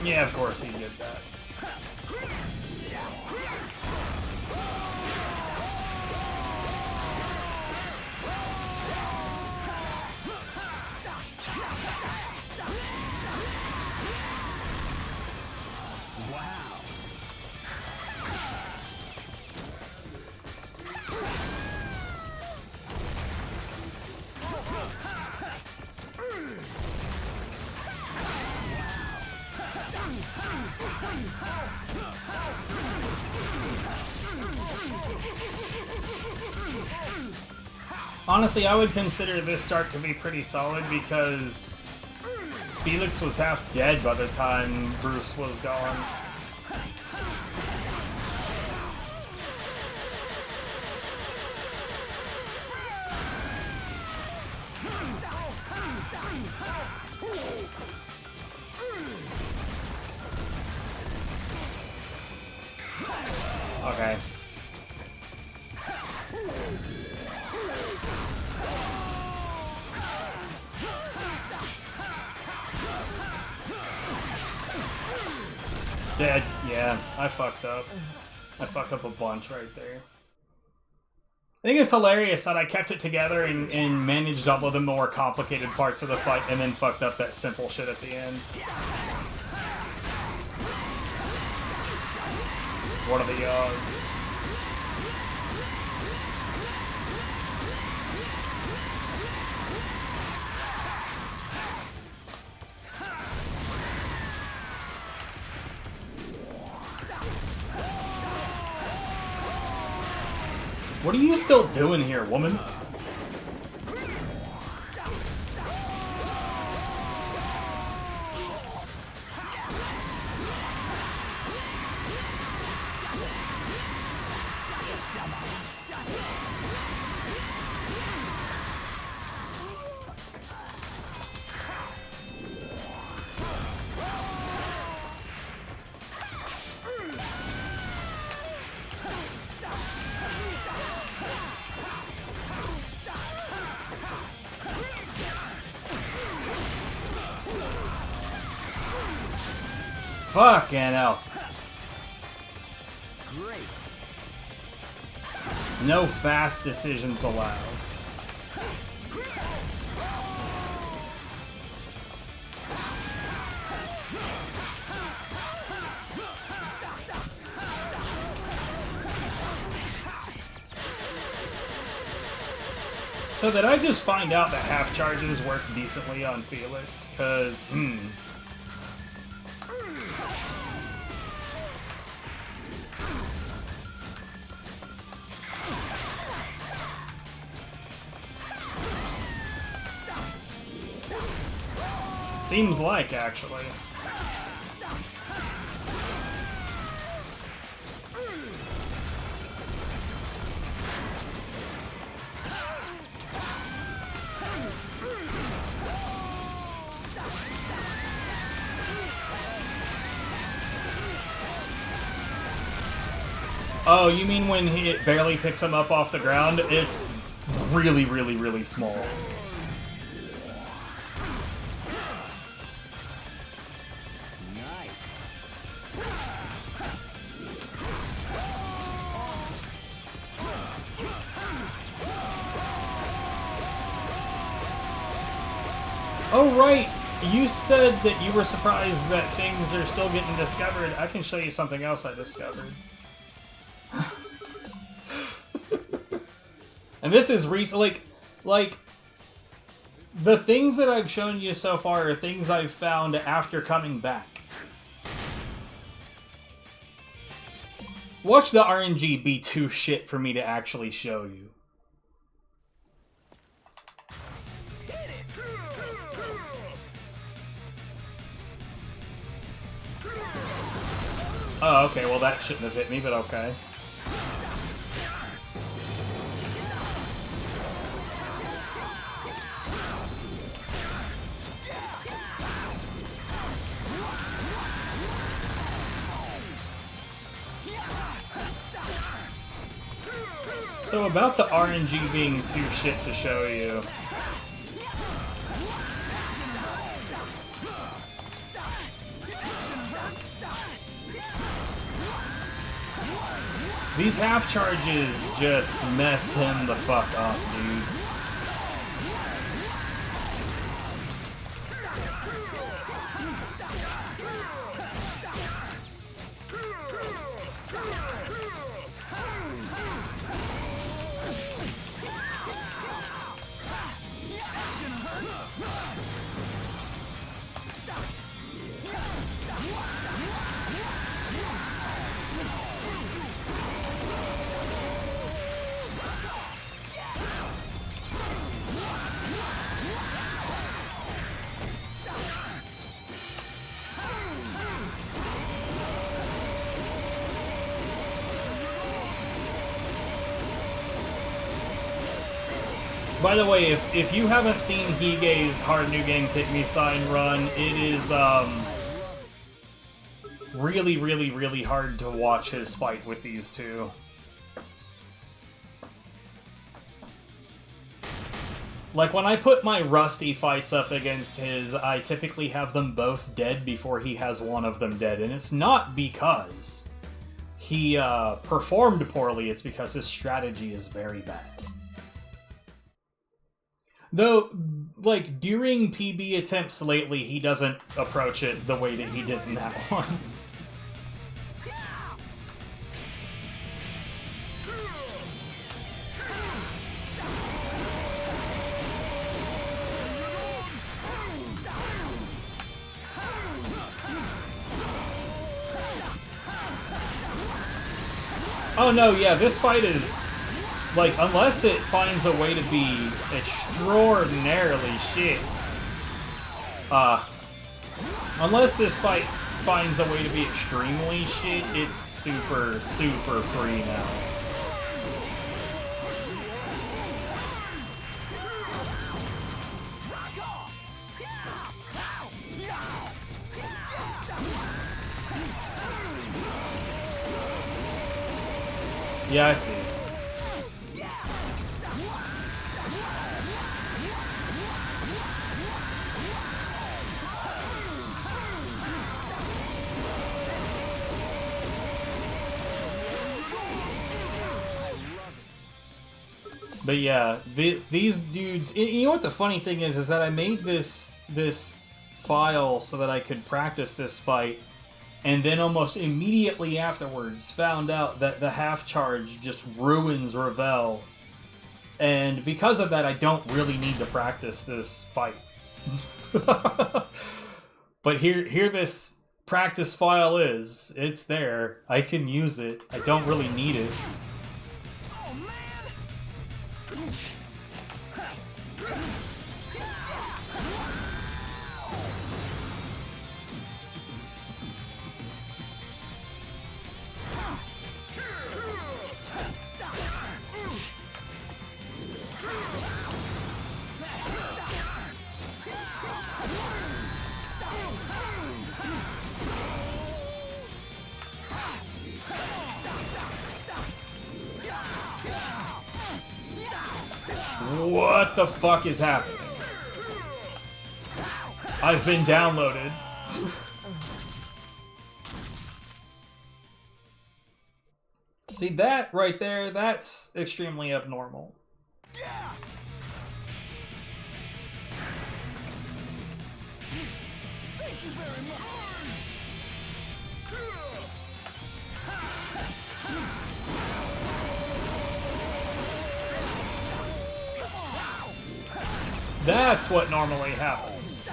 Yeah, of course he did that. Honestly, I would consider this start to be pretty solid because Felix was half dead by the time Bruce was gone. Okay. Dead. Yeah, I fucked up. I fucked up a bunch right there. I think it's hilarious that I kept it together and managed all of the more complicated parts of the fight and then fucked up that simple shit at the end. What are the odds? What are you still doing here, woman? Fucking hell. Great. No fast decisions allowed. So did I just find out that half charges work decently on Felix? Cause, seems like, actually. Oh, you mean when it barely picks him up off the ground? It's really, really, really small. Oh, right! You said that you were surprised that things are still getting discovered. I can show you something else I discovered. And this is recent, like, the things that I've shown you so far are things I've found after coming back. Watch the RNG be too shit for me to actually show you. Oh, okay, well that shouldn't have hit me, but okay. So about the RNG being too shit to show you. These half charges just mess him the fuck up, dude. By the way, if you haven't seen Hige's Hard New Game Pick Me Sign run, it is really, really, really hard to watch his fight with these two. Like, when I put my Rusty fights up against his, I typically have them both dead before he has one of them dead. And it's not because he performed poorly, it's because his strategy is very bad. Though, like, during PB attempts lately, he doesn't approach it the way that he did in that one. Oh no, yeah, this fight is, like, unless it finds a way to be extraordinarily shit. Unless this fight finds a way to be extremely shit, it's super, super free now. Yeah, I see. But yeah, these dudes. You know what the funny thing is that I made this file so that I could practice this fight. And then almost immediately afterwards found out that the half charge just ruins Ravel. And because of that, I don't really need to practice this fight. But here this practice file is. It's there. I can use it. I don't really need it. What the fuck is happening? I've been downloaded. See, that right there, that's extremely abnormal. That's what normally happens.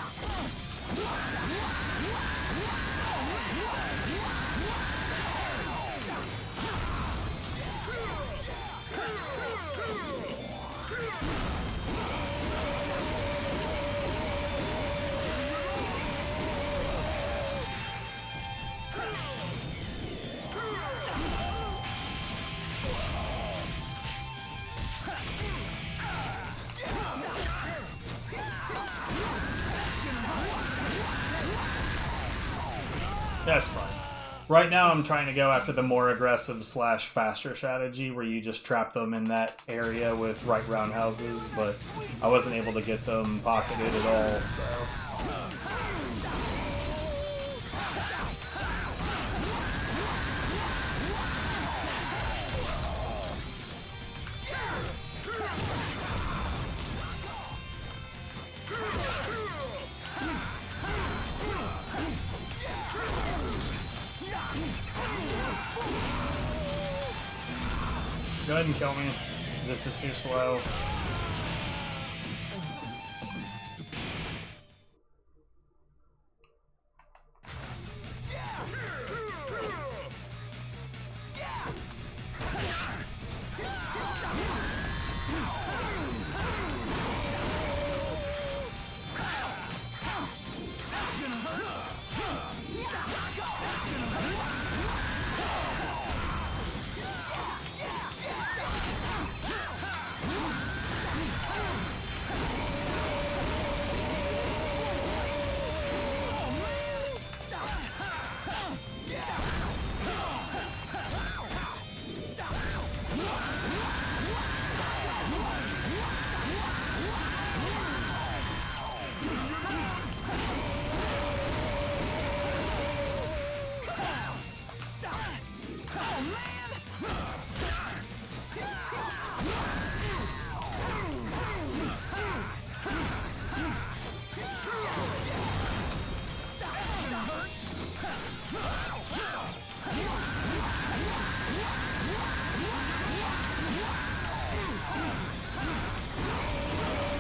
That's fine. Right now I'm trying to go after the more aggressive / faster strategy where you just trap them in that area with right roundhouses, but I wasn't able to get them pocketed at all, so... Go ahead and kill me. This is too slow.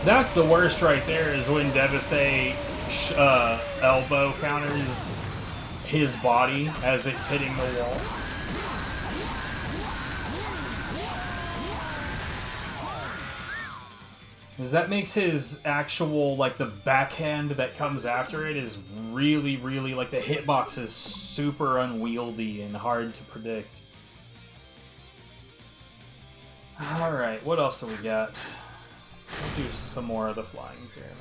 That's the worst right there, is when Devastate elbow counters his body as it's hitting the wall. Because that makes his actual, like, the backhand that comes after it is really, really, like, the hitbox is super unwieldy and hard to predict. Alright, what else do we got? We'll do some more of the Flying Pyramid.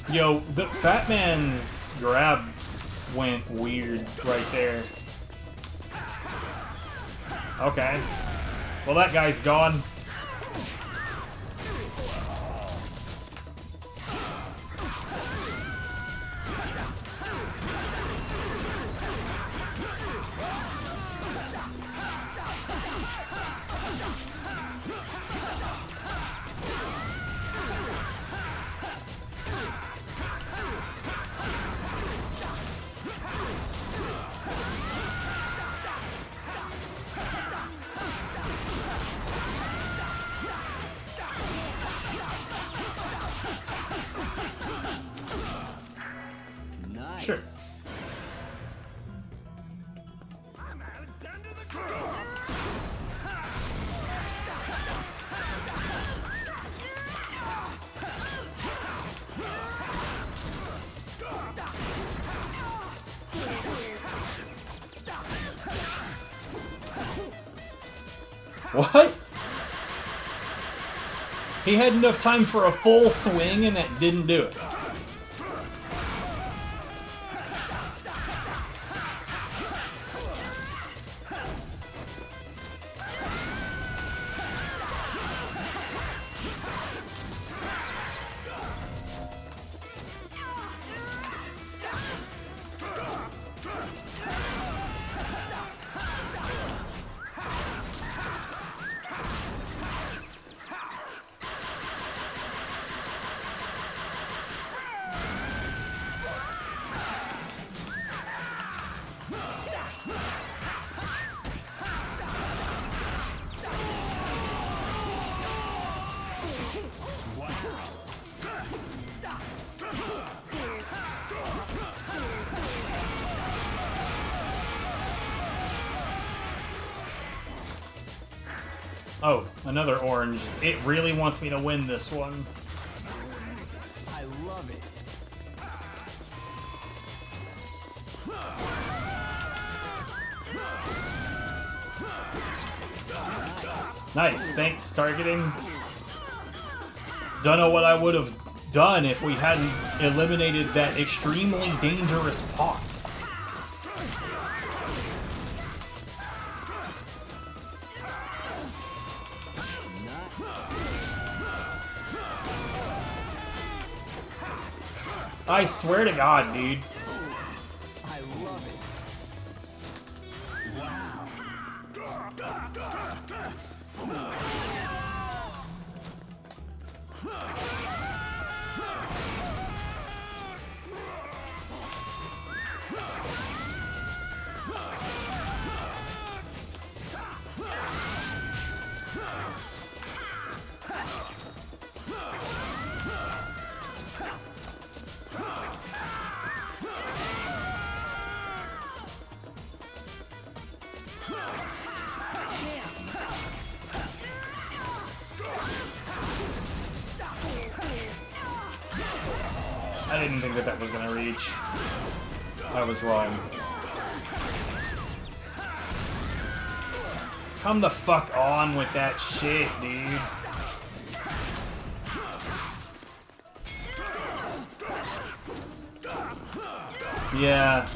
Yo, the Fat Man's grab went weird right there. Okay. Well, that guy's gone. Sure. What? He had enough time for a full swing and that didn't do it. Oh, another orange. It really wants me to win this one. I love it. Nice, thanks, targeting. Don't know what I would have done if we hadn't eliminated that extremely dangerous pot. I swear to God, dude. I love it. Wow. I didn't think that was gonna reach. I was wrong. Come the fuck on with that shit, dude. Yeah.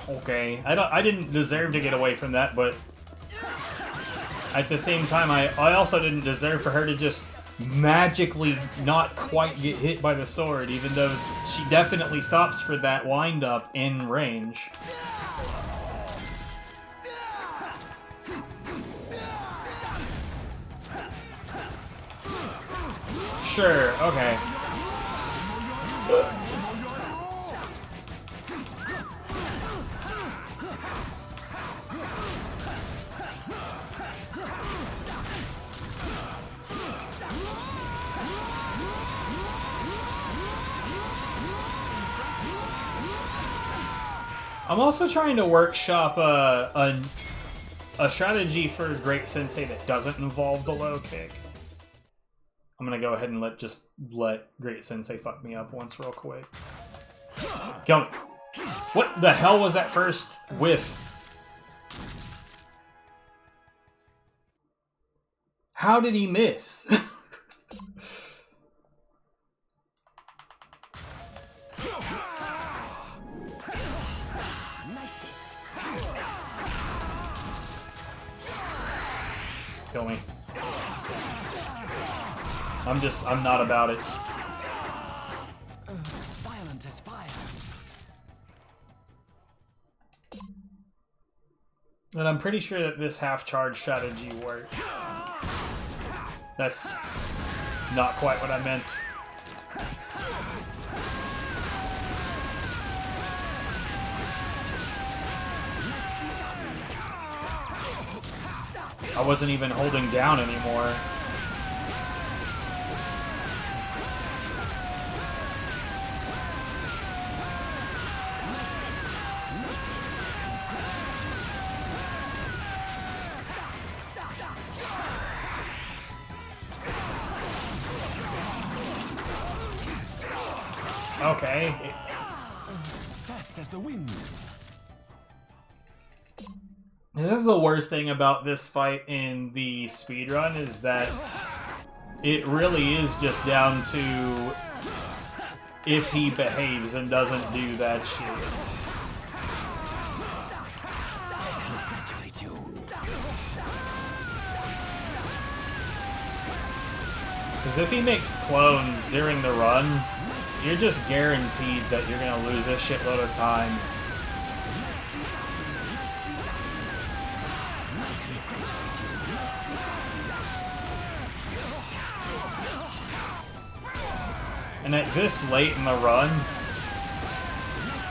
Okay. I didn't deserve to get away from that, but at the same time, I also didn't deserve for her to just magically not quite get hit by the sword, even though she definitely stops for that wind-up in range. Sure, okay. I'm also trying to workshop a strategy for Great Sensei that doesn't involve the low kick. I'm gonna go ahead and let Great Sensei fuck me up once real quick. Kill me. What the hell was that first whiff? How did he miss? Kill me. I'm not about it. Violence is fire. And I'm pretty sure that this half-charge strategy works. That's not quite what I meant. I wasn't even holding down anymore. Okay. Fast as the wind. This is the worst thing about this fight in the speedrun, is that it really is just down to if he behaves and doesn't do that shit. Because if he makes clones during the run, you're just guaranteed that you're gonna lose a shitload of time. And at this late in the run,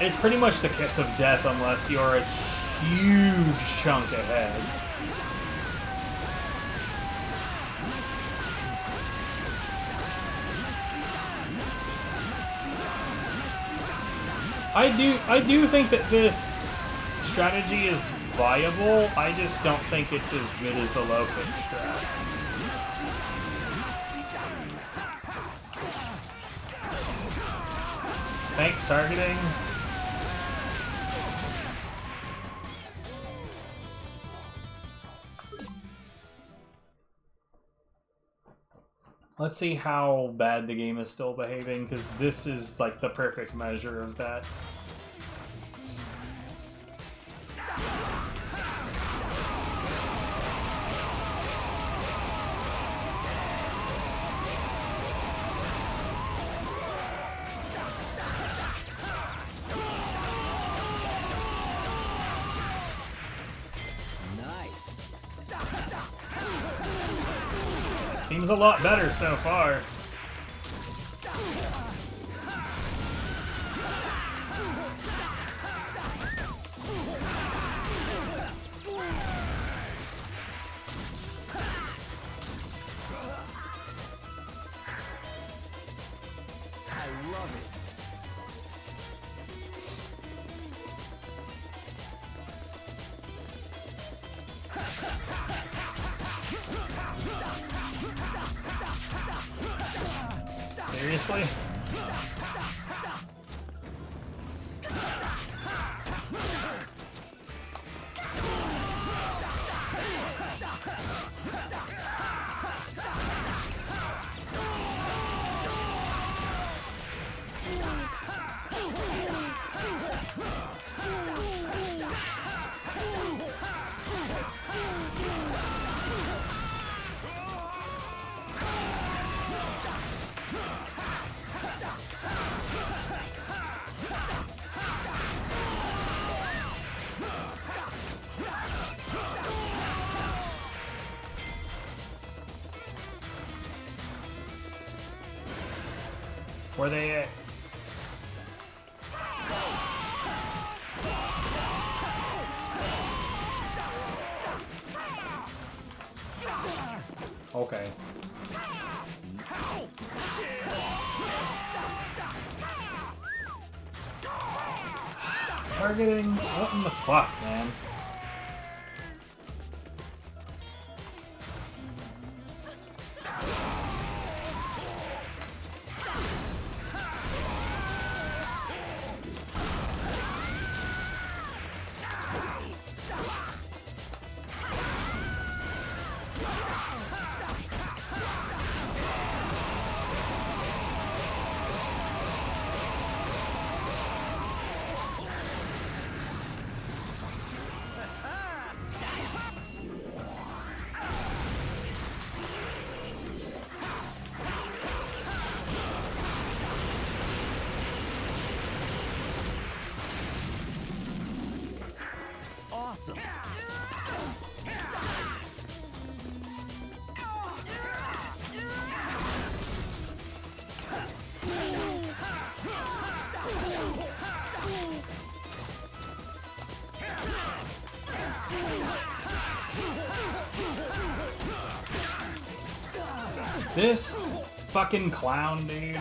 it's pretty much the kiss of death unless you're a huge chunk ahead. I do think that this strategy is viable. I just don't think it's as good as the low kick strat. Thanks, targeting. Let's see how bad the game is still behaving, because this is like the perfect measure of that. Seems a lot better so far. I love it. Seriously? Where they at? Okay. Targeting? What in the fuck, man? Awesome. This fucking clown, dude.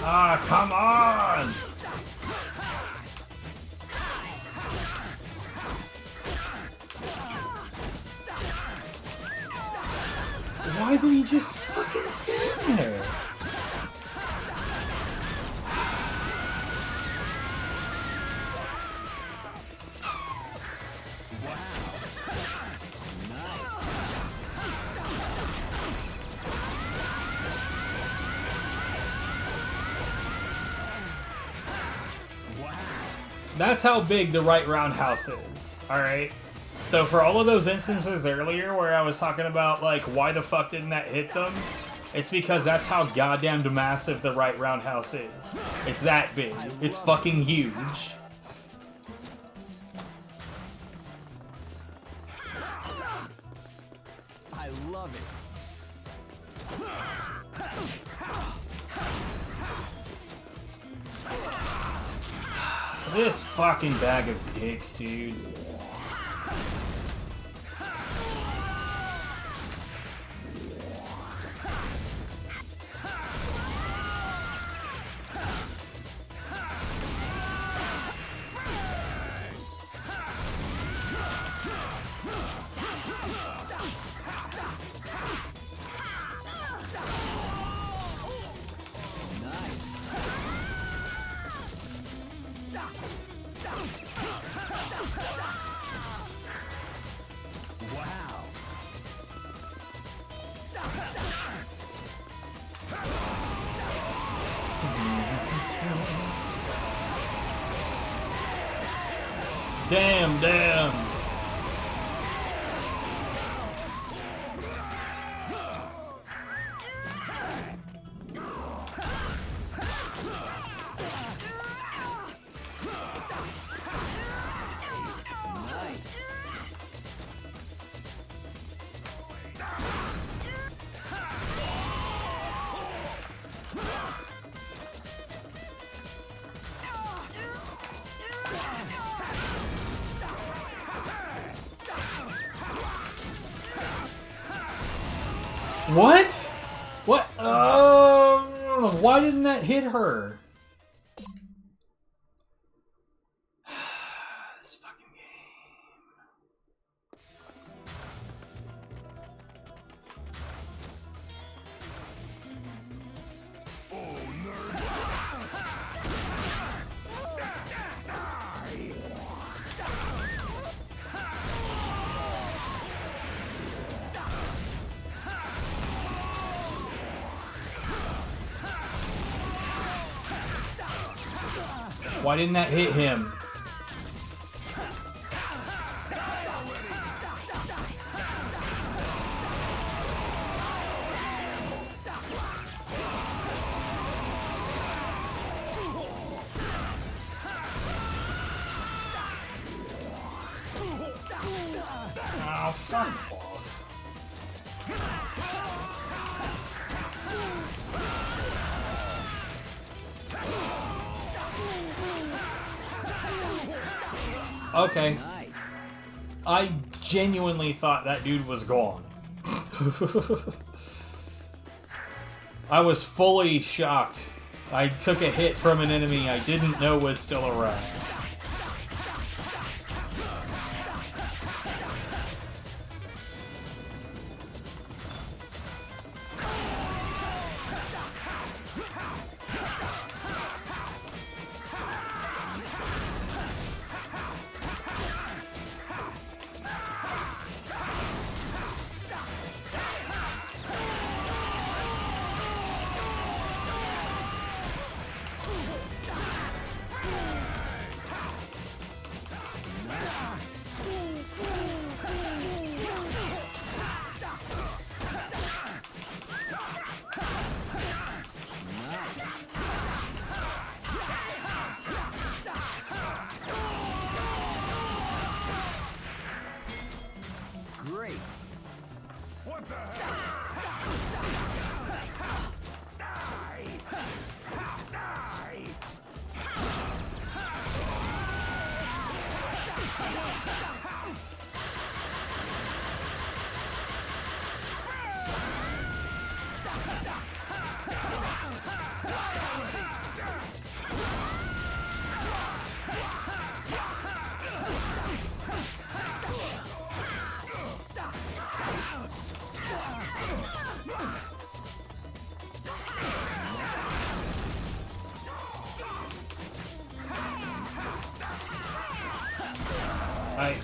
Ah, come on! Why would he just fucking stand there? That's how big the right roundhouse is, alright? So for all of those instances earlier where I was talking about, like, why the fuck didn't that hit them? It's because that's how goddamn massive the right roundhouse is. It's that big. It's fucking huge. I love it. This fucking bag of dicks, dude. Damn. What? What? Why didn't that hit her? This fucking game. Why didn't that hit him? Fuck off. Okay. I genuinely thought that dude was gone. I was fully shocked. I took a hit from an enemy I didn't know was still around. Great.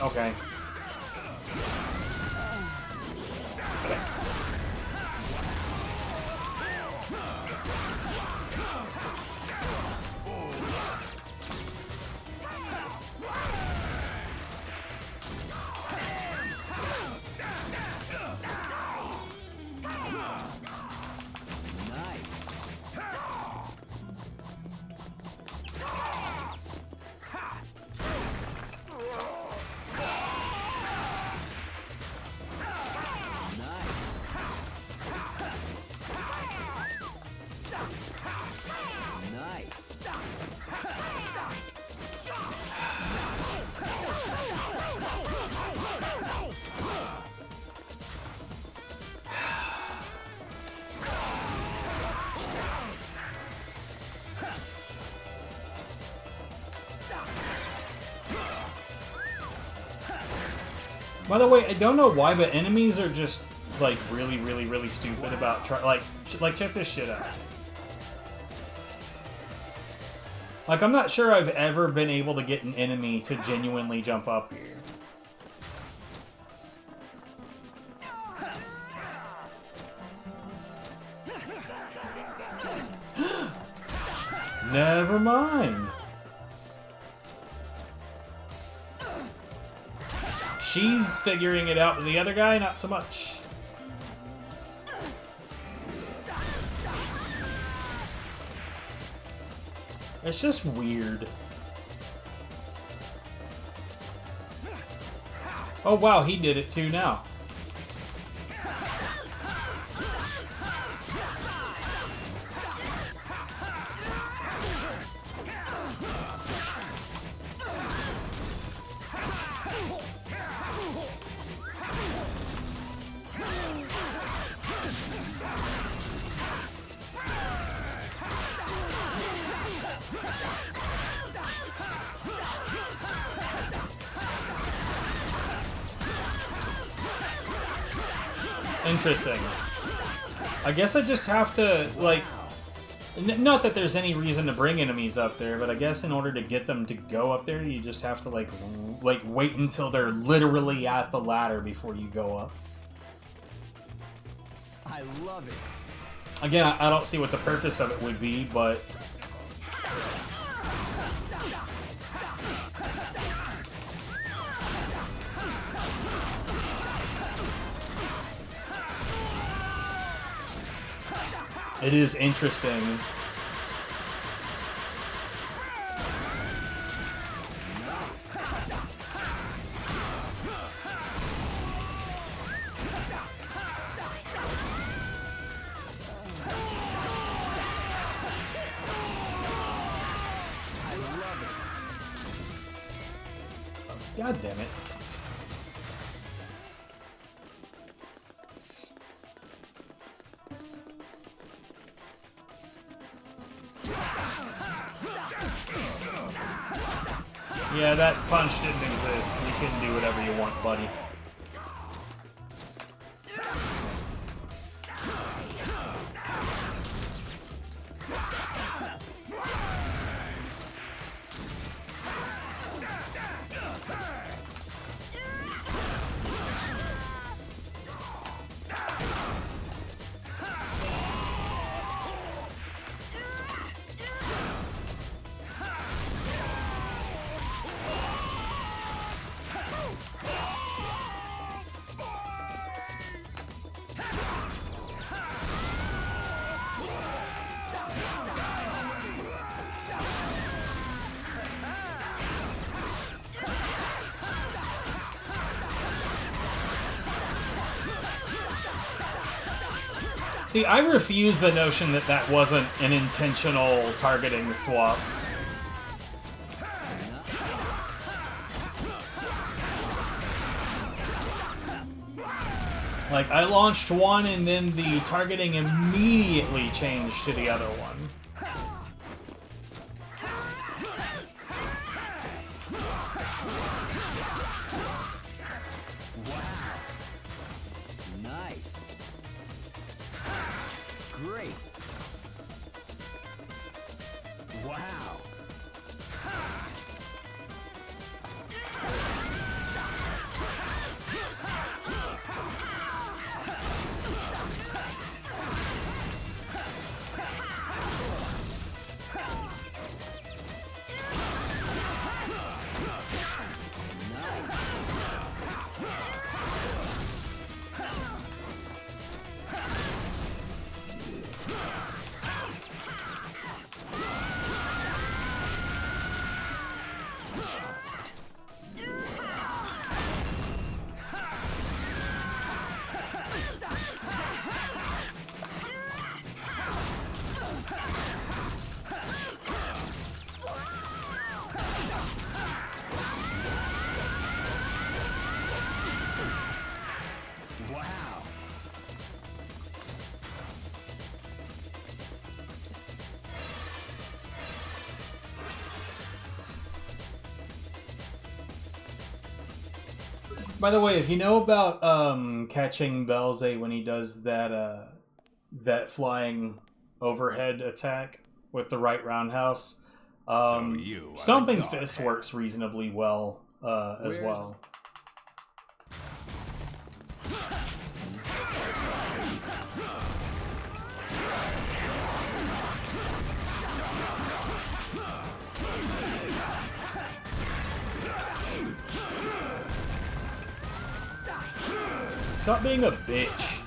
Okay. By the way, I don't know why, but enemies are just like really stupid about like check this shit out. Like, I'm not sure I've ever been able to get an enemy to genuinely jump up here. Never mind. She's figuring it out, but the other guy, not so much. It's just weird. Oh wow, he did it too now. Interesting. I guess I just have to, like... Not that there's any reason to bring enemies up there, but I guess in order to get them to go up there, you just have to, like wait until they're literally at the ladder before you go up. I love it. Again, I don't see what the purpose of it would be, but... It is interesting. God damn it. Yeah, that punch didn't exist. You can do whatever you want, buddy. See, I refuse the notion that that wasn't an intentional targeting swap. Like, I launched one and then the targeting immediately changed to the other one. Great. Wow. By the way, if you know about catching Belze when he does that that flying overhead attack with the right roundhouse, Stomping Fist works reasonably well as well. Stop being a bitch.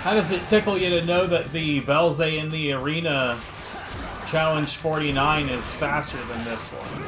How does it tickle you to know that the Belze in the arena challenge 49 is faster than this one?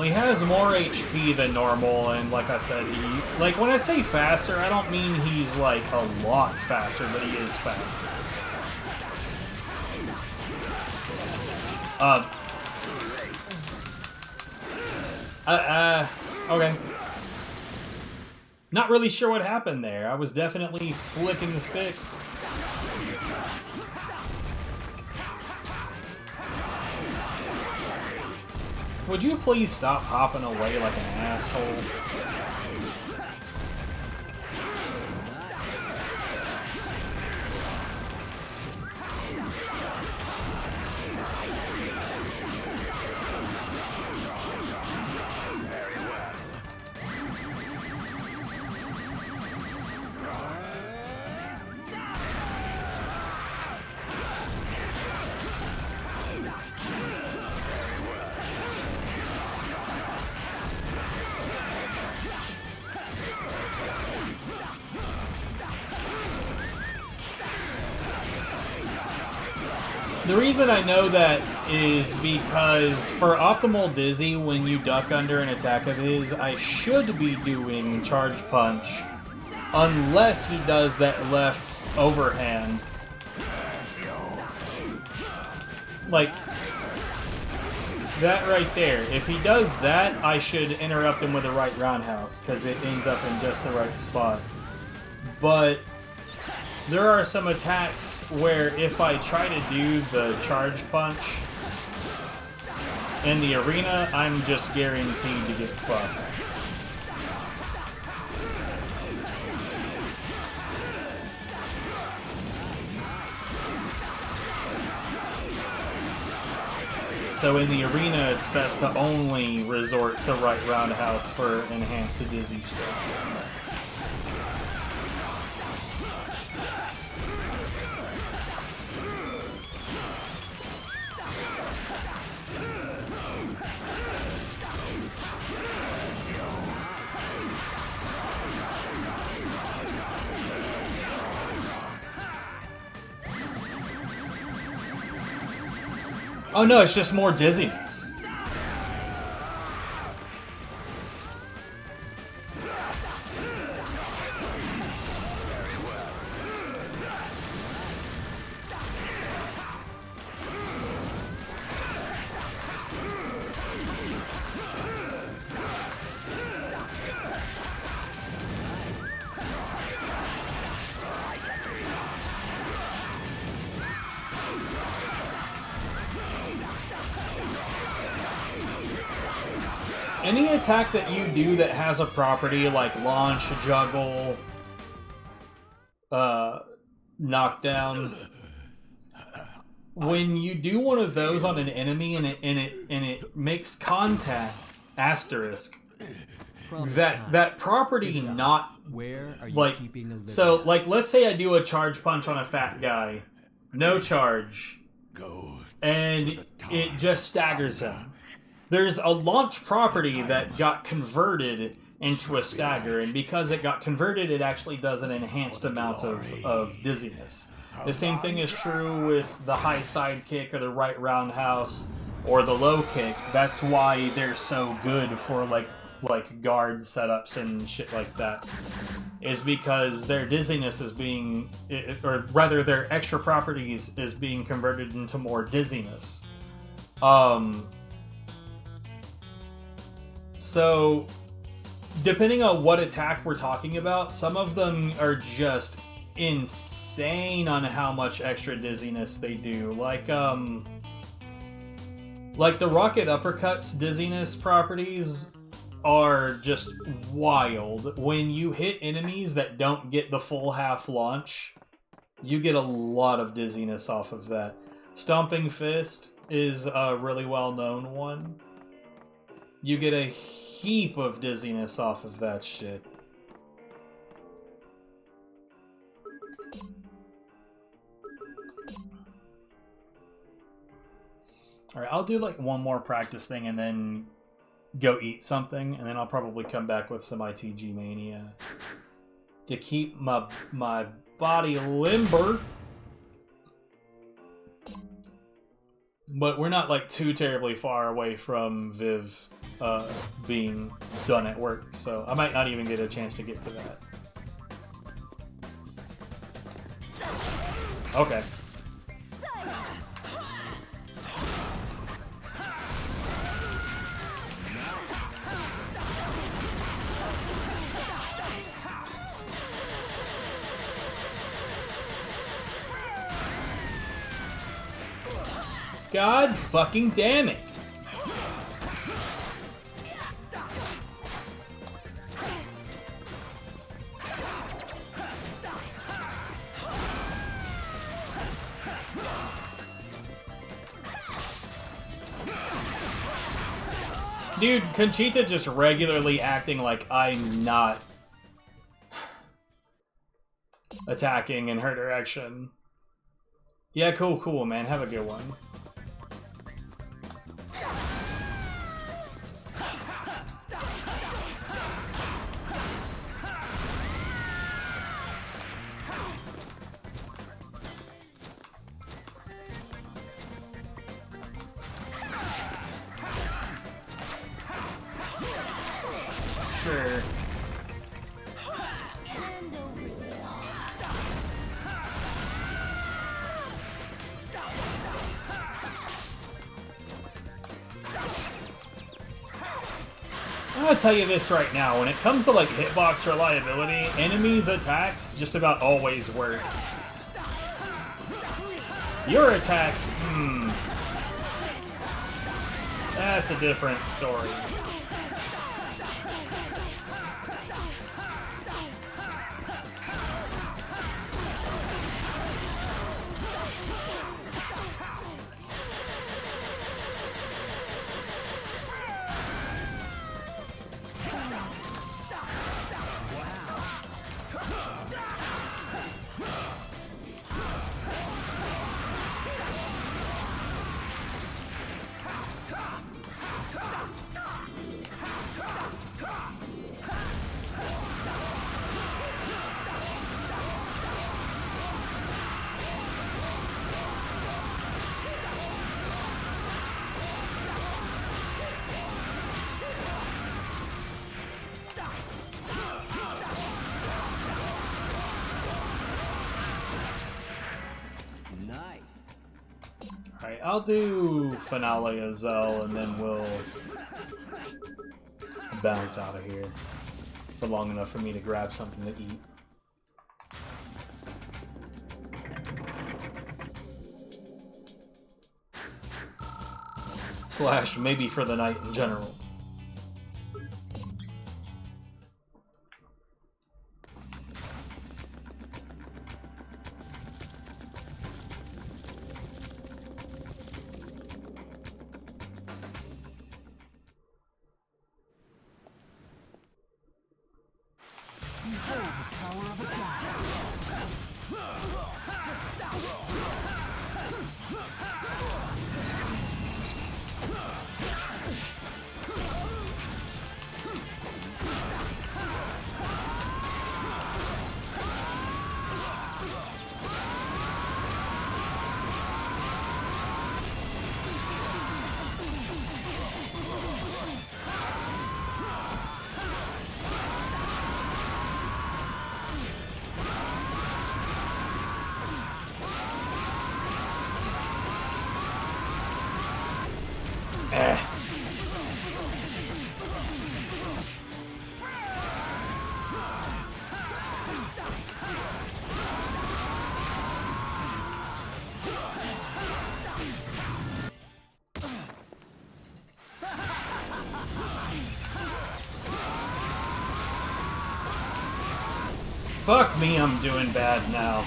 Well, he has more HP than normal, and like I said, like, when I say faster, I don't mean he's, like, a lot faster, but he is faster. Okay. Not really sure what happened there. I was definitely flicking the stick. Would you please stop hopping away like an asshole? The reason I know that is because for optimal Dizzy, when you duck under an attack of his, I should be doing Charge Punch, unless he does that left overhand. Like, that right there. If he does that, I should interrupt him with a right roundhouse, because it ends up in just the right spot. But there are some attacks where if I try to do the charge punch in the arena, I'm just guaranteed to get fucked. So in the arena, it's best to only resort to right roundhouse for enhanced dizzy strikes. Oh no, it's just more dizziness. Any attack that you do that has a property like launch, juggle, knockdown, when you do one of those on an enemy and it makes contact, asterisk, that property not Where are you like keeping the so like let's say I do a charge punch on a fat guy, no charge, and it just staggers him. There's a launch property that got converted into a stagger, and because it got converted, it actually does an enhanced amount of dizziness. The same thing is true with the high side kick or the right roundhouse or the low kick. That's why they're so good for like guard setups and shit like that, is because their dizziness is being, or rather their extra properties is being converted into more dizziness. So, depending on what attack we're talking about, some of them are just insane on how much extra dizziness they do. Like the rocket uppercuts dizziness properties are just wild. When you hit enemies that don't get the full half launch, you get a lot of dizziness off of that. Stomping Fist is a really well-known one. You get a heap of dizziness off of that shit. Alright, I'll do like one more practice thing and then go eat something, and then I'll probably come back with some ITG Mania to keep my body limber. But we're not like too terribly far away from Viv being done at work, so I might not even get a chance to get to that. Okay. God fucking damn it. Dude, Conchita just regularly acting like I'm not attacking in her direction. Yeah, cool, man. Have a good one. Sure. I'm gonna tell you this right now, when it comes to like hitbox reliability, enemies' attacks just about always work. Your attacks, that's a different story. Alright, I'll do Finale Azel and then we'll bounce out of here for long enough for me to grab something to eat. Slash, maybe for the night in general. Fuck me, I'm doing bad now.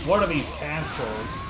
What are these cancels?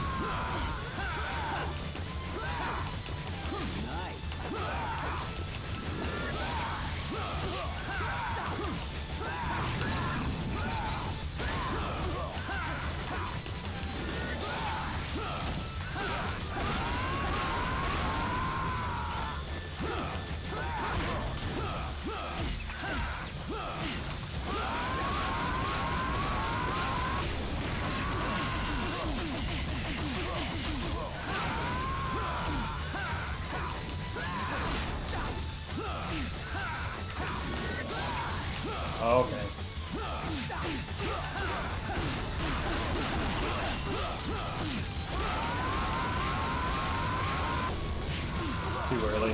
too early.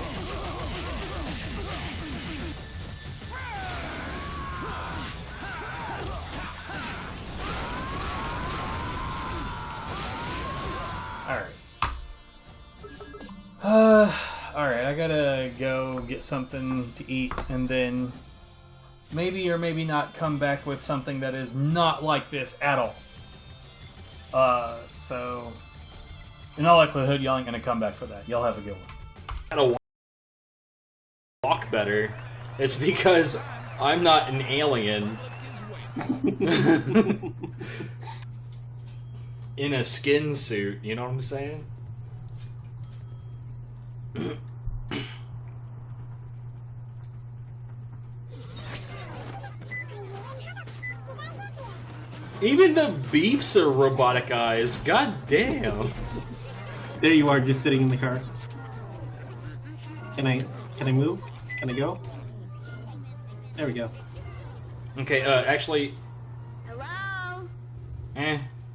Alright, I gotta go get something to eat and then maybe or maybe not come back with something that is not like this at all. So in all likelihood, y'all ain't gonna come back for that. Y'all have a good one. Gotta walk better. It's because I'm not an alien. In a skin suit, you know what I'm saying? Even the beeps are robotic eyes. God damn. There you are, just sitting in the car. Can I move? Can I go? There we go. Okay, actually, Hello?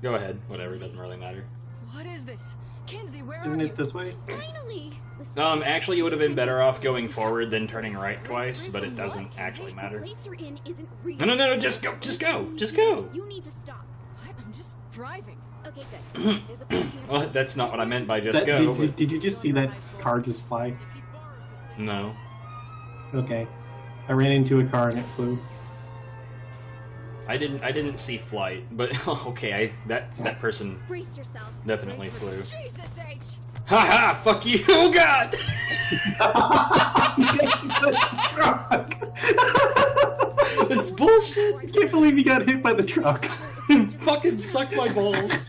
go ahead. Whatever, doesn't really matter. What is this? Kinsey, where Isn't are you? it this way? Finally! Actually, you would have been better off going forward than turning right twice, but it doesn't actually matter. The place you're in isn't real. No, just go, just go, just go! You need to stop. What? I'm just driving. Okay, good. There's a parking Well, that's not what I meant by just go. Did you just see that car just fly? No. Okay. I ran into a car and it flew. I didn't see flight, but okay, that person Brace yourself. definitely flew. Jesus H. Haha, fuck you, oh god! It's bullshit! I can't believe you got hit by the truck. Fucking suck my balls.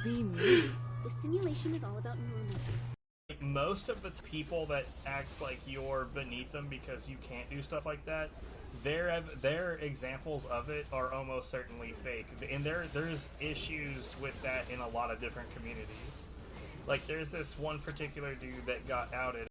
Be me. The simulation is all about normalcy. Most of the people that act like you're beneath them because you can't do stuff like that, their examples of it are almost certainly fake. And there's issues with that in a lot of different communities. Like, there's this one particular dude that got outed